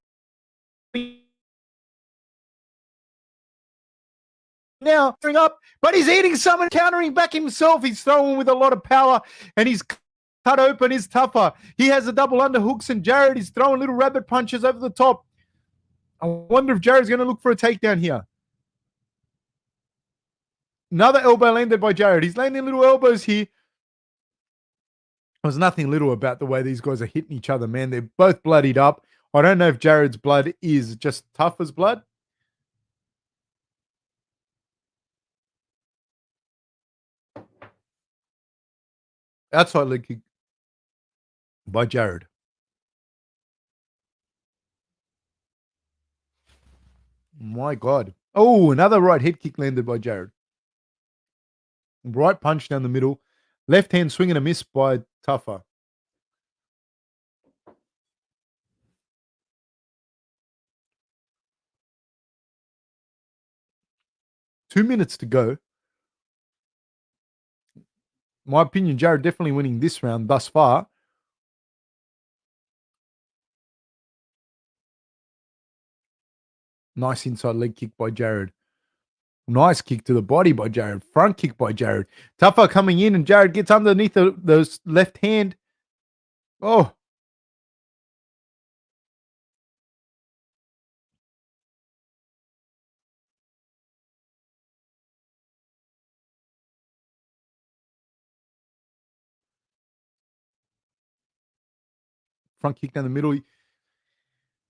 now. Up, but he's eating some and countering back himself. He's throwing with a lot of power. And he's cut open his Tafa. He has the double underhooks. And Jared is throwing little rabbit punches over the top. I wonder if Jared's going to look for a takedown here. Another elbow landed by Jared. He's landing little elbows here. There's nothing little about the way these guys are hitting each other, man. They're both bloodied up. I don't know if Jared's blood is just Tafa's blood. Outside leg kick by Jared. My God. Oh, another right head kick landed by Jared. Right punch down the middle. Left hand swing and a miss by Tafa. Two minutes to go. My opinion, Jared definitely winning this round thus far. Nice inside leg kick by Jared. Nice kick to the body by Jared. Front kick by Jared. Tafa coming in and Jared gets underneath the left hand. Oh. Front kick down the middle.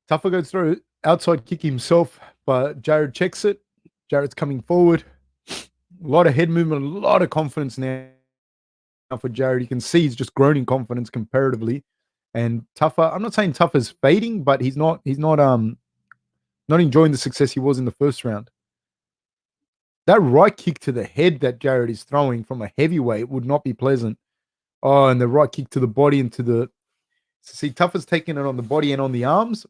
Tafa goes through outside kick himself, but Jared checks it. Jared's coming forward. A lot of head movement, a lot of confidence now for Jared. You can see he's just grown in confidence comparatively. And Tafa, I'm not saying Tafa's fading, but he's not enjoying the success he was in the first round. That right kick to the head that Jared is throwing from a heavyweight would not be pleasant. Oh, and the right kick to the body and to the... See, Tafa's taking it on the body and on the arms,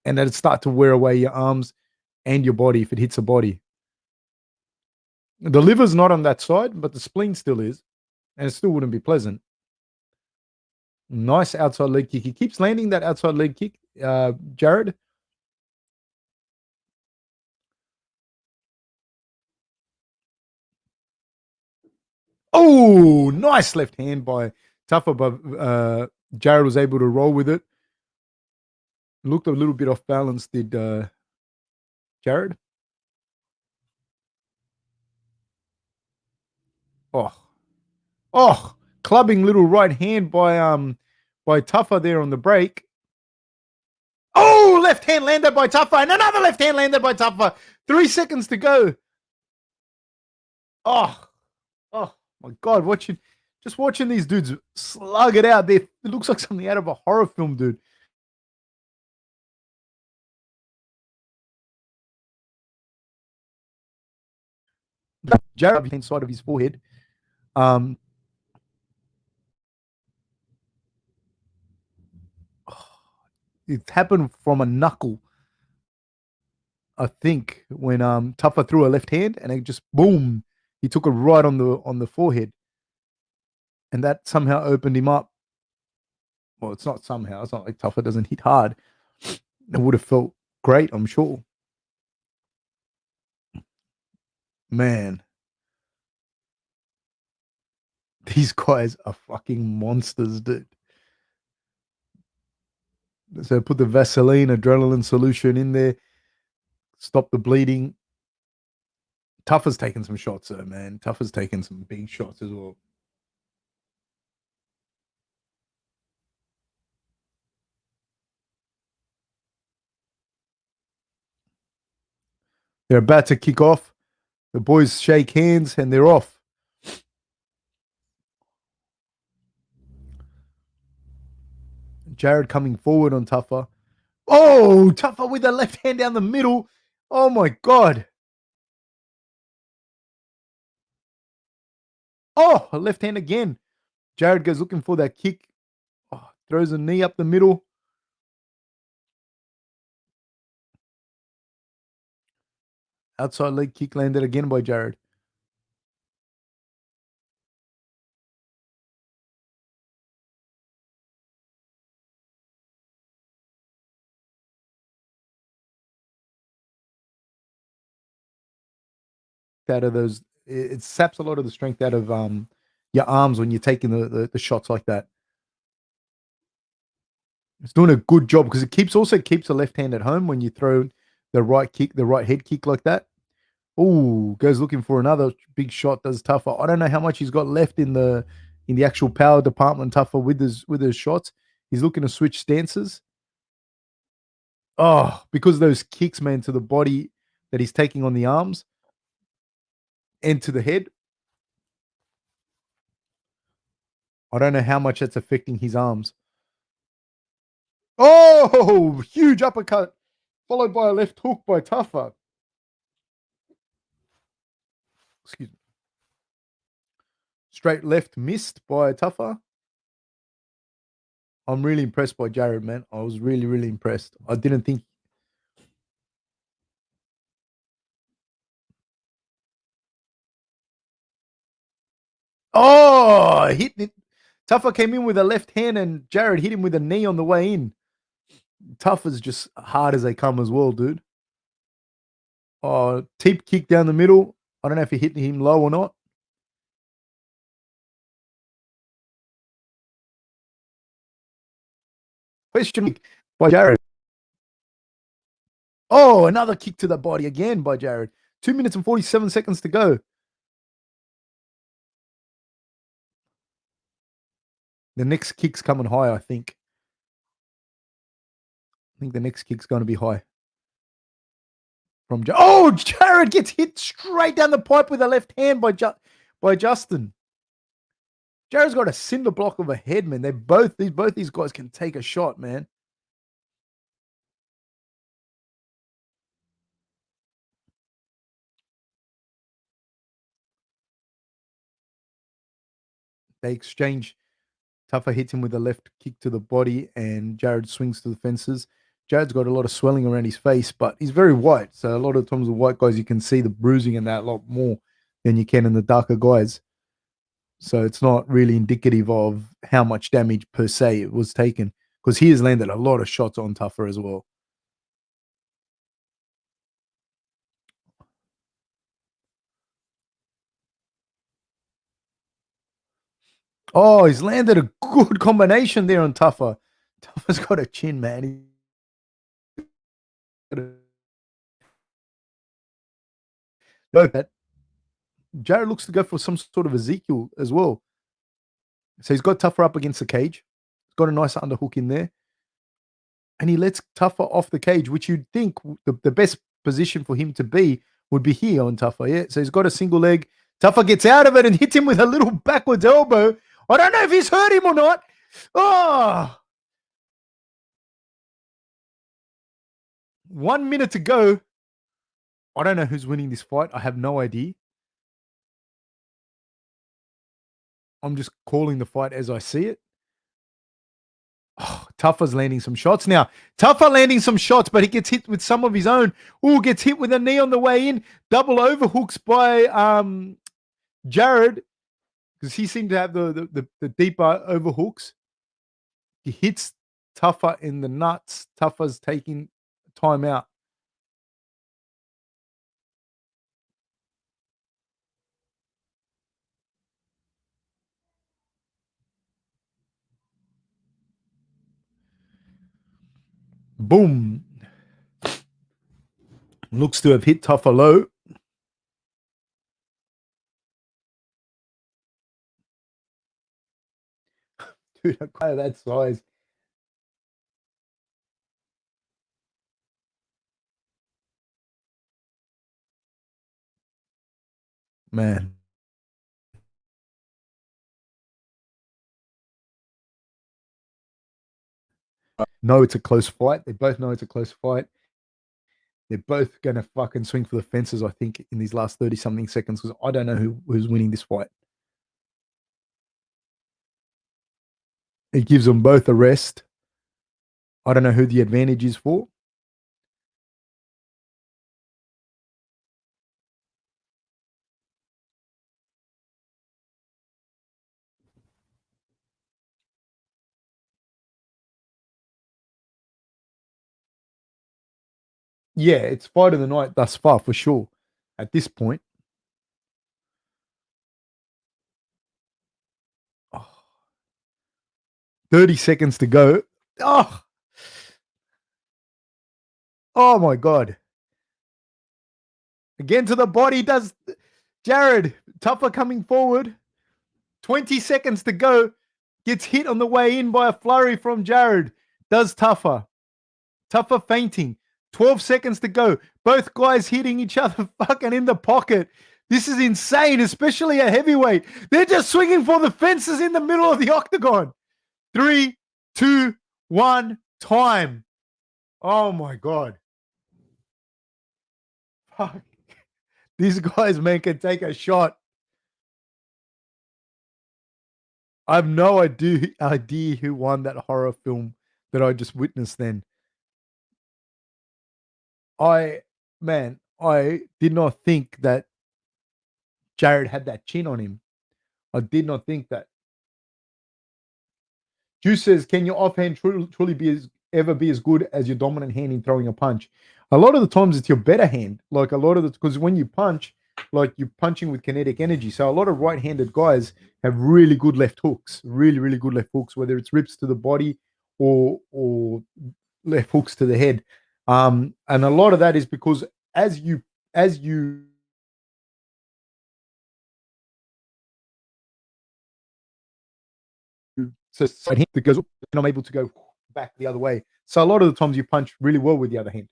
and that'd start to wear away your arms and your body if it hits a body. The liver's not on that side, but the spleen still is, and it still wouldn't be pleasant. Nice outside leg kick. He keeps landing that outside leg kick, Jared. Oh, nice left hand by Tafa, but Jared was able to roll with it. Looked a little bit off balance, did Jared. Oh, clubbing little right hand by Tafa there on the break. Oh, left hand landed by Tafa, and another left hand landed by Tafa. 3 seconds to go. Oh my God! Just watching these dudes slug it out. It looks like something out of a horror film, dude. Jared inside of his forehead. It happened from a knuckle, I think, when Tafa threw a left hand and it just boom, he took it right on the forehead, and that somehow opened him up. Well, it's not somehow. It's not like Tafa doesn't hit hard. It would have felt great, I'm sure. Man, these guys are fucking monsters, dude. So put the Vaseline adrenaline solution in there, stop the bleeding. Tafa's taken some shots, though, man. Tafa's taken some big shots as well. They're about to kick off. The boys shake hands and they're off. Jared coming forward on Tafa. Oh, Tafa with the left hand down the middle. Oh my God. Oh, a left hand again. Jared goes looking for that kick. Oh, throws a knee up the middle. Outside leg kick landed again by Jared. Out of those, it saps a lot of the strength out of your arms when you're taking the shots like that. It's doing a good job because it also keeps the left hand at home when you throw the right kick, the right head kick like that. Oh, goes looking for another big shot. Does Tafa. I don't know how much he's got left in the actual power department. Tafa with his shots. He's looking to switch stances. Oh, because those kicks, man, to the body that he's taking on the arms and to the head. I don't know how much that's affecting his arms. Oh, huge uppercut followed by a left hook by Tafa. Excuse me. Straight left missed by Tafa. I'm really impressed by Jared, man. I was really, really impressed. I didn't think. Oh, hit it. Tafa came in with a left hand and Jared hit him with a knee on the way in. Tafa's just hard as they come as well, dude. Oh, teep kick down the middle. I don't know if he hit him low or not. Question by Jared. Oh, another kick to the body again by Jared. 2 minutes and 47 seconds to go. The next kick's coming high, I think. I think the next kick's going to be high. From Jared gets hit straight down the pipe with a left hand by Justin. Jared's got a cinder block of a head, man. Both these guys can take a shot, man. They exchange. Tafa hits him with a left kick to the body, and Jared swings to the fences. Jared's got a lot of swelling around his face, but he's very white. So a lot of times with white guys, you can see the bruising and that a lot more than you can in the darker guys. So it's not really indicative of how much damage per se it was taken, because he has landed a lot of shots on Tafa as well. Oh, he's landed a good combination there on Tafa. Tafa's got a chin, man. That Jared looks to go for some sort of Ezekiel as well. So he's got Tafa up against the cage. He's got a nice underhook in there. And he lets Tafa off the cage, which you'd think the best position for him to be would be here on Tafa. Yeah. So he's got a single leg. Tafa gets out of it and hits him with a little backwards elbow. I don't know if he's hurt him or not. Oh, 1 minute to go. I don't know who's winning this fight. I have no idea. I'm just calling the fight as I see it. Oh, Tafa's landing some shots now. Tafa landing some shots, but he gets hit with some of his own. Oh, gets hit with a knee on the way in. Double overhooks by Jared, because he seemed to have the deeper overhooks. He hits Tafa in the nuts. Tafa's taking time out. Boom. Looks to have hit Tafa low. Dude, a guy of that size. Man. Know it's a close fight. They both know it's a close fight. They're both going to fucking swing for the fences, I think, in these last 30-something seconds, because I don't know who's winning this fight. It gives them both a rest. I don't know who the advantage is for. Yeah, it's fight of the night thus far, for sure, at this point. Oh, 30 seconds to go. Oh my God. Again to the body does Jared. Tafa coming forward. 20 seconds to go. Gets hit on the way in by a flurry from Jared. Does Tafa. Tafa fainting. 12 seconds to go. Both guys hitting each other fucking in the pocket. This is insane, especially at heavyweight. They're just swinging for the fences in the middle of the octagon. 3, 2, 1, time. Oh my God. Fuck. These guys, man, can take a shot. I have no idea who won that horror film that I just witnessed then. I did not think that Jared had that chin on him. I did not think that. Juice says, can your offhand truly ever be as good as your dominant hand in throwing a punch? A lot of the times it's your better hand. Like a lot of the, because when you punch, like you're punching with kinetic energy. So a lot of right-handed guys have really good left hooks, really, really good left hooks, whether it's rips to the body or left hooks to the head. And a lot of that is because as you so hand that goes up, and I'm able to go back the other way. So a lot of the times you punch really well with the other hand.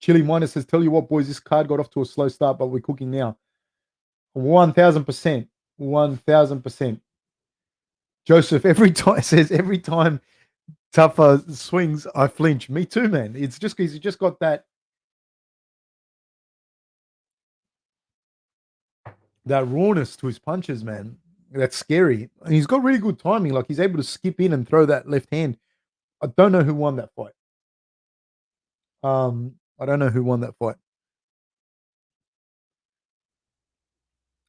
Chili Miner says, tell you what, boys, this card got off to a slow start, but we're cooking now. 1000%. 1000%. Joseph, every time Tafa swings, I flinch. Me too, man. It's just because he just got that rawness to his punches, man. That's scary. And he's got really good timing. Like he's able to skip in and throw that left hand. I don't know who won that fight. I don't know who won that fight.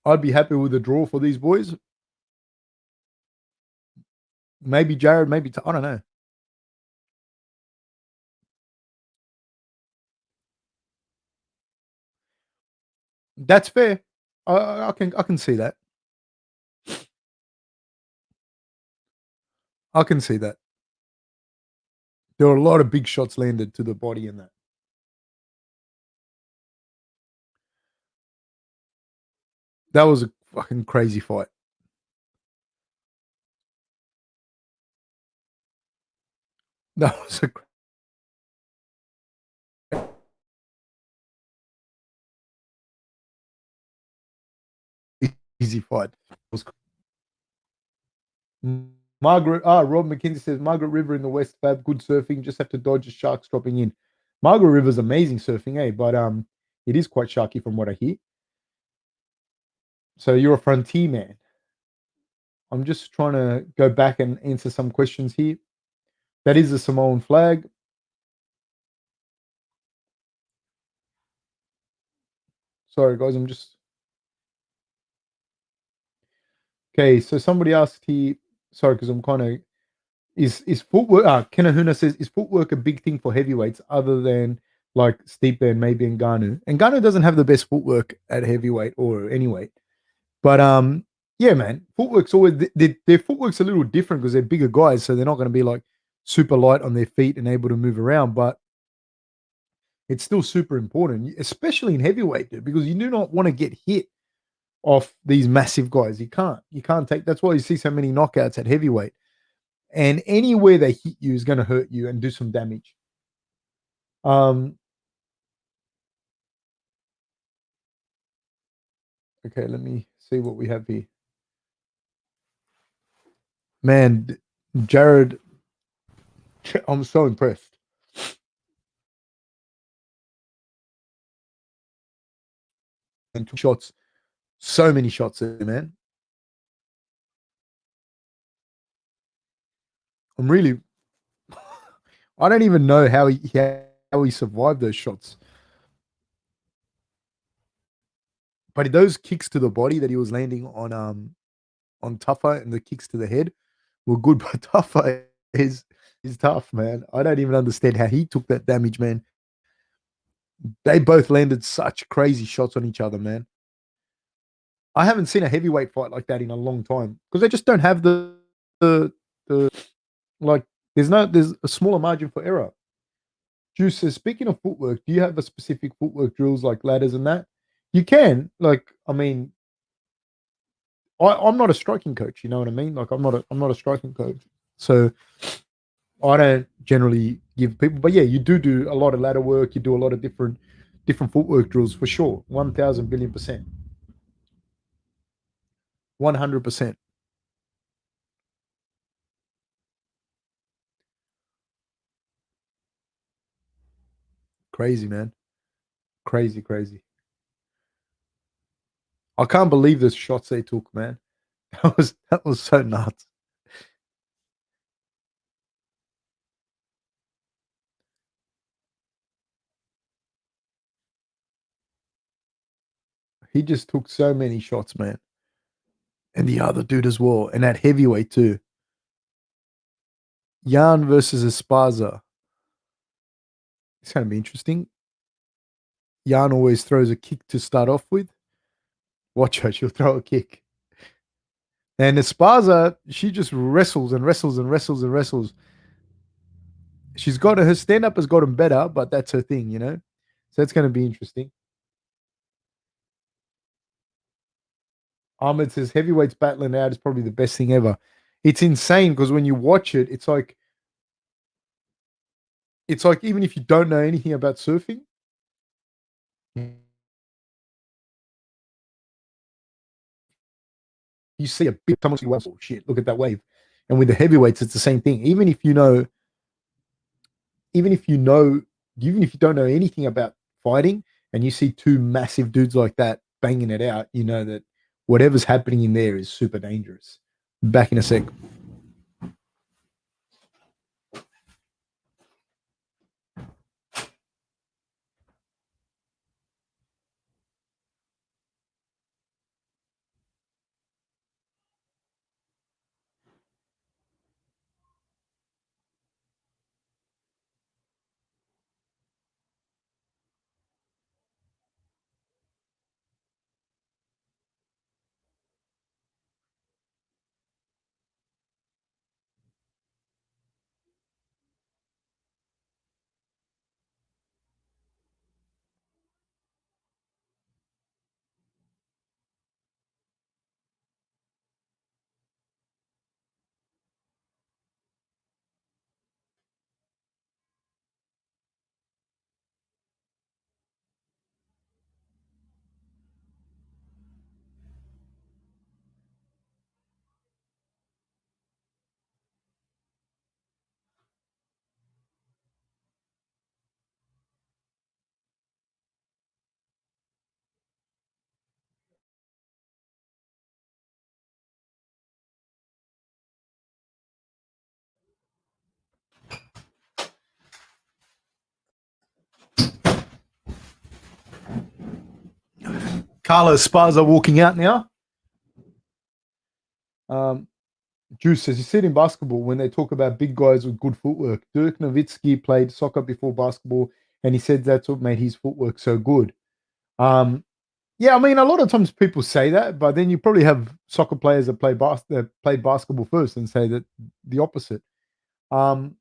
I'd be happy with a draw for these boys. Maybe Jared, maybe I don't know. That's fair. I can see that. I can see that. There were a lot of big shots landed to the body in that. That was a fucking crazy fight. That was a easy fight. Margaret, Rob McKinsey says Margaret River in the West Fab, good surfing, just have to dodge the sharks dropping in. Margaret River's amazing surfing, eh? But it is quite sharky from what I hear. So you're a frontier man. I'm just trying to go back and answer some questions here. That is the Samoan flag. Sorry, guys, I'm just. Okay, so somebody asked here. Sorry, because I'm kind of. Is footwork? Kenahuna says, is footwork a big thing for heavyweights other than like Stipe and maybe Ngannou? Ngannou doesn't have the best footwork at heavyweight or any weight. But yeah, man, footwork's always their footwork's a little different because they're bigger guys, so they're not going to be like super light on their feet and able to move around. But it's still super important, especially in heavyweight, dude, because you do not want to get hit off these massive guys. You can't take. That's why you see so many knockouts at heavyweight. And anywhere they hit you is going to hurt you and do some damage. Okay, let me see what we have here. Man, Jared, I'm so impressed. And took shots, so many shots there, man. I'm really, I don't even know how he survived those shots. But those kicks to the body that he was landing on Tafa and the kicks to the head were good. But Tafa is tough, man. I don't even understand how he took that damage, man. They both landed such crazy shots on each other, man. I haven't seen a heavyweight fight like that in a long time because they just don't have the the like. There's a smaller margin for error. Juice says, speaking of footwork, do you have a specific footwork drills like ladders and that? You can, like, I mean, I'm not a striking coach. You know what I mean? Like, I'm not a striking coach, so I don't generally give people. But yeah, you do a lot of ladder work. You do a lot of different footwork drills for sure. 1,000,000,000%, 100%. Crazy, man. Crazy, crazy. I can't believe the shots they took, man. That was so nuts. He just took so many shots, man. And the other dude as well. And that heavyweight too. Jan versus Esparza. It's gonna be interesting. Jan always throws a kick to start off with. Watch her, she'll throw a kick. And Esparza, she just wrestles and wrestles and wrestles and wrestles. She's got her stand up has gotten better, but that's her thing, you know? So it's going to be interesting. Ahmed says heavyweights battling out is probably the best thing ever. It's insane because when you watch it, it's like even if you don't know anything about surfing, you see a big someone wave. Oh, shit, look at that wave. And with the heavyweights, it's the same thing. Even if you know, even if you don't know anything about fighting, and you see two massive dudes like that banging it out, you know that whatever's happening in there is super dangerous. Back in a sec. Carla Esparza walking out now. Um, Juice says, you see it in basketball when they talk about big guys with good footwork. Dirk Nowitzki played soccer before basketball, and he said that's what made his footwork so good. Um, yeah, I mean, a lot of times people say that, but then you probably have soccer players that played basketball first and say that the opposite. Um,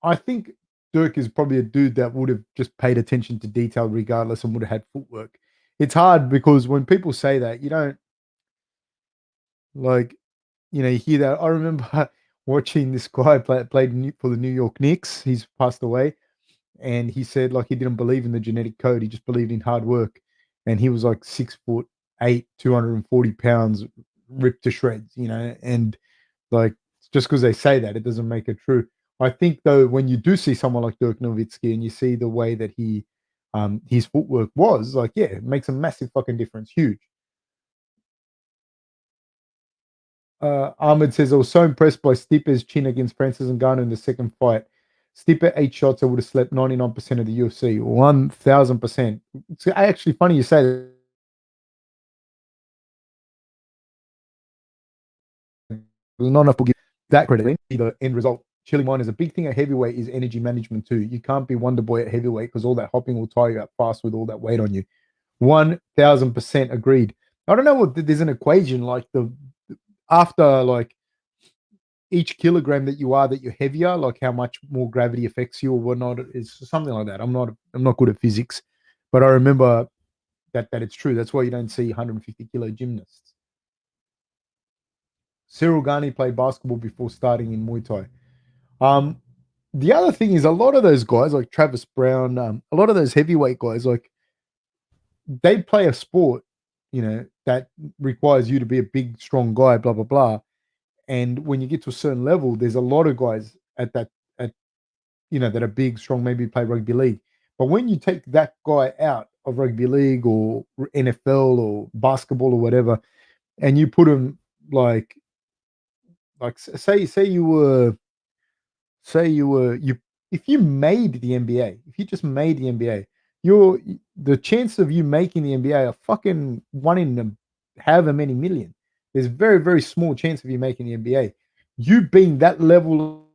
I think Dirk is probably a dude that would have just paid attention to detail regardless and would have had footwork. It's hard because when people say that, you don't like, you hear that. I remember watching this guy played for the New York Knicks. He's passed away, and he said like he didn't believe in the genetic code. He just believed in hard work, and he was like 6'8", 208, 240 pounds ripped to shreds, you know, and like just because they say that, it doesn't make it true. I think though, when you do see someone like Dirk Nowitzki and you see the way that he his footwork was, like, yeah, it makes a massive fucking difference. Huge. Ahmed says, I was so impressed by Stipe's chin against Francis Ngannou in the second fight. Stipe 8 shots, I would have slept 99% of the UFC. 1000%. It's actually funny you say that. Not enough will give that credit. The end result. Chili miners, a big thing at heavyweight is energy management too. You can't be Wonder Boy at heavyweight because all that hopping will tire you out fast with all that weight on you. 1000% agreed. I don't know what there's an equation like after like each kilogram that you are that you're heavier, like how much more gravity affects you or whatnot. Is something like that. I'm not good at physics, but I remember that it's true. That's why you don't see 150 kilo gymnasts. Cyril Gani played basketball before starting in Muay Thai. The other thing is a lot of those guys like Travis Brown, a lot of those heavyweight guys, like they play a sport, you know, that requires you to be a big, strong guy, blah, blah, blah. And when you get to a certain level, there's a lot of guys at that, you know, that are big, strong, maybe play rugby league. But when you take that guy out of rugby league or NFL or basketball or whatever, and you put him like say you were you if you made the NBA, if you just made the NBA, the chance of you making the NBA are fucking 1 in however many million. There's very, very small chance of you making the NBA. You being that level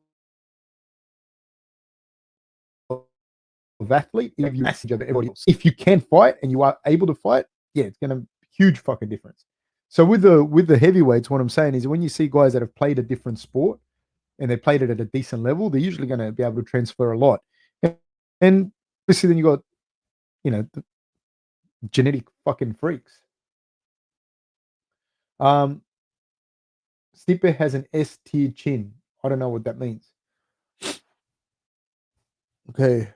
of athlete, if you message over everybody else. If you can fight and you are able to fight, yeah, it's gonna huge fucking difference. So with the heavyweights, what I'm saying is when you see guys that have played a different sport and they played it at a decent level, they're usually going to be able to transfer a lot. And obviously, then you got, you know, the genetic fucking freaks. Stipe has an S tier chin. I don't know what that means. Okay.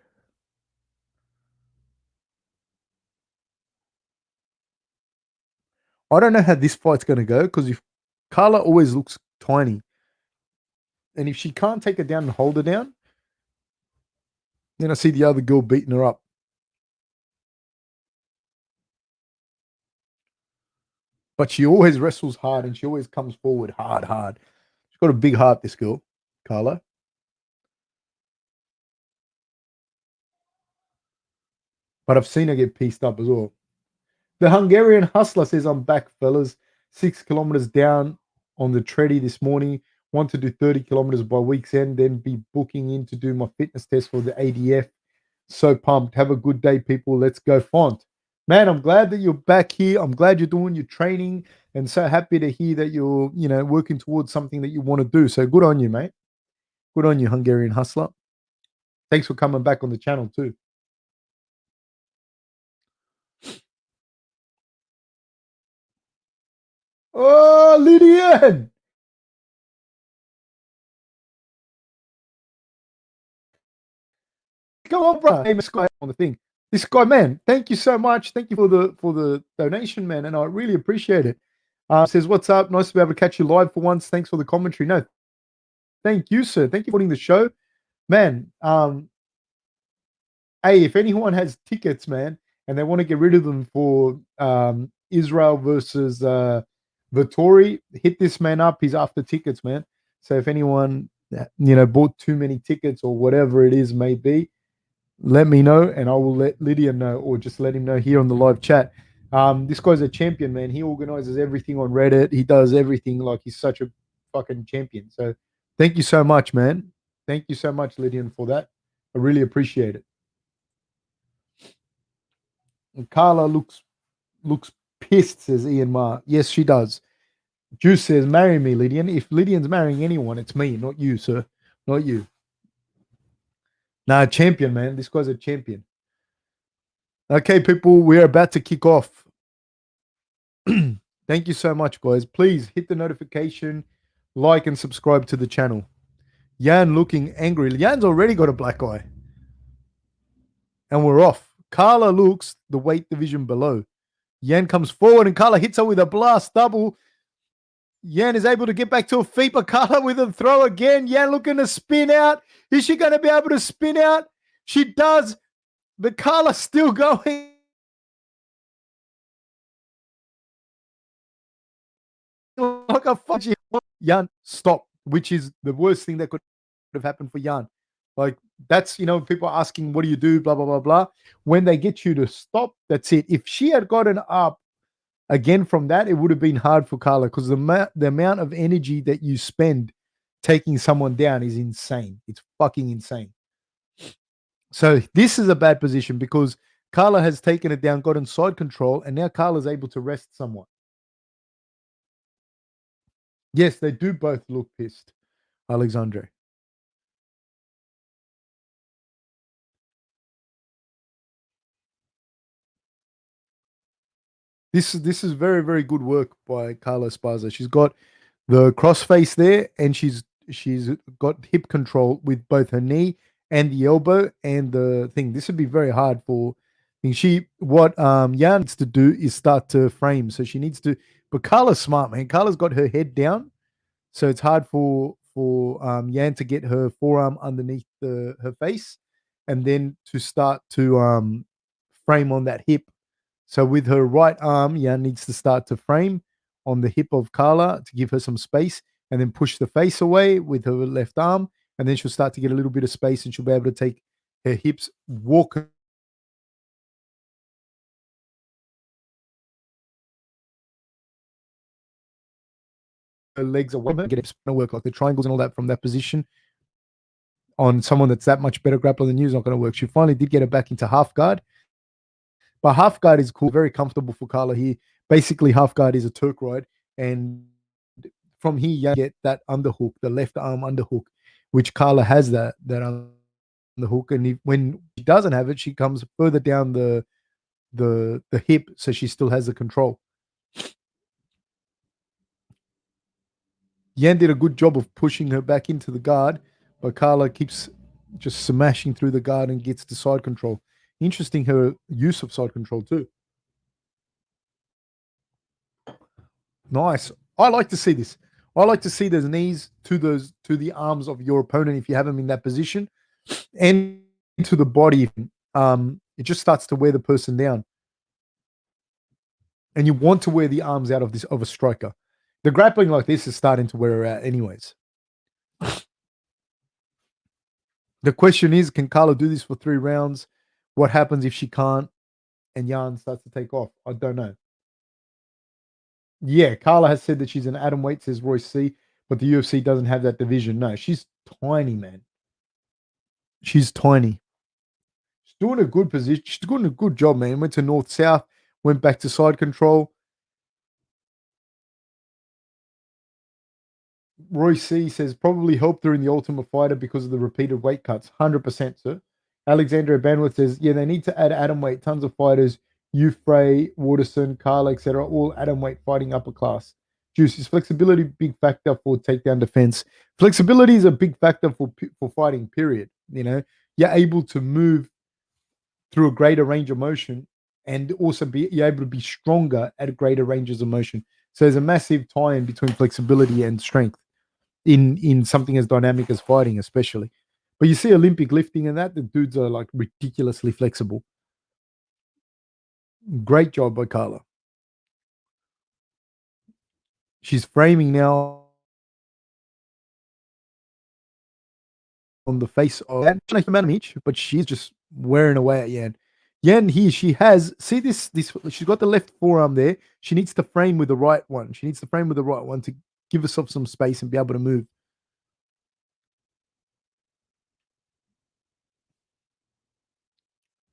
I don't know how this fight's going to go because if Carla always looks tiny, and if she can't take her down and hold her down, then I see the other girl beating her up. But she always wrestles hard and she always comes forward hard. She's got a big heart, this girl, Carla. But I've seen her get pieced up as well. The Hungarian hustler says, I'm back, fellas. 6 kilometers down on the treadie this morning. Want to do 30 kilometers by week's end, then be booking in to do my fitness test for the ADF. So pumped. Have a good day, people. Let's go, Font. Man, I'm glad that you're back here. I'm glad you're doing your training and so happy to hear that you're, you know, working towards something that you want to do. So good on you, mate. Good on you, Hungarian hustler. Thanks for coming back on the channel too. Oh, Lydian! Come on, bro. Hey, Guy on the thing. This guy, man, thank you so much. Thank you for the donation, man, and I really appreciate it. Says, what's up? Nice to be able to catch you live for once. Thanks for the commentary. No, thank you, sir. Thank you for putting the show. Man, hey, if anyone has tickets, man, and they want to get rid of them for Israel versus Vittori, hit this man up. He's after tickets, man. So if anyone, you know, bought too many tickets or whatever it is may be, let me know and I will let Lydia know or just let him know here on the live chat. This guy's a champion, man. He organizes everything on Reddit. He does everything like he's such a fucking champion. So thank you so much, man. Thank you so much, Lydian, for that. I really appreciate it. And Carla looks pissed, says Ian Ma. Yes, she does. Juice says, marry me, Lydian. If Lydian's marrying anyone, it's me, not you, sir. Not you. Nah, champion, man. This guy's a champion. Okay, people, we're about to kick off. Thank you so much, guys. Please hit the notification, like, and subscribe to the channel. Yan looking angry. Yan's already got a black eye. And we're off. Carla looks the weight division below. Yan comes forward and Carla hits her with a blast double. Yan is able to get back to her feet, but Carla with a throw again. Yan looking to spin out. Is she going to be able to spin out? She does, but Carla's still going. Like a fudgy. Yan, stop, which is the worst thing that could have happened for Yan. Like, that's, people asking, what do you do? Blah, blah, blah, blah. When they get you to stop, that's it. If she had gotten up again from that, it would have been hard for Carla because the amount of energy that you spend taking someone down is insane. It's fucking insane. So this is a bad position because Carla has taken it down, gotten side control, and now Carla's able to rest somewhat. Yes, they do both look pissed, Alexandre. This is very, very good work by Carla Esparza. She's got the crossface there, and she's got hip control with both her knee and the elbow and the thing. This would be very hard for. What Yan needs to do is start to frame. So she needs to. But Carla's smart, man. Carla's got her head down, so it's hard for Yan to get her forearm underneath her face, and then to start to frame on that hip. So with her right arm, Yan needs to start to frame on the hip of Carla to give her some space, and then push the face away with her left arm, and then she'll start to get a little bit of space, and she'll be able to take her hips, walk her legs away, get hips to work like the triangles and all that from that position. On someone that's that much better grappler than you is not going to work. She finally did get her back into half guard. But half guard is cool, very comfortable for Carla here. Basically, half guard is a Turk ride, and from here you get that underhook, the left arm underhook, which Carla has that underhook, and when she doesn't have it, she comes further down the hip, so she still has the control. Yan did a good job of pushing her back into the guard, but Carla keeps just smashing through the guard and gets the side control. Interesting, her use of side control too. Nice. I like to see this. I like to see those knees to the arms of your opponent if you have them in that position, and to the body. It just starts to wear the person down, and you want to wear the arms out of a striker. The grappling like this is starting to wear her out, anyways. The question is, can Carla do this for 3 rounds? What happens if she can't and Yan starts to take off? I don't know. Yeah, Carla has said that she's an atom weight, says Royce C, but the UFC doesn't have that division. No, she's tiny, man. She's tiny. She's doing a good position. She's doing a good job, man. Went to north-south, went back to side control. Roy C says probably helped her in the Ultimate Fighter because of the repeated weight cuts. 100%, sir. Alexandria Banworth says, yeah, they need to add atom weight. Tons of fighters, Frey, Waterson, Carla, etc., all atom weight fighting upper class. Juice, is flexibility a big factor for takedown defense? Flexibility is a big factor for fighting, period. You're able to move through a greater range of motion, and also you're able to be stronger at greater ranges of motion. So there's a massive tie-in between flexibility and strength in something as dynamic as fighting, especially. But you see Olympic lifting and that, the dudes are like ridiculously flexible. Great job by Carla. She's framing now on the face of Yan, but she's just wearing away at Yan. Yan here, she has, see this, she's got the left forearm there. She needs to frame with the right one. She needs to frame with the right one to give herself some space and be able to move.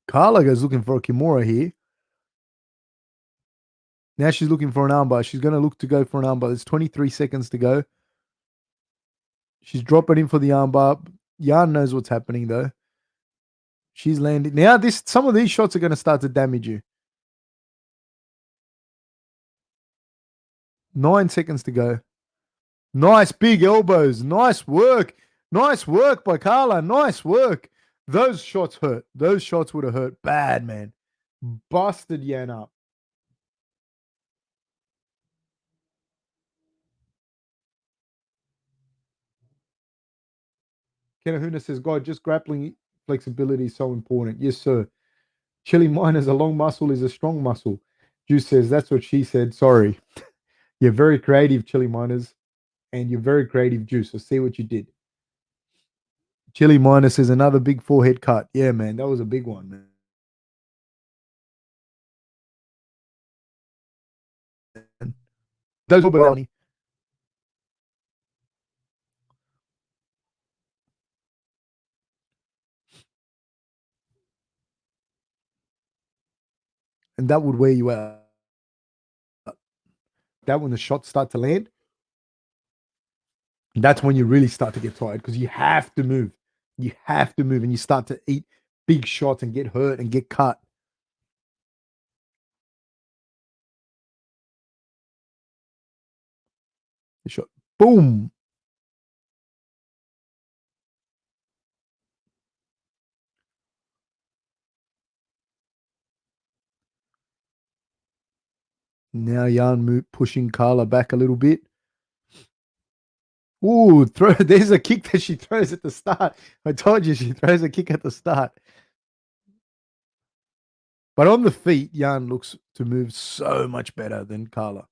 Carla goes looking for a Kimura here. Now she's looking for an armbar. She's going to look to go for an armbar. There's 23 seconds to go. She's dropping in for the armbar. Yan knows what's happening, though. She's landing. Now, some of these shots are going to start to damage you. 9 seconds to go. Nice big elbows. Nice work. Nice work by Carla. Nice work. Those shots hurt. Those shots would have hurt bad, man. Busted Yan up. Kenahuna says, God, just grappling flexibility is so important. Yes, sir. Chili Miners, a long muscle is a strong muscle. Juice says, that's what she said. Sorry. You're very creative, Chili Miners, and you're very creative, Juice. I see what you did. Chili Minus says, another big forehead cut. Yeah, man, that was a big one, man. Those were funny. And that would wear you out. That when the shots start to land, that's when you really start to get tired because you have to move. You have to move and you start to eat big shots and get hurt and get cut. The shot. Boom. Now Jan pushing Carla back a little bit. Ooh, there's a kick that she throws at the start. I told you she throws a kick at the start. But on the feet, Jan looks to move so much better than Carla.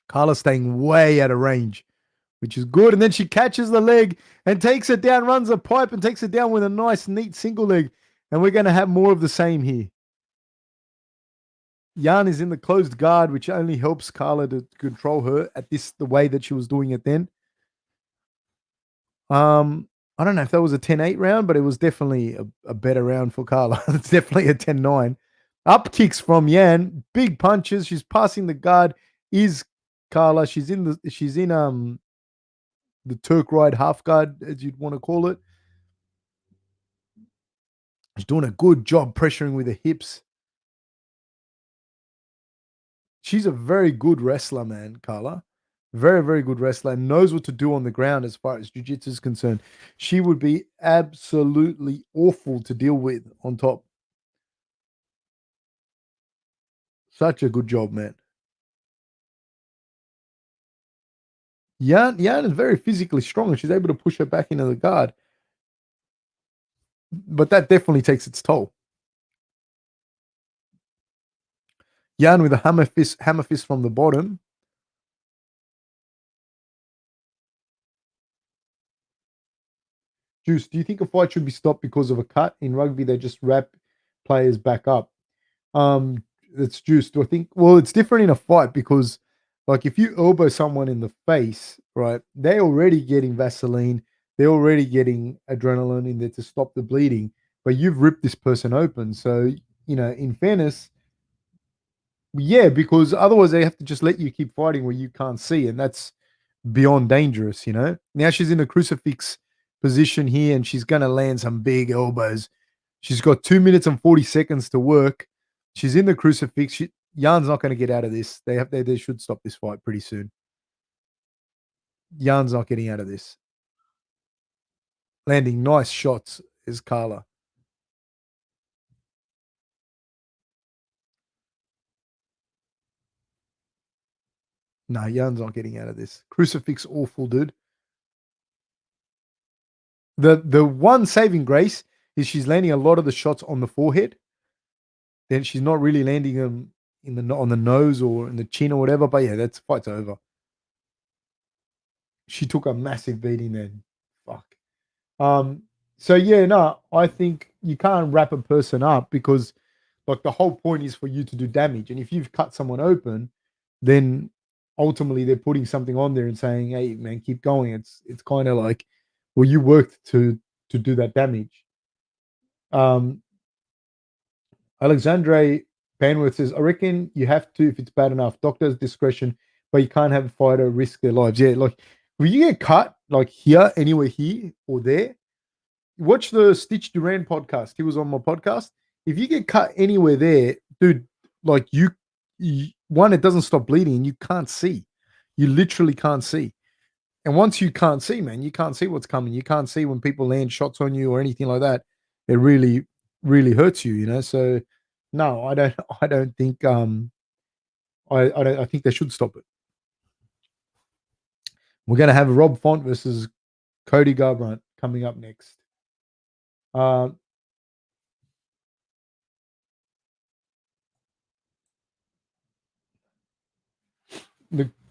Carla's staying way out of range, which is good. And then she catches the leg and takes it down, runs a pipe and takes it down with a nice, neat single leg. And we're going to have more of the same here. Jan is in the closed guard, which only helps Carla to control her at the way that she was doing it then. I don't know if that was a 10-8 round, but it was definitely a better round for Carla. It's definitely a 10-9. Up kicks from Jan, big punches. She's passing the guard. Is Carla? She's in the Turk ride half guard, as you'd want to call it. She's doing a good job pressuring with the hips. She's a very good wrestler, man, Carla. Very, very good wrestler and knows what to do on the ground as far as jiu-jitsu is concerned. She would be absolutely awful to deal with on top. Such a good job, man. Jan is very physically strong and she's able to push her back into the guard. But that definitely takes its toll. Jan with a hammer fist from the bottom. Juice, do you think a fight should be stopped because of a cut? In rugby, they just wrap players back up. That's Juice. Do I think? Well, it's different in a fight because, like, if you elbow someone in the face, right, they're already getting Vaseline, they're already getting adrenaline in there to stop the bleeding, but you've ripped this person open. So, in fairness, yeah, because otherwise they have to just let you keep fighting where you can't see, and that's beyond dangerous. Now she's in a crucifix position here, and she's gonna land some big elbows. She's got 2 minutes and 40 seconds to work. She's in the crucifix. Jan's not going to get out of this. They should stop this fight pretty soon. Jan's not getting out of this. Landing nice shots is Carla. No, Jan's not getting out of this. Crucifix awful, dude. The one saving grace is she's landing a lot of the shots on the forehead. Then she's not really landing them on the nose or in the chin or whatever. But yeah, that's fight's over. She took a massive beating then. Fuck. So yeah, no, I think you can't wrap a person up because like the whole point is for you to do damage. And if you've cut someone open, then ultimately they're putting something on there and saying, hey man, keep going. It's kind of like, well, you worked to do that damage. Alexandre Banworth says, I reckon you have to if it's bad enough. Doctor's discretion, but you can't have a fighter risk their lives. Yeah, like when you get cut, like here, anywhere here or there, watch the Stitch Duran podcast. He was on my podcast. If you get cut anywhere there, dude, like you one, it doesn't stop bleeding and you can't see. You literally can't see. And once you can't see, man, you can't see what's coming. You can't see when people land shots on you or anything like that. It really, really hurts you, So no, I don't think I think they should stop it. We're going to have Rob Font versus Cody Garbrandt coming up next. The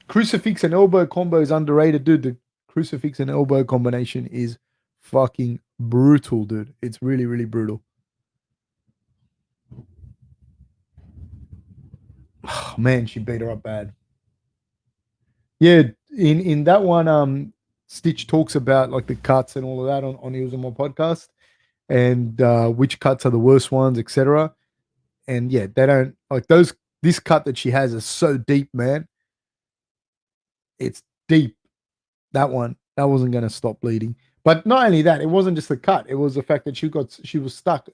crucifix and elbow combo is underrated, dude. The crucifix and elbow combination is fucking brutal, dude. It's really, really brutal. Oh, man, she beat her up bad. Yeah, in that one, Stitch talks about like the cuts and all of that on he was on my podcast, and which cuts are the worst ones, etc. And yeah, they don't like those. This cut that she has is so deep, man. It's deep. That one, that wasn't going to stop bleeding. But not only that, it wasn't just the cut. It was the fact that she was stuck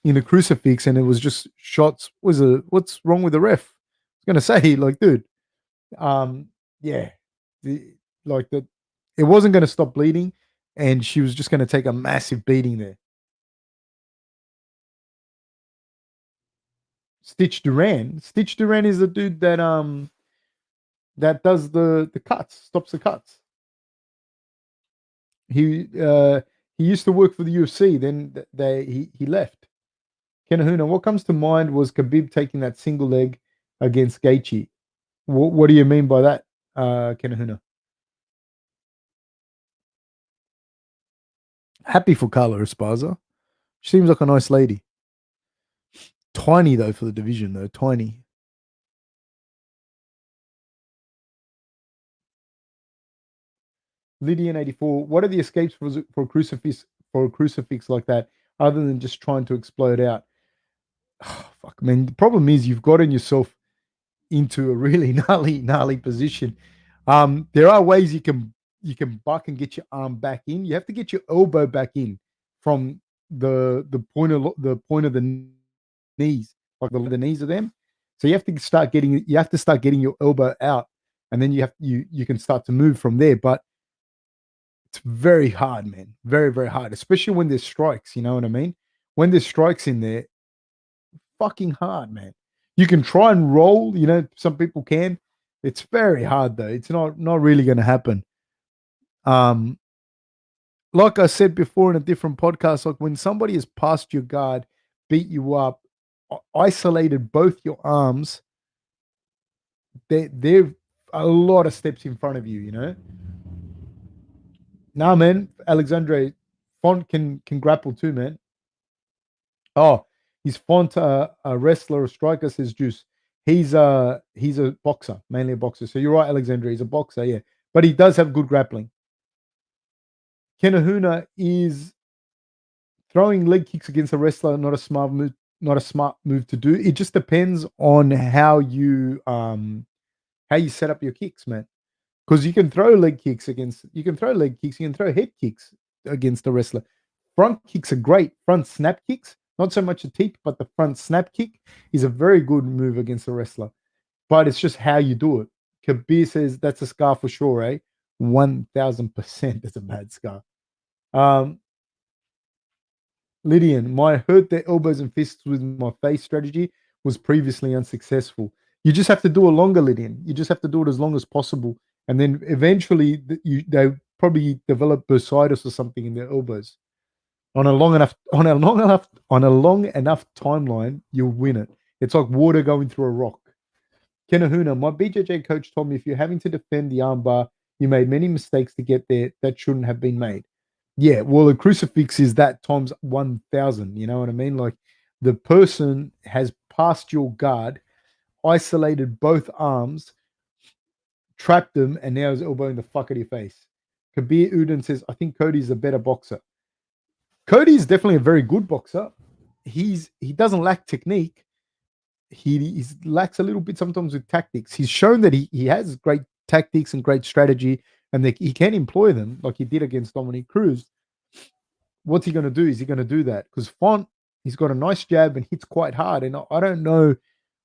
in the crucifix, and it was just shots. What's wrong with the ref? I was going to say, like, dude, yeah, it wasn't going to stop bleeding, and she was just going to take a massive beating there. Stitch Duran is the dude that does the cuts, stops the cuts. He used to work for the UFC. Then he left. Kenahuna, what comes to mind was Khabib taking that single leg against Gaethje. What do you mean by that, Kenahuna? Happy for Carla Esparza. She seems like a nice lady. Tiny though for the division though. Tiny. Lydian 84. What are the escapes for a crucifix like that, other than just trying to explode out? Oh, fuck, man. The problem is you've gotten yourself into a really gnarly position. There are ways you can buck and get your arm back in. You have to get your elbow back in from the point of the knees, like the knees of them. So you have to start getting your elbow out, and then you can start to move from there. But it's very hard, man. Very, very hard, especially when there's strikes. You know what I mean? When there's strikes in there, fucking hard, man. You can try and roll, some people can. It's very hard though. It's not really going to happen. Like I said before in a different podcast, like when somebody has passed your guard, beat you up, isolated both your arms, they're a lot of steps in front of you, Nah, man, Alexandre Font can grapple too, man. Oh, is Font a wrestler or striker? Says Juice. He's a boxer, mainly a boxer. So you're right, Alexandre. He's a boxer, yeah, but he does have good grappling. Kenahuna is throwing leg kicks against a wrestler, not a smart move to do. It just depends on how you set up your kicks, man. Because you can throw leg kicks, you can throw head kicks against a wrestler. Front kicks are great. Front snap kicks, not so much a teep, but the front snap kick is a very good move against a wrestler. But it's just how you do it. Kabir says that's a scar for sure, eh? 1000% that's a bad scar. Lydian, my hurt their elbows and fists with my face strategy was previously unsuccessful. You just have to do it longer, Lydian. You just have to do it as long as possible. And then eventually they probably develop bursitis or something in their elbows. On a long enough timeline, you'll win it. It's like water going through a rock. Kenahuna, my BJJ coach told me if you're having to defend the armbar, you made many mistakes to get there that shouldn't have been made. Yeah, well, a crucifix is that times 1,000. You know what I mean? Like the person has passed your guard, isolated both arms, trapped them, and now is elbowing the fuck out of your face. Kabir Udin says, I think Cody's a better boxer. Cody's definitely a very good boxer. He doesn't lack technique. He lacks a little bit sometimes with tactics. He's shown that he has great tactics and great strategy, and he can employ them like he did against Dominic Cruz. What's he going to do? Is he going to do that? Because Font, he's got a nice jab and hits quite hard, and I don't know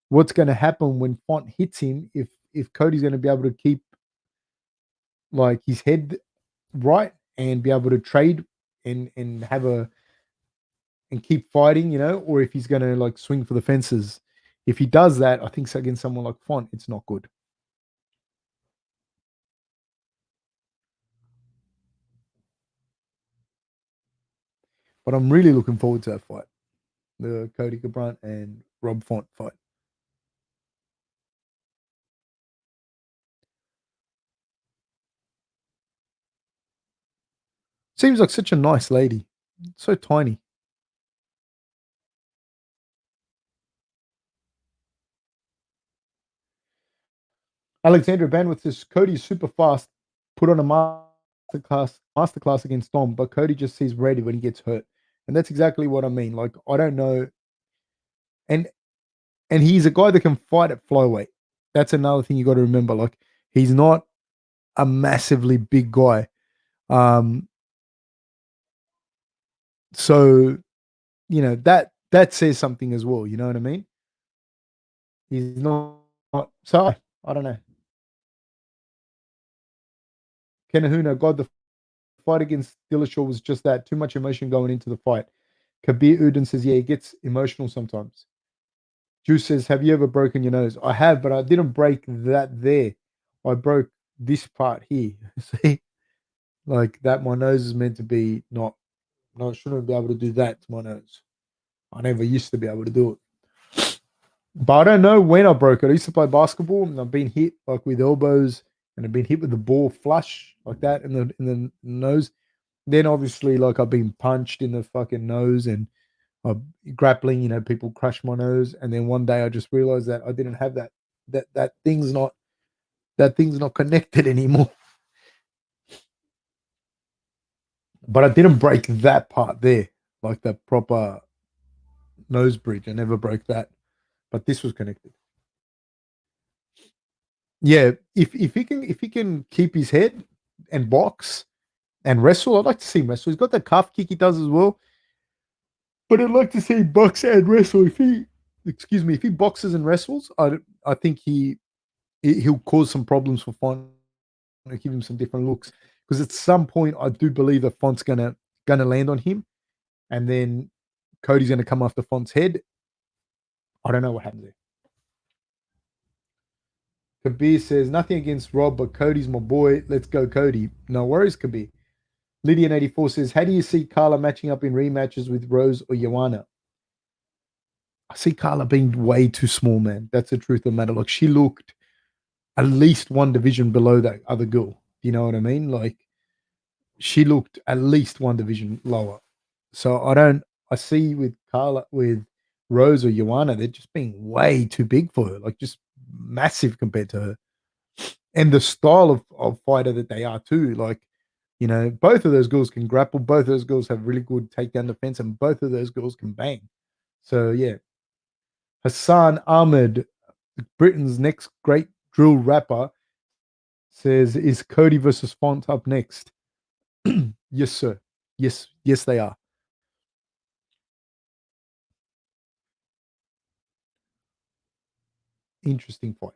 what's going to happen when Font hits him. If Cody's going to be able to keep like his head right and be able to trade and have and keep fighting, or if he's going to like swing for the fences. If he does that, I think against someone like Font, it's not good. But I'm really looking forward to that fight. The Cody Garbrandt and Rob Font fight. Seems like such a nice lady. So tiny. Alexandra Bandwidth says Cody's super fast. Put on a masterclass against Dom, but Cody just sees red when he gets hurt. And that's exactly what I mean. Like, I don't know. And he's a guy that can fight at flyweight. That's another thing you got to remember. Like, he's not a massively big guy. So, you know, that says something as well. You know what I mean? He's not so I don't know. Kenahuna, God, the fight against Dillashaw was just that. Too much emotion going into the fight. Kabir Udin says, yeah, he gets emotional sometimes. Juice says, have you ever broken your nose? I have, but I didn't break that there. I broke this part here. See? Like that, my nose is meant to be not, I shouldn't be able to do that to my nose. I never used to be able to do it. But I don't know when I broke it. I used to play basketball and I've been hit like with elbows and I've been hit with the ball flush like that in the nose. Then obviously like I've been punched in the fucking nose and grappling, you know, people crush my nose. And then one day I just realized that I didn't have that. That thing's not connected anymore. But I didn't break that part there, like the proper nose bridge. I never broke that. But this was connected. Yeah, if he can keep his head and box and wrestle, I'd like to see him wrestle. He's got that calf kick he does as well. But I'd like to see him box and wrestle. If he boxes and wrestles, I think he'll cause some problems for Font and give him some different looks. Because at some point, I do believe that Font's gonna land on him, and then Cody's gonna come after Font's head. I don't know what happens there. Kabir says nothing against Rob, but Cody's my boy. Let's go, Cody. No worries, Kabir. Lydian84 says, how do you see Carla matching up in rematches with Rose or Joanna? I see Carla being way too small, man. That's the truth of the matter. Like, she looked at least one division below that other girl. You know what I mean? Like, she looked at least one division lower. So I see with Carla, with Rose or Joanna, they're just being way too big for her. Like, just massive compared to her. And the style of fighter that they are too. Like, you know, both of those girls can grapple. Both of those girls have really good takedown defense, and both of those girls can bang. So yeah, Hassan Ahmed, Britain's next great drill rapper, says, "Is Cody versus Font up next?" Yes, sir. Yes, they are. Interesting fight.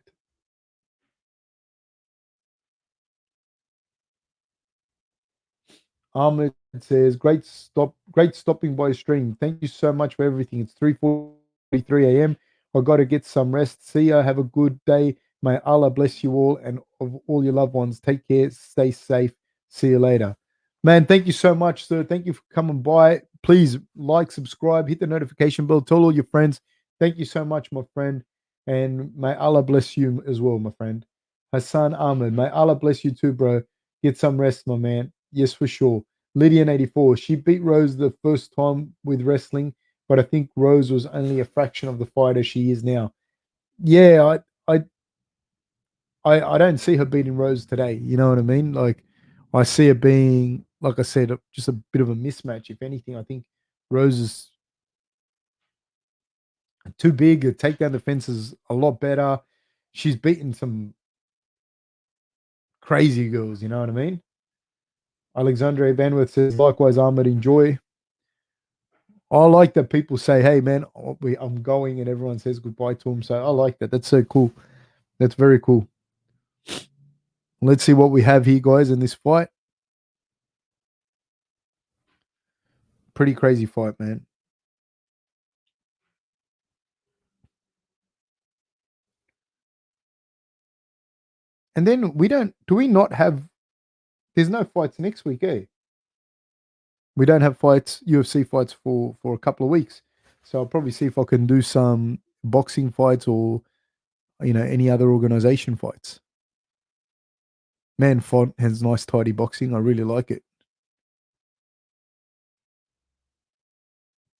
Ahmed says, great stopping by stream. Thank you so much for everything. It's 3:43 a.m. I got to get some rest. See ya. Have a good day. May Allah bless you all and of all your loved ones. Take care. Stay safe. See you later. Man, thank you so much, sir. Thank you for coming by. Please like, subscribe, hit the notification bell, tell all your friends. Thank you so much, my friend. And may Allah bless you as well, my friend. Hassan Ahmed, may Allah bless you too, bro. Get some rest, my man. Yes, for sure. Lydian84, she beat Rose the first time with wrestling, but I think Rose was only a fraction of the fighter she is now. Yeah, I don't see her beating Rose today. You know what I mean? Like, I see it being, like I said, just a bit of a mismatch. If anything, I think Rose is too big. The takedown defense is a lot better. She's beaten some crazy girls. You know what I mean? Alexandre Benworth says, likewise, Ahmed, enjoy. I like that people say, hey, man, I'm going, and everyone says goodbye to him. So I like that. That's so cool. That's very cool. Let's see what we have here, guys, in this fight. Pretty crazy fight, man. And then do we not have, there's no fights next week, eh? We don't have fights, UFC fights for a couple of weeks. So I'll probably see if I can do some boxing fights or any other organization fights. Man, Font has nice tidy boxing. I really like it.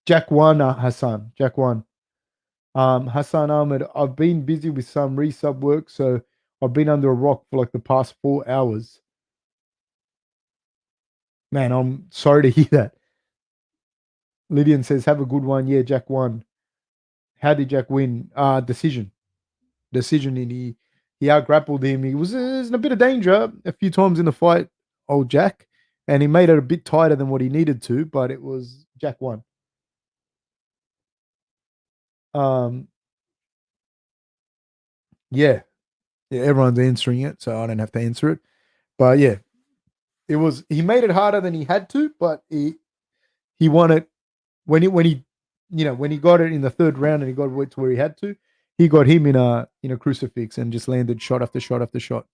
Jack one, Hassan. Jack one. Hassan Ahmed. I've been busy with some resub work, so I've been under a rock for like the past 4 hours. Man, I'm sorry to hear that. Lydian says, "Have a good one." Yeah, Jack won. How did Jack win? Decision, and he out grappled him. He was in a bit of danger a few times in the fight, old Jack, and he made it a bit tighter than what he needed to. But it was Jack won. Um, yeah, everyone's answering it, so I don't have to answer it. But yeah, it was. He made it harder than he had to, but he won it when he got it in the third round and he got it to where he had to. He got him in a crucifix and just landed shot after shot after shot.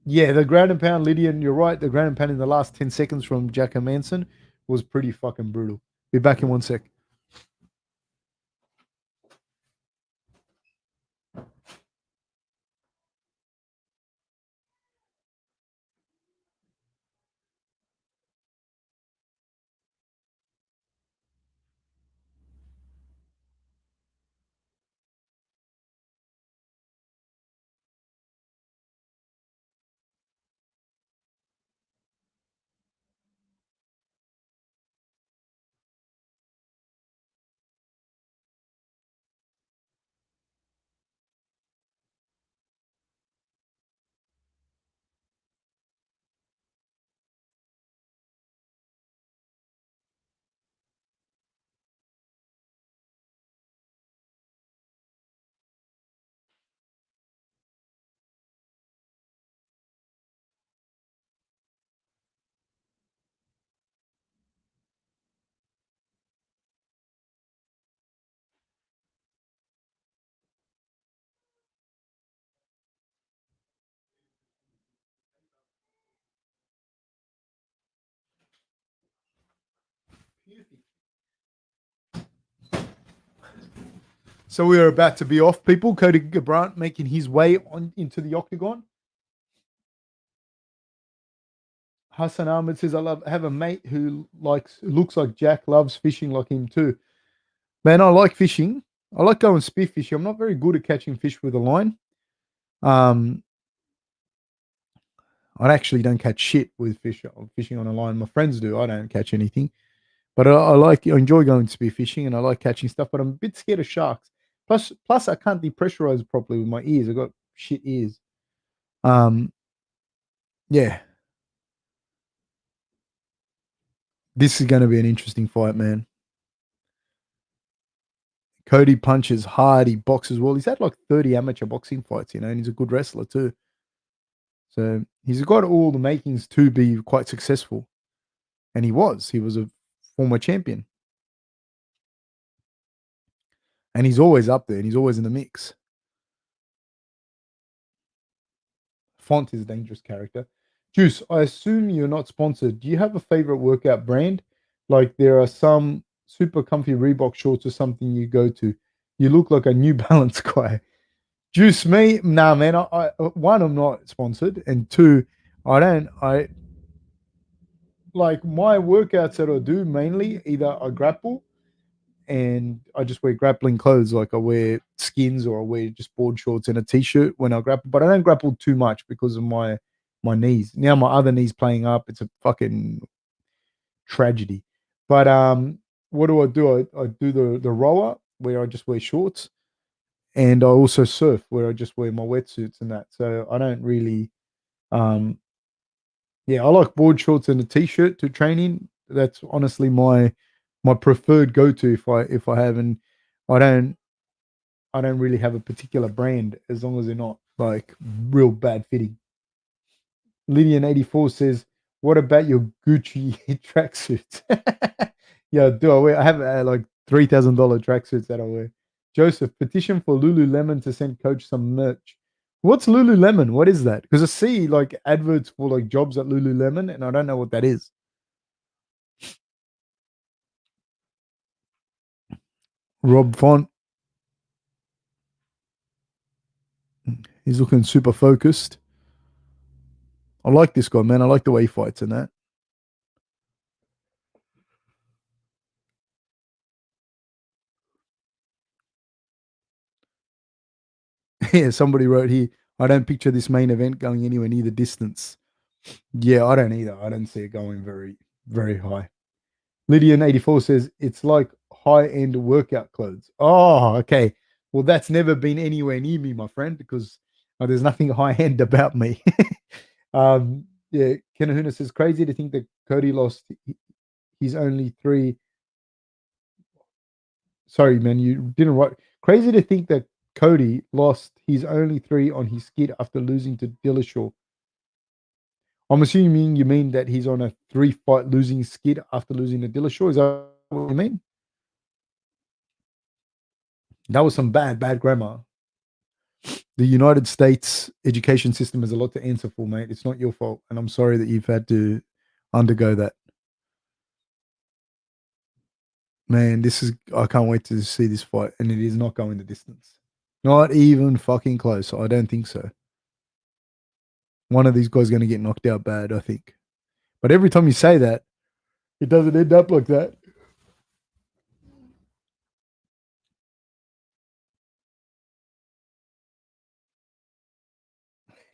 Yeah, the ground and pound, Lydian, you're right. The ground and pound in the last 10 seconds from Jack Hermansson was pretty fucking brutal. Be back in 1 sec. So we are about to be off, people. Cody Garbrandt making his way on into the octagon. Hassan Ahmed says, have a mate who looks like Jack, loves fishing like him too. Man, I like fishing. I like going spear fishing. I'm not very good at catching fish with a line. Um, I actually don't catch shit with fishing on a line. My friends do. I don't catch anything. But I enjoy going spear fishing and I like catching stuff, but I'm a bit scared of sharks. Plus I can't depressurize properly with my ears. I got shit ears. Um, yeah. This is going to be an interesting fight, man. Cody punches hard. He boxes well. He's had like 30 amateur boxing fights, and he's a good wrestler too. So he's got all the makings to be quite successful. And he was. He was a former champion. And he's always up there and he's always in the mix. Font is a dangerous character. Juice, I assume you're not sponsored. Do you have a favorite workout brand? Like there are some super comfy Reebok shorts or something you go to. You look like a New Balance guy. Juice, me, nah, man. One, I'm not sponsored, and two, I like my workouts that I do mainly either I grapple and I just wear grappling clothes. Like I wear skins or I wear just board shorts and a t-shirt when I grapple, but I don't grapple too much because of my knees. Now my other knee's playing up. It's a fucking tragedy. But what do? I do the rower where I just wear shorts, and I also surf where I just wear my wetsuits and that. So I don't really yeah, I like board shorts and a t-shirt to train in. That's honestly my preferred go-to if I have, and I don't I don't really have a particular brand as long as they're not like real bad fitting. Lydian 84 says, "What about your Gucci tracksuits?" Yeah, do I wear? I have like $3,000 tracksuits that I wear. Joseph, petition for Lululemon to send Coach some merch. What's Lululemon? What is that? Because I see like adverts for like jobs at Lululemon, and I don't know what that is. Rob Font. He's looking super focused. I like this guy, man. I like the way he fights and that. Yeah, somebody wrote here, I don't picture this main event going anywhere near the distance. Yeah, I don't either. I don't see it going very, very high. Lydian84 says it's like high-end workout clothes. Oh, okay. Well, that's never been anywhere near me, my friend, because there's nothing high-end about me. Yeah, Kenahuna says crazy to think that Cody lost his only three. Sorry, man, you didn't write. Crazy to think that Cody lost his only three on his skid after losing to Dillashaw. I'm assuming you mean that he's on a 3-fight losing skid after losing to Dillashaw. Is that what you mean? That was some bad grammar. The United States education system has a lot to answer for, mate. It's not your fault, and I'm sorry that you've had to undergo that. Man, I can't wait to see this fight, and it is not going the distance. Not even fucking close. I don't think so. One of these guys is going to get knocked out bad, I think. But every time you say that, it doesn't end up like that.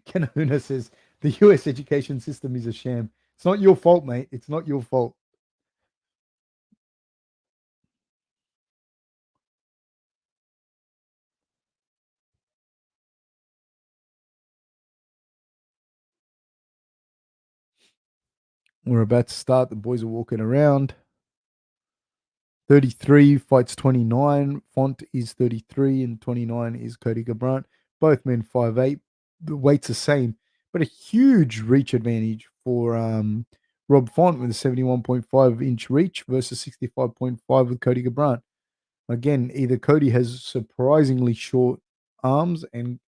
Kenahuna says the US education system is a sham. It's not your fault, mate. It's not your fault. We're about to start. The boys are walking around. 33 fights 29. Font is 33 and 29 is Cody Garbrandt. Both men 5'8". The weight's the same, but a huge reach advantage for Rob Font with a 71.5-inch reach versus 65.5 with Cody Garbrandt. Again, either Cody has surprisingly short arms and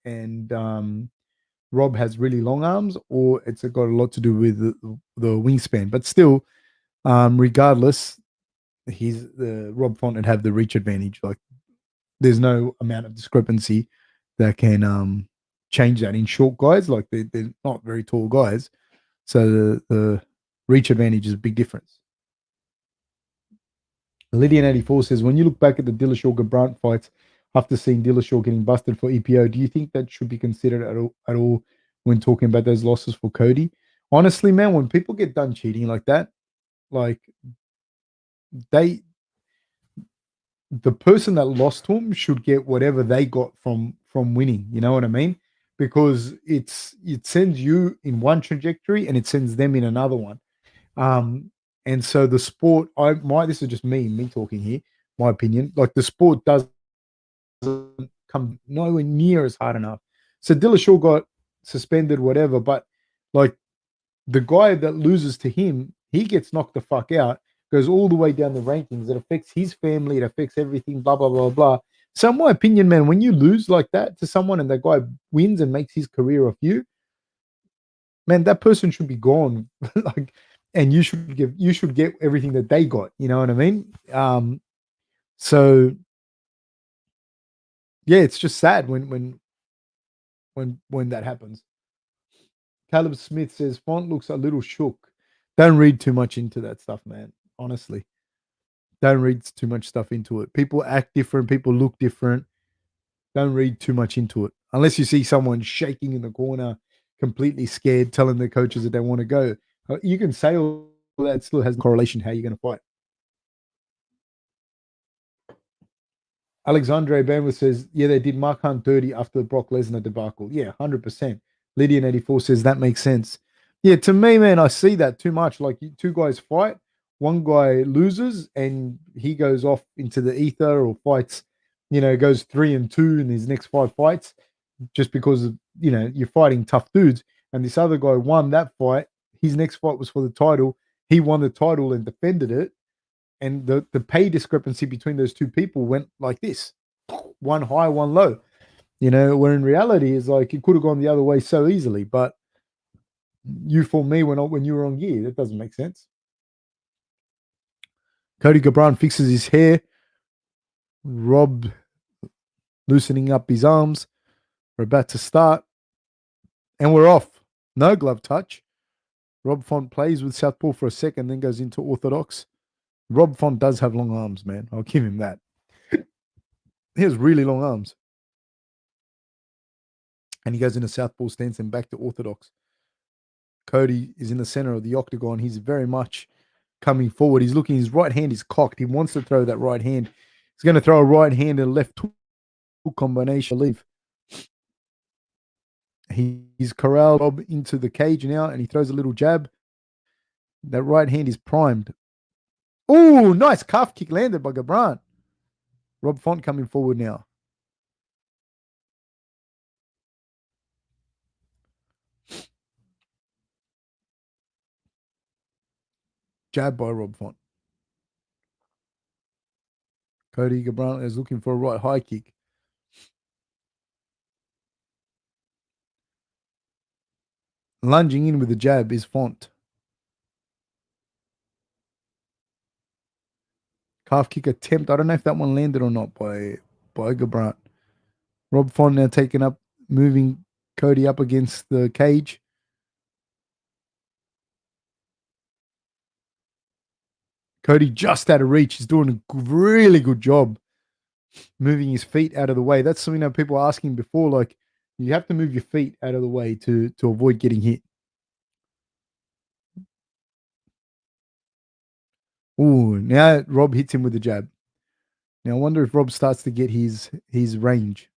Rob has really long arms, or it's got a lot to do with the wingspan. But still, regardless, Rob Font would have the reach advantage. Like, there's no amount of discrepancy that can change that in short guys. Like, they're not very tall guys, so the reach advantage is a big difference. Lydian84 says, when you look back at the Dillashaw Garbrandt fights after seeing Dillashaw getting busted for EPO, do you think that should be considered at all when talking about those losses for Cody? Honestly, man, when people get done cheating like that, like the person that lost to him should get whatever they got from winning. You know what I mean? Because it sends you in one trajectory and it sends them in another one. And so the sport, this is just me talking here, my opinion. Like, the sport doesn't come nowhere near as hard enough. So Dillashaw got suspended, whatever, but like, the guy that loses to him, he gets knocked the fuck out, goes all the way down the rankings. It affects his family, it affects everything, blah, blah, blah, blah. So in my opinion, man, when you lose like that to someone and that guy wins and makes his career off you, man, that person should be gone. Like, and you should get everything that they got. You know what I mean? So yeah, it's just sad when that happens. Caleb Smith says Font looks a little shook. Don't read too much into that stuff, man. Honestly, don't read too much stuff into it. People act different. People look different. Don't read too much into it unless you see someone shaking in the corner, completely scared, telling their coaches that they want to go. You can say all that, still has no correlation how you're going to fight. Alexandre Banwith says, yeah, they did Mark Hunt dirty after the Brock Lesnar debacle. Yeah, 100%. Lydian84 says that makes sense. Yeah, to me, man, I see that too much. Like, two guys fight, one guy loses, and he goes off into the ether or fights, goes 3-2 in his next 5 fights just because, you're fighting tough dudes. And this other guy won that fight. His next fight was for the title. He won the title and defended it. And the pay discrepancy between those two people went like this: one high, one low. where in reality is like it could have gone the other way so easily, but you for me when you were on gear. That doesn't make sense. Cody Garbrandt fixes his hair. Rob loosening up his arms. We're about to start. And we're off. No glove touch. Rob Font plays with Southpaw for a second, then goes into orthodox. Rob Font does have long arms, man. I'll give him that. He has really long arms. And he goes into Southpaw stance and back to orthodox. Cody is in the center of the octagon. He's very much coming forward. He's looking, his right hand is cocked. He wants to throw that right hand. He's going to throw a right hand and left hook combination, I believe. He's corralled Rob into the cage now, and he throws a little jab. That right hand is primed. Oh, nice calf kick landed by Garbrandt. Rob Font coming forward now. Jab by Rob Font. Cody Garbrandt is looking for a right high kick. Lunging in with the jab is Font. Calf kick attempt. I don't know if that one landed or not by Garbrandt. Rob Font now taking up, moving Cody up against the cage. Cody just out of reach. He's doing a really good job moving his feet out of the way. That's something that people are asking before. Like, you have to move your feet out of the way to avoid getting hit. Ooh, now Rob hits him with the jab. Now I wonder if Rob starts to get his range.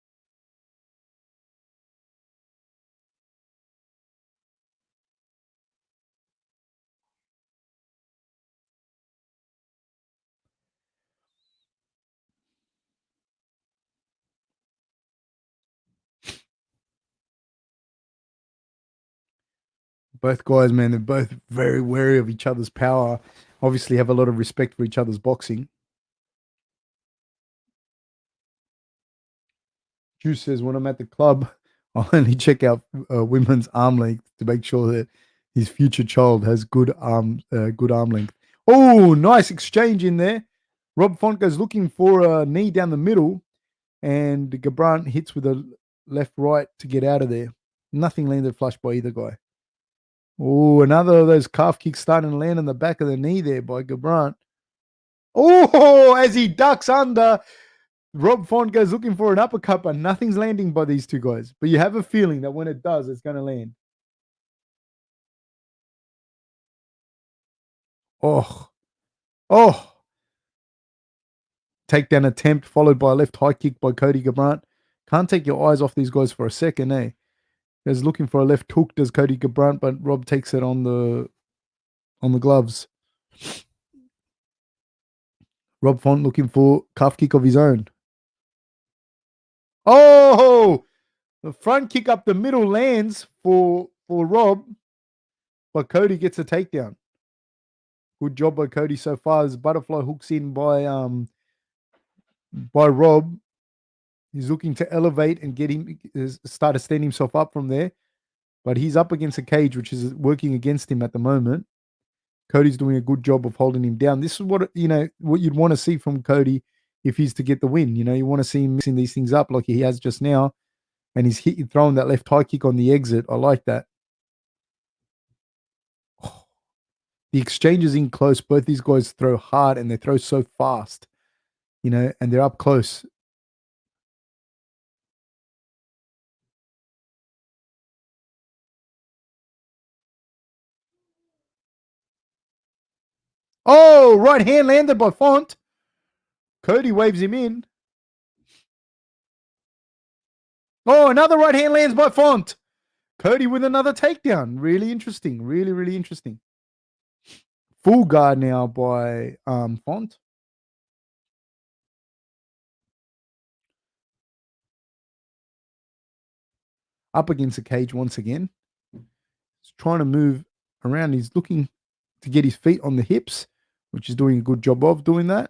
Both guys, man, they're both very wary of each other's power. Obviously have a lot of respect for each other's boxing. Juice says, when I'm at the club, I'll only check out women's arm length to make sure that his future child has good arm length. Oh, nice exchange in there. Rob Font goes looking for a knee down the middle, and Garbrandt hits with a left-right to get out of there. Nothing landed flush by either guy. Oh, another of those calf kicks starting to land on the back of the knee there by Garbrandt. Oh, as he ducks under, Rob Font goes looking for an uppercut, but nothing's landing by these two guys. But you have a feeling that when it does, it's going to land. Oh. Takedown attempt followed by a left high kick by Cody Garbrandt. Can't take your eyes off these guys for a second, eh? He's looking for a left hook, does Cody Garbrandt, but Rob takes it on the gloves. Rob Font looking for calf kick of his own. Oh, the front kick up the middle lands for Rob, but Cody gets a takedown. Good job by Cody so far. As butterfly hooks in by Rob. He's looking to elevate and get him start to stand himself up from there, but he's up against a cage which is working against him at the moment. Cody's doing a good job of holding him down. This is what you'd want to see from Cody if he's to get the win. You want to see him mixing these things up like he has just now, and he's throwing that left high kick on the exit. I like that. Oh, the exchanges in close. Both these guys throw hard and they throw so fast, and they're up close. Oh, right hand landed by Font. Cody waves him in. Oh, another right hand lands by Font. Cody with another takedown. Really interesting. Really, really interesting. Full guard now by Font. Up against the cage once again. He's trying to move around. He's looking to get his feet on the hips, which is doing a good job of doing that.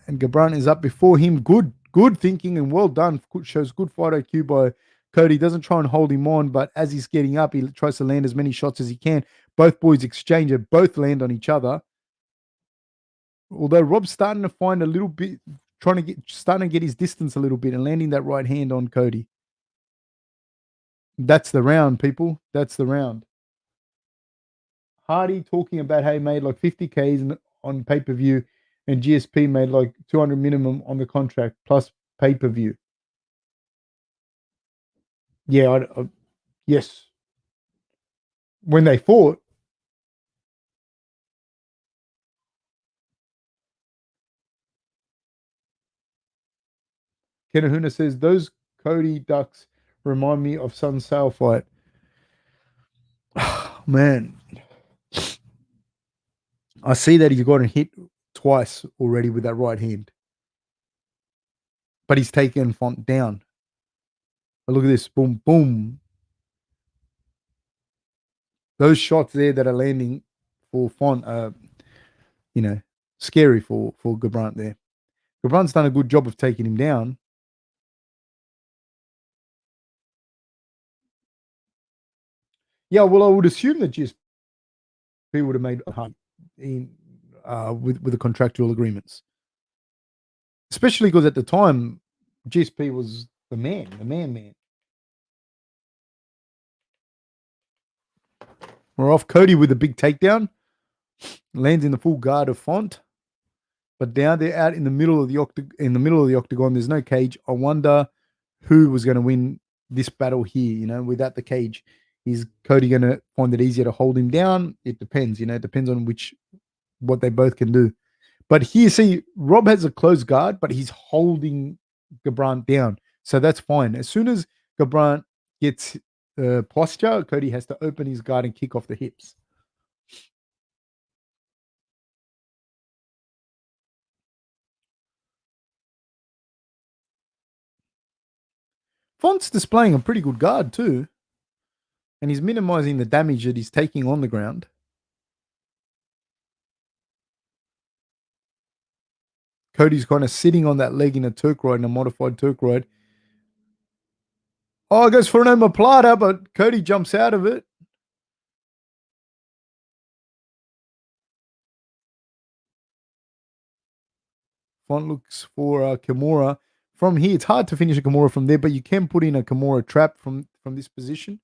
And Garbrandt is up before him. Good thinking and well done. Shows good fight IQ by Cody. Doesn't try and hold him on, but as he's getting up, he tries to land as many shots as he can. Both boys exchange it. Both land on each other. Although Rob's starting to find a little bit, starting to get his distance a little bit and landing that right hand on Cody. That's the round, people. That's the round. Hardy talking about how he made like 50Ks on pay-per-view and GSP made like 200 minimum on the contract plus pay-per-view. Yeah, yes. When they fought, Kenahuna says, those Cody ducks remind me of Sun Sale fight. Man, I see that he's gotten hit twice already with that right hand. But he's taken Font down. But look at this. Boom, boom. Those shots there that are landing for Font are, scary for Garbrandt there. Garbrandt's done a good job of taking him down. Yeah, well, I would assume that GSP would have made with the contractual agreements. Especially because at the time, GSP was the man. We're off. Cody with a big takedown. Lands in the full guard of Font. But now they're out in the middle of the octagon. There's no cage. I wonder who was going to win this battle here, without the cage. Is Cody going to find it easier to hold him down? It depends, it depends on what they both can do. But here, see, Rob has a closed guard, but he's holding Garbrandt down. So that's fine. As soon as Garbrandt gets posture, Cody has to open his guard and kick off the hips. Font's displaying a pretty good guard too. And he's minimizing the damage that he's taking on the ground. Cody's kind of sitting on that leg in a Turk ride, in a modified Turk ride. Oh, it goes for an omoplata, but Cody jumps out of it. Font looks for Kimura. From here, it's hard to finish a Kimura from there, but you can put in a Kimura trap from this position.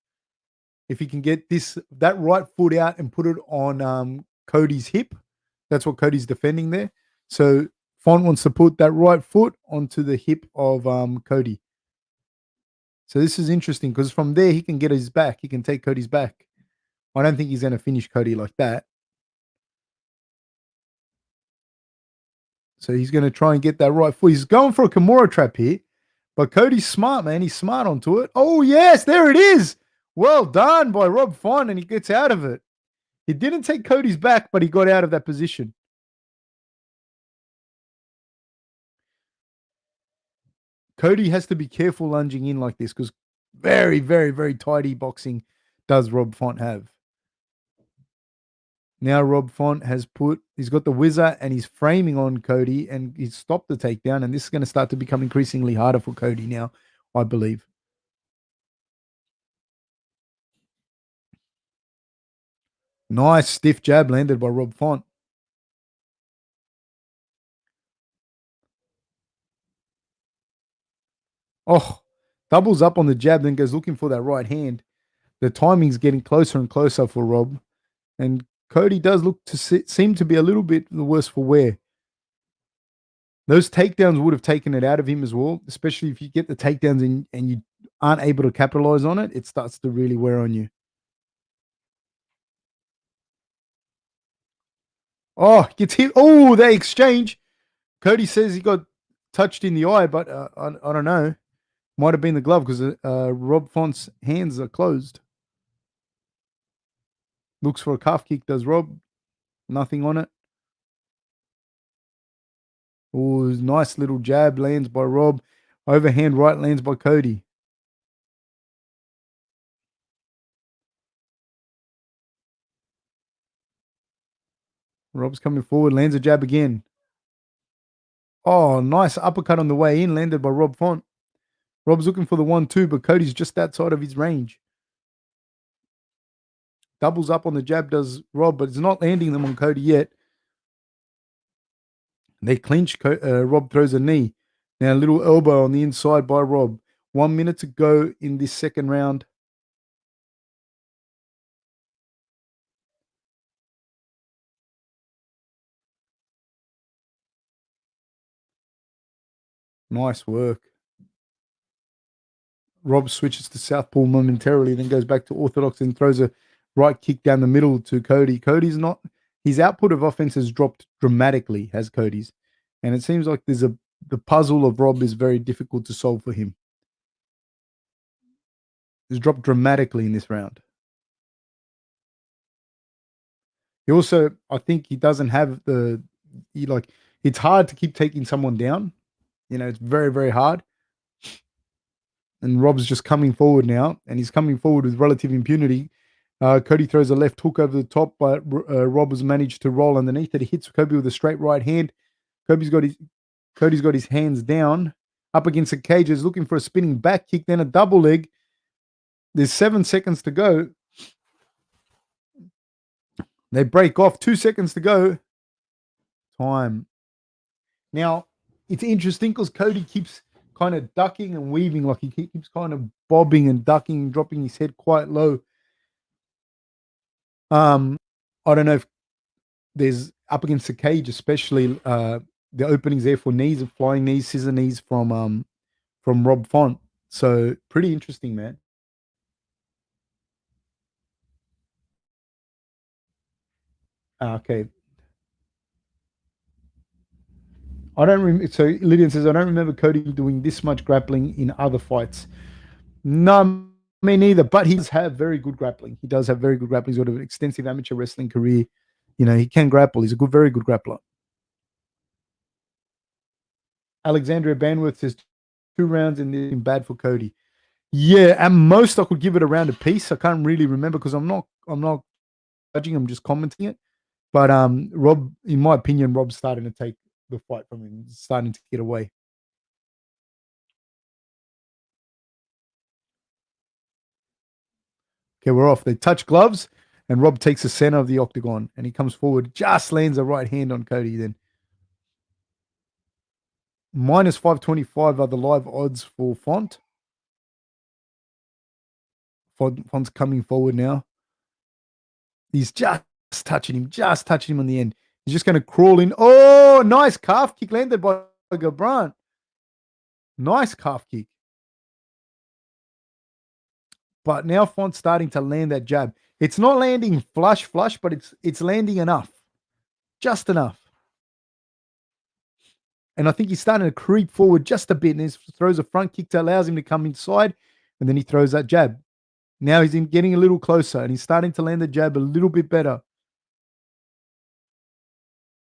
If you can get that right foot out and put it on Cody's hip, that's what Cody's defending there. So Font wants to put that right foot onto the hip of Cody. So this is interesting because from there he can get his back. He can take Cody's back. I don't think he's going to finish Cody like that. So he's going to try and get that right foot. He's going for a Kimura trap here. But Cody's smart, man. He's smart onto it. Oh, yes, there it is. Well done by Rob Font, and he gets out of it. He didn't take Cody's back, but he got out of that position. Cody has to be careful lunging in like this because very, very, very tidy boxing does Rob Font have. Now Rob Font he's got the whizzer and he's framing on Cody and he's stopped the takedown, and this is going to start to become increasingly harder for Cody now, I believe. Nice stiff jab landed by Rob Font. Oh, doubles up on the jab, then goes looking for that right hand. The timing's getting closer and closer for Rob. And Cody does look to seem to be a little bit the worse for wear. Those takedowns would have taken it out of him as well, especially if you get the takedowns and you aren't able to capitalize on it. It starts to really wear on you. Oh, gets hit. Oh, they exchange. Cody says he got touched in the eye, but I don't know. Might have been the glove because Rob Font's hands are closed. Looks for a calf kick, does Rob. Nothing on it. Oh, nice little jab lands by Rob. Overhand right lands by Cody. Rob's coming forward, lands a jab again. Oh, nice uppercut on the way in, landed by Rob Font. Rob's looking for the 1-2, but Cody's just outside of his range. Doubles up on the jab, does Rob, but it's not landing them on Cody yet. They clinch. Rob throws a knee. Now a little elbow on the inside by Rob. 1 minute to go in this second round. Nice work. Rob switches to southpaw momentarily, then goes back to orthodox and throws a right kick down the middle to Cody. Cody's not, his output of offense has dropped dramatically, has Cody's. And it seems like the puzzle of Rob is very difficult to solve for him. It's dropped dramatically in this round. He also, I think he doesn't have it's hard to keep taking someone down. It's very, very hard. And Rob's just coming forward now, and he's coming forward with relative impunity. Cody throws a left hook over the top, but Rob has managed to roll underneath it. He hits Cody with a straight right hand. Cody's got his hands down, up against the cages, looking for a spinning back kick, then a double leg. There's 7 seconds to go. They break off. 2 seconds to go. Time. Now, it's interesting because Cody keeps kind of ducking and weaving, like he keeps kind of bobbing and ducking, dropping his head quite low. I don't know if there's up against the cage, especially the openings there for knees, flying knees, scissor knees from Rob Font. So pretty interesting, man. Okay. I don't remember. So Lydian says, I don't remember Cody doing this much grappling in other fights. No, me neither. But he does have very good grappling. He does have very good grappling. He's got an extensive amateur wrestling career. He can grapple. He's a very good grappler. Alexandria Banworth says 2 rounds in this bad for Cody. Yeah, at most I could give it a round apiece. I can't really remember because I'm not judging. I'm just commenting it. But Rob, in my opinion, Rob's starting to take the fight from him. He's starting to get away. Okay, we're off. They touch gloves, and Rob takes the center of the octagon, and he comes forward, just lands a right hand on Cody. Then minus 525 are the live odds for Font. Font's coming forward now. He's just touching him on the end. He's just going to crawl in. Oh, nice calf kick landed by Garbrandt. Nice calf kick. But now Font's starting to land that jab. It's not landing flush, but it's landing enough. Just enough. And I think he's starting to creep forward just a bit, and he throws a front kick that allows him to come inside, and then he throws that jab. Now he's getting a little closer, and he's starting to land the jab a little bit better.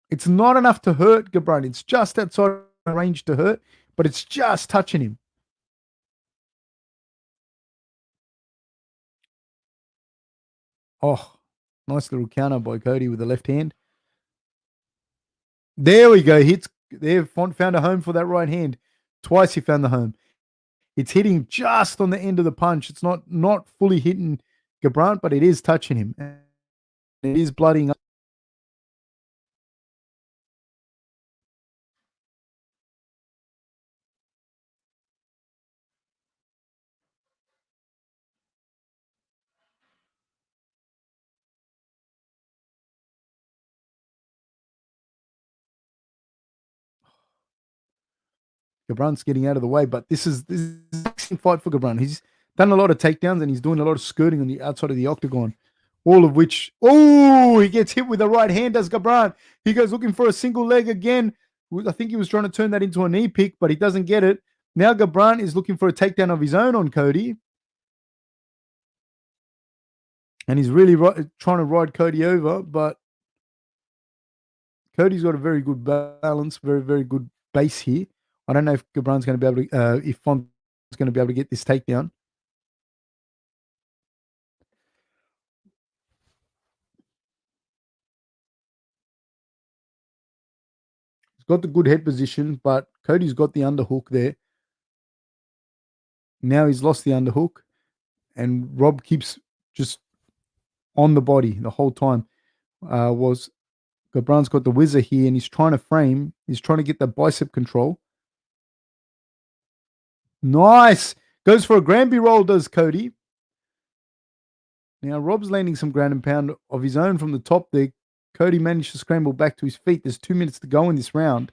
It's not enough to hurt Garbrandt. It's just outside range to hurt, but it's just touching him. Oh, nice little counter by Cody with the left hand. There we go. Hits there. Font found a home for that right hand. Twice he found the home. It's hitting just on the end of the punch. It's not fully hitting Garbrandt, but it is touching him. And it is blooding up. Gabrandt's getting out of the way, but this is a fight for Garbrandt. He's done a lot of takedowns and he's doing a lot of skirting on the outside of the octagon. All of which, he gets hit with the right hand, does Garbrandt. He goes looking for a single leg again. I think he was trying to turn that into a knee pick, but he doesn't get it. Now Garbrandt is looking for a takedown of his own on Cody. And he's really trying to ride Cody over, but Cody's got a very good balance, very, very good base here. I don't know if Gabrandt's going to be able to, if Font's going to be able to get this takedown. got the good head position, but Cody's got the underhook there. Now he's lost the underhook, and Rob keeps just on the body the whole time. Garbrandt's got the whizzer here, and he's trying to frame. He's trying to get the bicep control. Nice. Goes for a Granby roll, does Cody. Now, Rob's landing some ground and pound of his own from the top there. Cody managed to scramble back to his feet. There's 2 minutes to go in this round.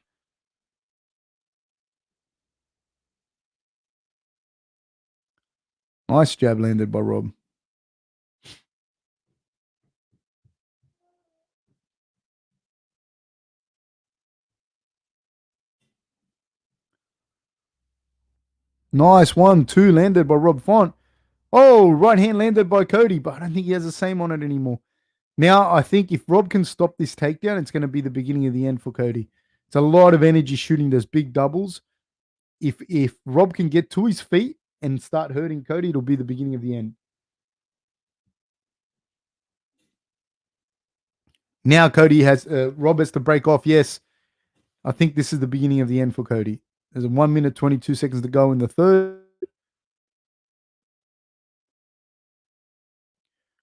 Nice jab landed by Rob. Nice 1-2 landed by Rob Font. Oh, right hand landed by Cody, but I don't think he has the same on it anymore. Now, I think if Rob can stop this takedown, it's going to be the beginning of the end for Cody. It's a lot of energy shooting those big doubles. If Rob can get to his feet and start hurting Cody, it'll be the beginning of the end. Now Cody has Rob has to break off. Yes, I think this is the beginning of the end for Cody. There's 1 minute 22 seconds to go in the third.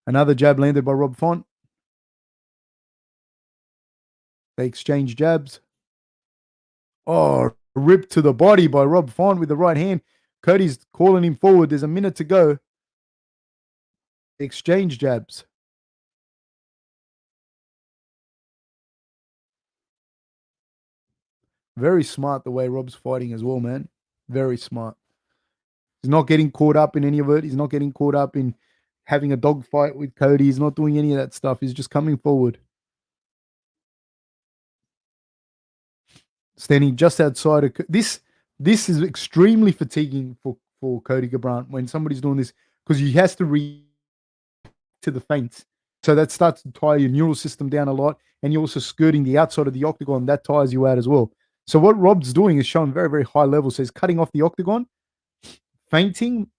Another jab landed by Rob Font. They exchange jabs. Oh, ripped to the body by Rob Font with the right hand. Cody's calling him forward. There's a minute to go. Exchange jabs. Very smart the way Rob's fighting as well, man. Very smart. He's not getting caught up in any of it. He's not getting caught up in having a dogfight with Cody. He's not doing any of that stuff. He's just coming forward. Standing just outside of this. This is extremely fatiguing for Cody Garbrandt when somebody's doing this because he has to react to the feints. So that starts to tire your neural system down a lot, and you're also skirting the outside of the octagon. That tires you out as well. So what Rob's doing is showing very, very high level. So he's cutting off the octagon, feinting,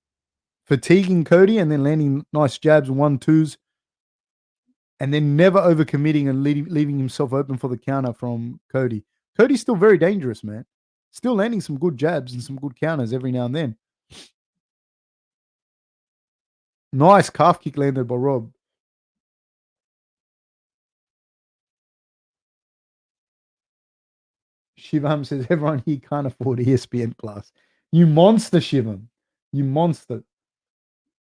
fatiguing Cody, and then landing nice jabs, 1-2s, and then never overcommitting and leaving himself open for the counter from Cody. Cody's still very dangerous, man. Still landing some good jabs and some good counters every now and then. Nice calf kick landed by Rob. Shivam says, everyone here can't afford ESPN Plus. You monster, Shivam. You monster.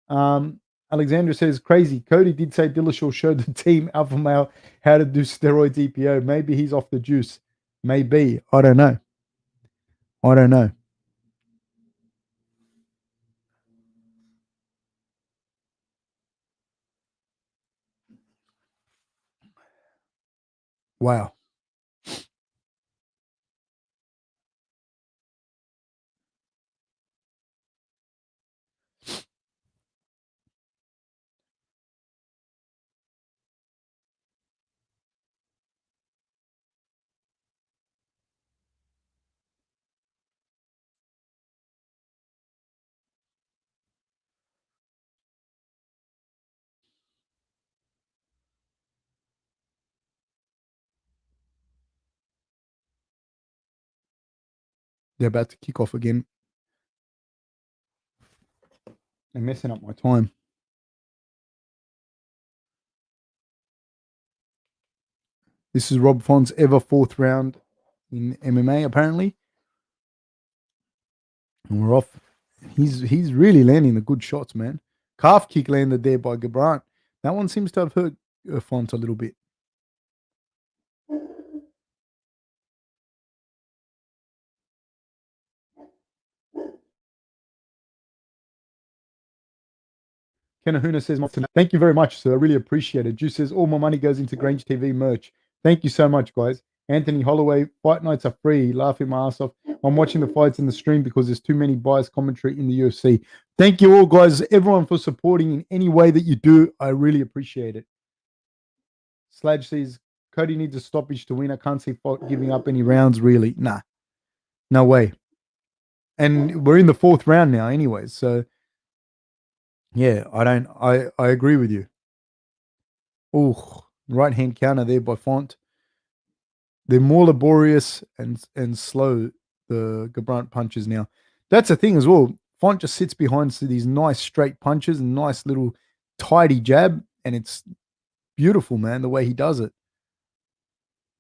Alexandra says, crazy. Cody did say Dillashaw showed the team Alpha Male how to do steroids EPO. Maybe he's off the juice. Maybe. I don't know. Wow. They're about to kick off again. They're messing up my time. This is Rob Font's ever fourth round in MMA, apparently. And we're off. He's really landing the good shots, man. Calf kick landed there by Garbrandt. That one seems to have hurt Font a little bit. Kenahuna says, thank you very much, sir. I really appreciate it. Juice says, all my money goes into Grange TV merch. Thank you so much, guys. Anthony Holloway, fight nights are free. Laughing my ass off. I'm watching the fights in the stream because there's too many biased commentary in the UFC. Thank you all, guys, everyone for supporting in any way that you do. I really appreciate it. Sladge says, Cody needs a stoppage to win. I can't see fight giving up any rounds, really. Nah, no way. And we're in the fourth round now anyways, so yeah, I agree with you. Oh, right hand counter there by Font. They're more laborious and slow, the Garbrandt punches now. That's the thing as well. Font just sits behind these nice straight punches and nice little tidy jab, and it's beautiful, man, the way he does it.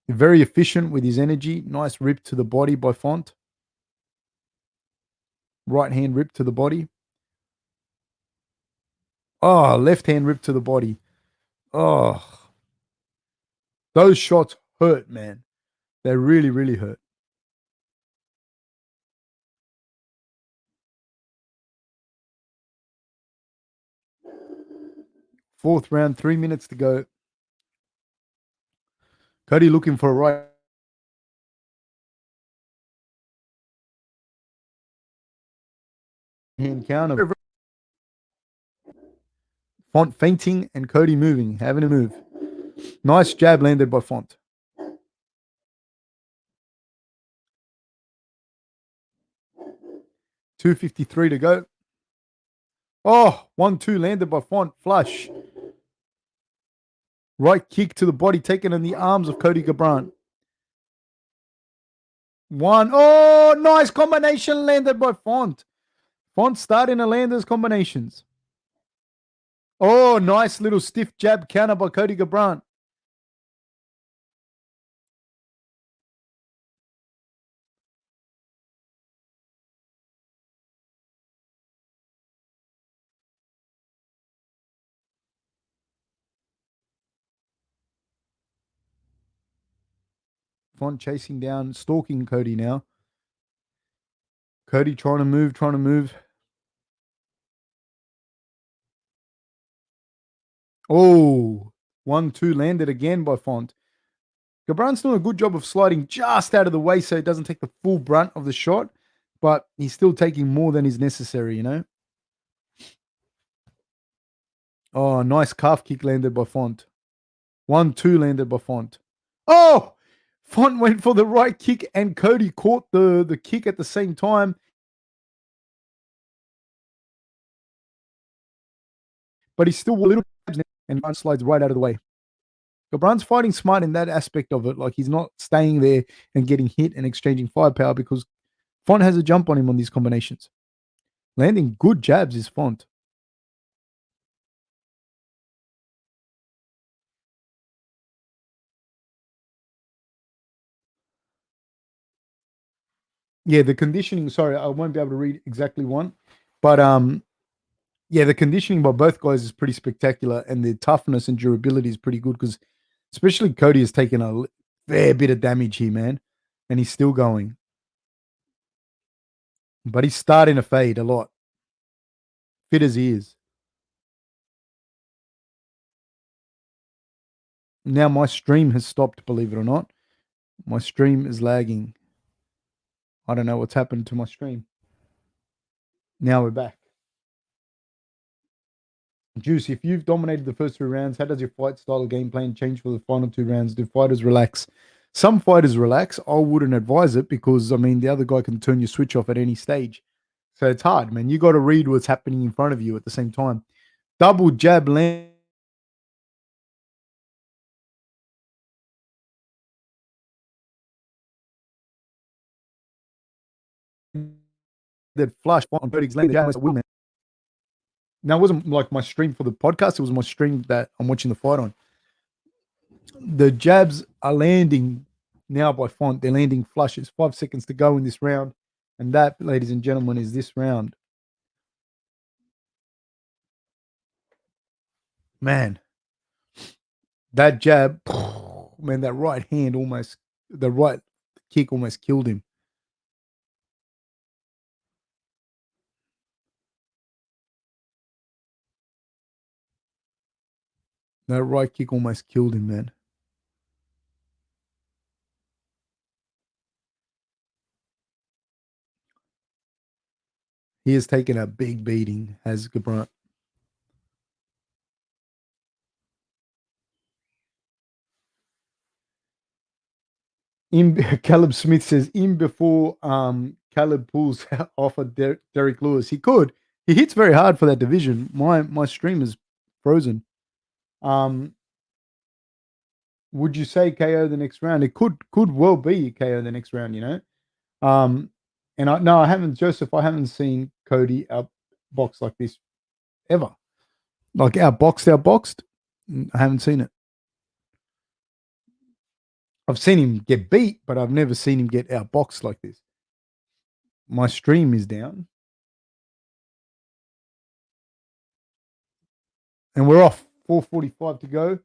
Very efficient with his energy. Nice rip to the body by Font. Right hand rip to the body. Oh, left hand rip to the body. Oh, those shots hurt, man. They really, really hurt. Fourth round, 3 minutes to go. Cody looking for a right hand counter. Font fainting and Cody moving, having a move. Nice jab landed by Font. $2.53 to go. Oh, 1-2 landed by Font. Flush. Right kick to the body taken in the arms of Cody Garbrandt. One. Oh, nice combination landed by Font. Font starting to land those combinations. Oh, nice little stiff jab counter by Cody Garbrandt. Font chasing down, stalking Cody now. Cody trying to move. Oh, 1-2 landed again by Font. Garbrandt's doing a good job of sliding just out of the way so he doesn't take the full brunt of the shot, but he's still taking more than is necessary, you know? Oh, nice calf kick landed by Font. 1-2 landed by Font. Oh! Font went for the right kick and Cody caught the kick at the same time. But he's still a little and slides right out of the way. Garbrandt's fighting smart in that aspect of it. Like he's not staying there and getting hit and exchanging firepower because Font has a jump on him on these combinations. Landing good jabs is Font. Yeah, the conditioning, sorry, I won't be able to read exactly one. But yeah, the conditioning by both guys is pretty spectacular and the toughness and durability is pretty good because especially Cody has taken a fair bit of damage here, man. And he's still going. But he's starting to fade a lot. Fit as he is. Now my stream has stopped, believe it or not. My stream is lagging. I don't know what's happened to my stream. Now we're back. Juice, if you've dominated the first 3 rounds, how does your fight style or game plan change for the final 2 rounds? Do fighters relax? Some fighters relax. I wouldn't advise it because, I mean, the other guy can turn your switch off at any stage. So it's hard, man. You got to read what's happening in front of you at the same time. Double jab land. That flush on Birdie's land. Now, it wasn't like my stream for the podcast. It was my stream that I'm watching the fight on. The jabs are landing now by Font. They're landing flushes. 5 seconds to go in this round. And that, ladies and gentlemen, is this round. Man, that jab, man, that right hand almost, the right kick almost killed him. That right kick almost killed him, man. He has taken a big beating, has Garbrandt. Caleb Smith says, in before Caleb pulls off of Derek Lewis. He could. He hits very hard for that division. My stream is frozen. would you say KO the next round? It could well be KO the next round, you know. And I haven't, Joseph. I haven't seen Cody outbox like this ever. Like outboxed. I haven't seen it. I've seen him get beat, but I've never seen him get outboxed like this. My stream is down, and we're off. 4:45 to go.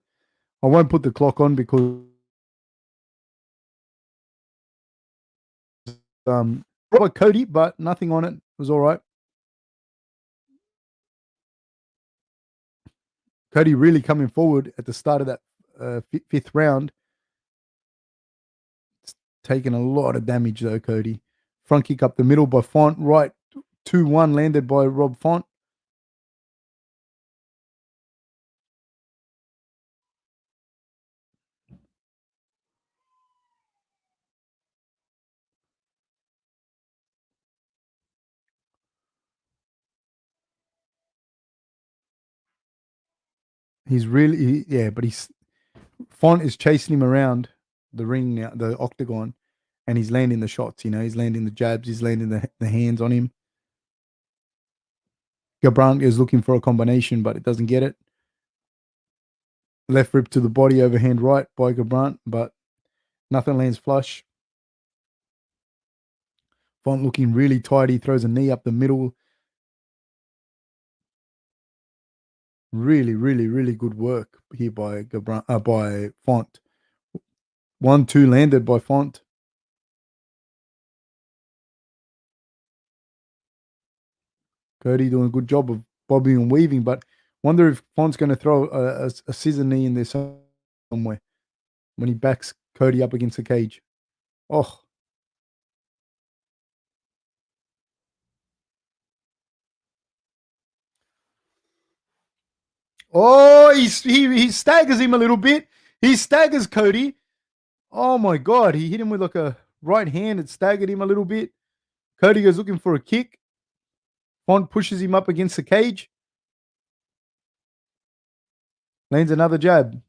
I won't put the clock on because Robert Cody, but nothing on it. It was all right. Cody really coming forward at the start of that fifth round. It's taken a lot of damage though, Cody. Front kick up the middle by Font. Right, 2-1 landed by Rob Font. He's really, yeah, but Font is chasing him around the ring now, the octagon, and he's landing the shots. You know, he's landing the jabs, he's landing the hands on him. Garbrandt is looking for a combination, but it doesn't get it. Left rip to the body, overhand right by Garbrandt, but nothing lands flush. Font looking really tight. He throws a knee up the middle. Really, really, really good work here by by Font. 1-2 landed by Font. Cody doing a good job of bobbing and weaving, but wonder if Font's going to throw a scissor knee in there somewhere when he backs Cody up against the cage. Oh. Oh, he staggers him a little bit. He staggers Cody. Oh my God. He hit him with like a right hand. It staggered him a little bit. Cody goes looking for a kick. Font pushes him up against the cage. Lands another jab.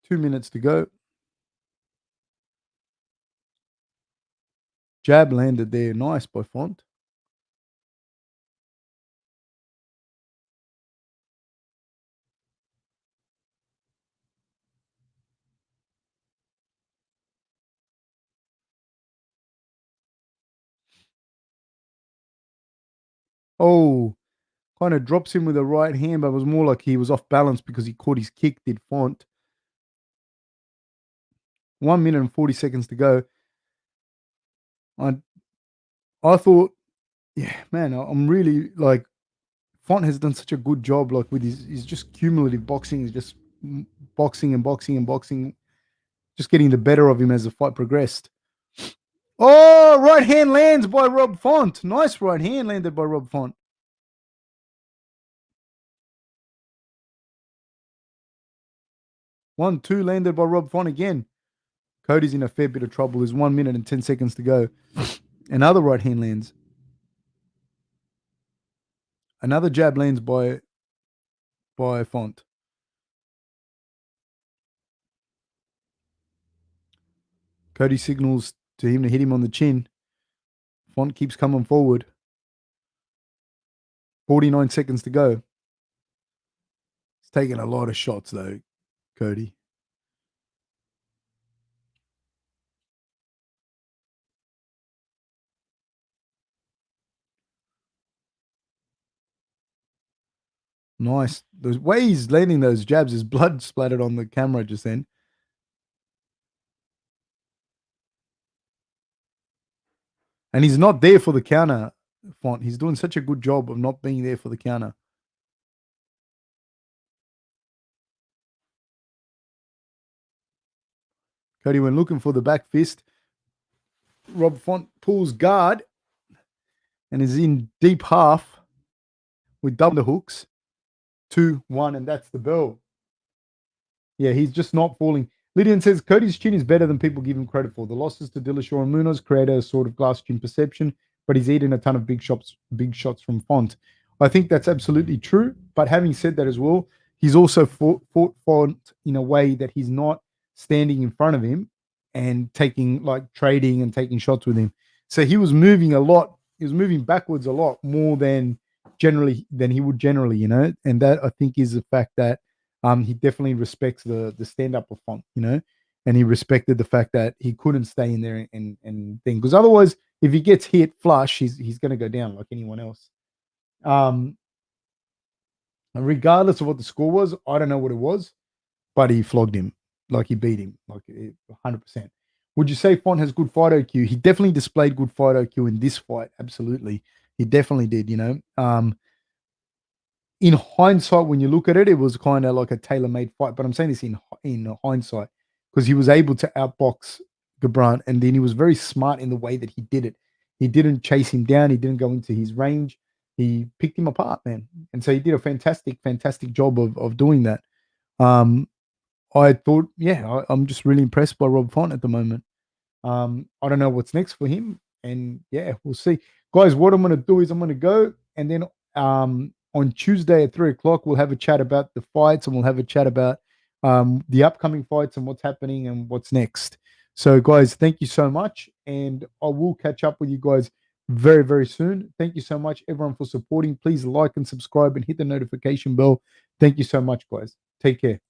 Two minutes to go. Jab landed there. Nice by Font. Oh, kind of drops him with a right hand, but it was more like he was off balance because he caught his kick, did Font. 1 minute and 40 seconds to go. I thought, yeah, man, I'm really like, Font has done such a good job, like with his just cumulative boxing. He's just boxing and boxing and boxing, just getting the better of him as the fight progressed. Oh, right hand lands by Rob Font. Nice right hand landed by Rob Font. 1-2 landed by Rob Font again. Cody's in a fair bit of trouble. There's 1 minute and 10 seconds to go. Another right hand lands. Another jab lands by Font. Cody signals to him to hit him on the chin. Font keeps coming forward. 49 seconds to go. He's taking a lot of shots though, Cody. Nice. The way he's landing those jabs, his blood splattered on the camera just then. And he's not there for the counter, Font. He's doing such a good job of not being there for the counter. Cody went looking for the back fist. Rob Font pulls guard and is in deep half with double the hooks. 2-1, and that's the bell. Yeah, he's just not falling. Lydian says Cody's chin is better than people give him credit for. The losses to Dillashaw and Munoz create a sort of glass chin perception, but he's eaten a ton of big shots from Font. I think that's absolutely true. But having said that as well, he's also fought Font in a way that he's not standing in front of him and trading and taking shots with him. So he was moving a lot. He was moving backwards a lot more than he would generally, and that I think is the fact that he definitely respects the stand-up of Font, and he respected the fact that he couldn't stay in there and thing. Because otherwise, if he gets hit flush, he's going to go down like anyone else. Regardless of what the score was, I don't know what it was, but he flogged him. Like he beat him, like 100%. Would you say Font has good fight IQ? He definitely displayed good fight IQ in this fight. Absolutely. He definitely did, in hindsight, when you look at it, it was kind of like a tailor-made fight. But I'm saying this in hindsight because he was able to outbox Garbrandt, and then he was very smart in the way that he did it. He didn't chase him down. He didn't go into his range. He picked him apart, man. And so he did a fantastic, fantastic job of doing that. I thought, I'm just really impressed by Rob Font at the moment. I don't know what's next for him. And we'll see. Guys, what I'm going to do is I'm going to go, and then on Tuesday at 3:00, we'll have a chat about the fights, and we'll have a chat about the upcoming fights and what's happening and what's next. So, guys, thank you so much, and I will catch up with you guys very, very soon. Thank you so much, everyone, for supporting. Please like and subscribe and hit the notification bell. Thank you so much, guys. Take care.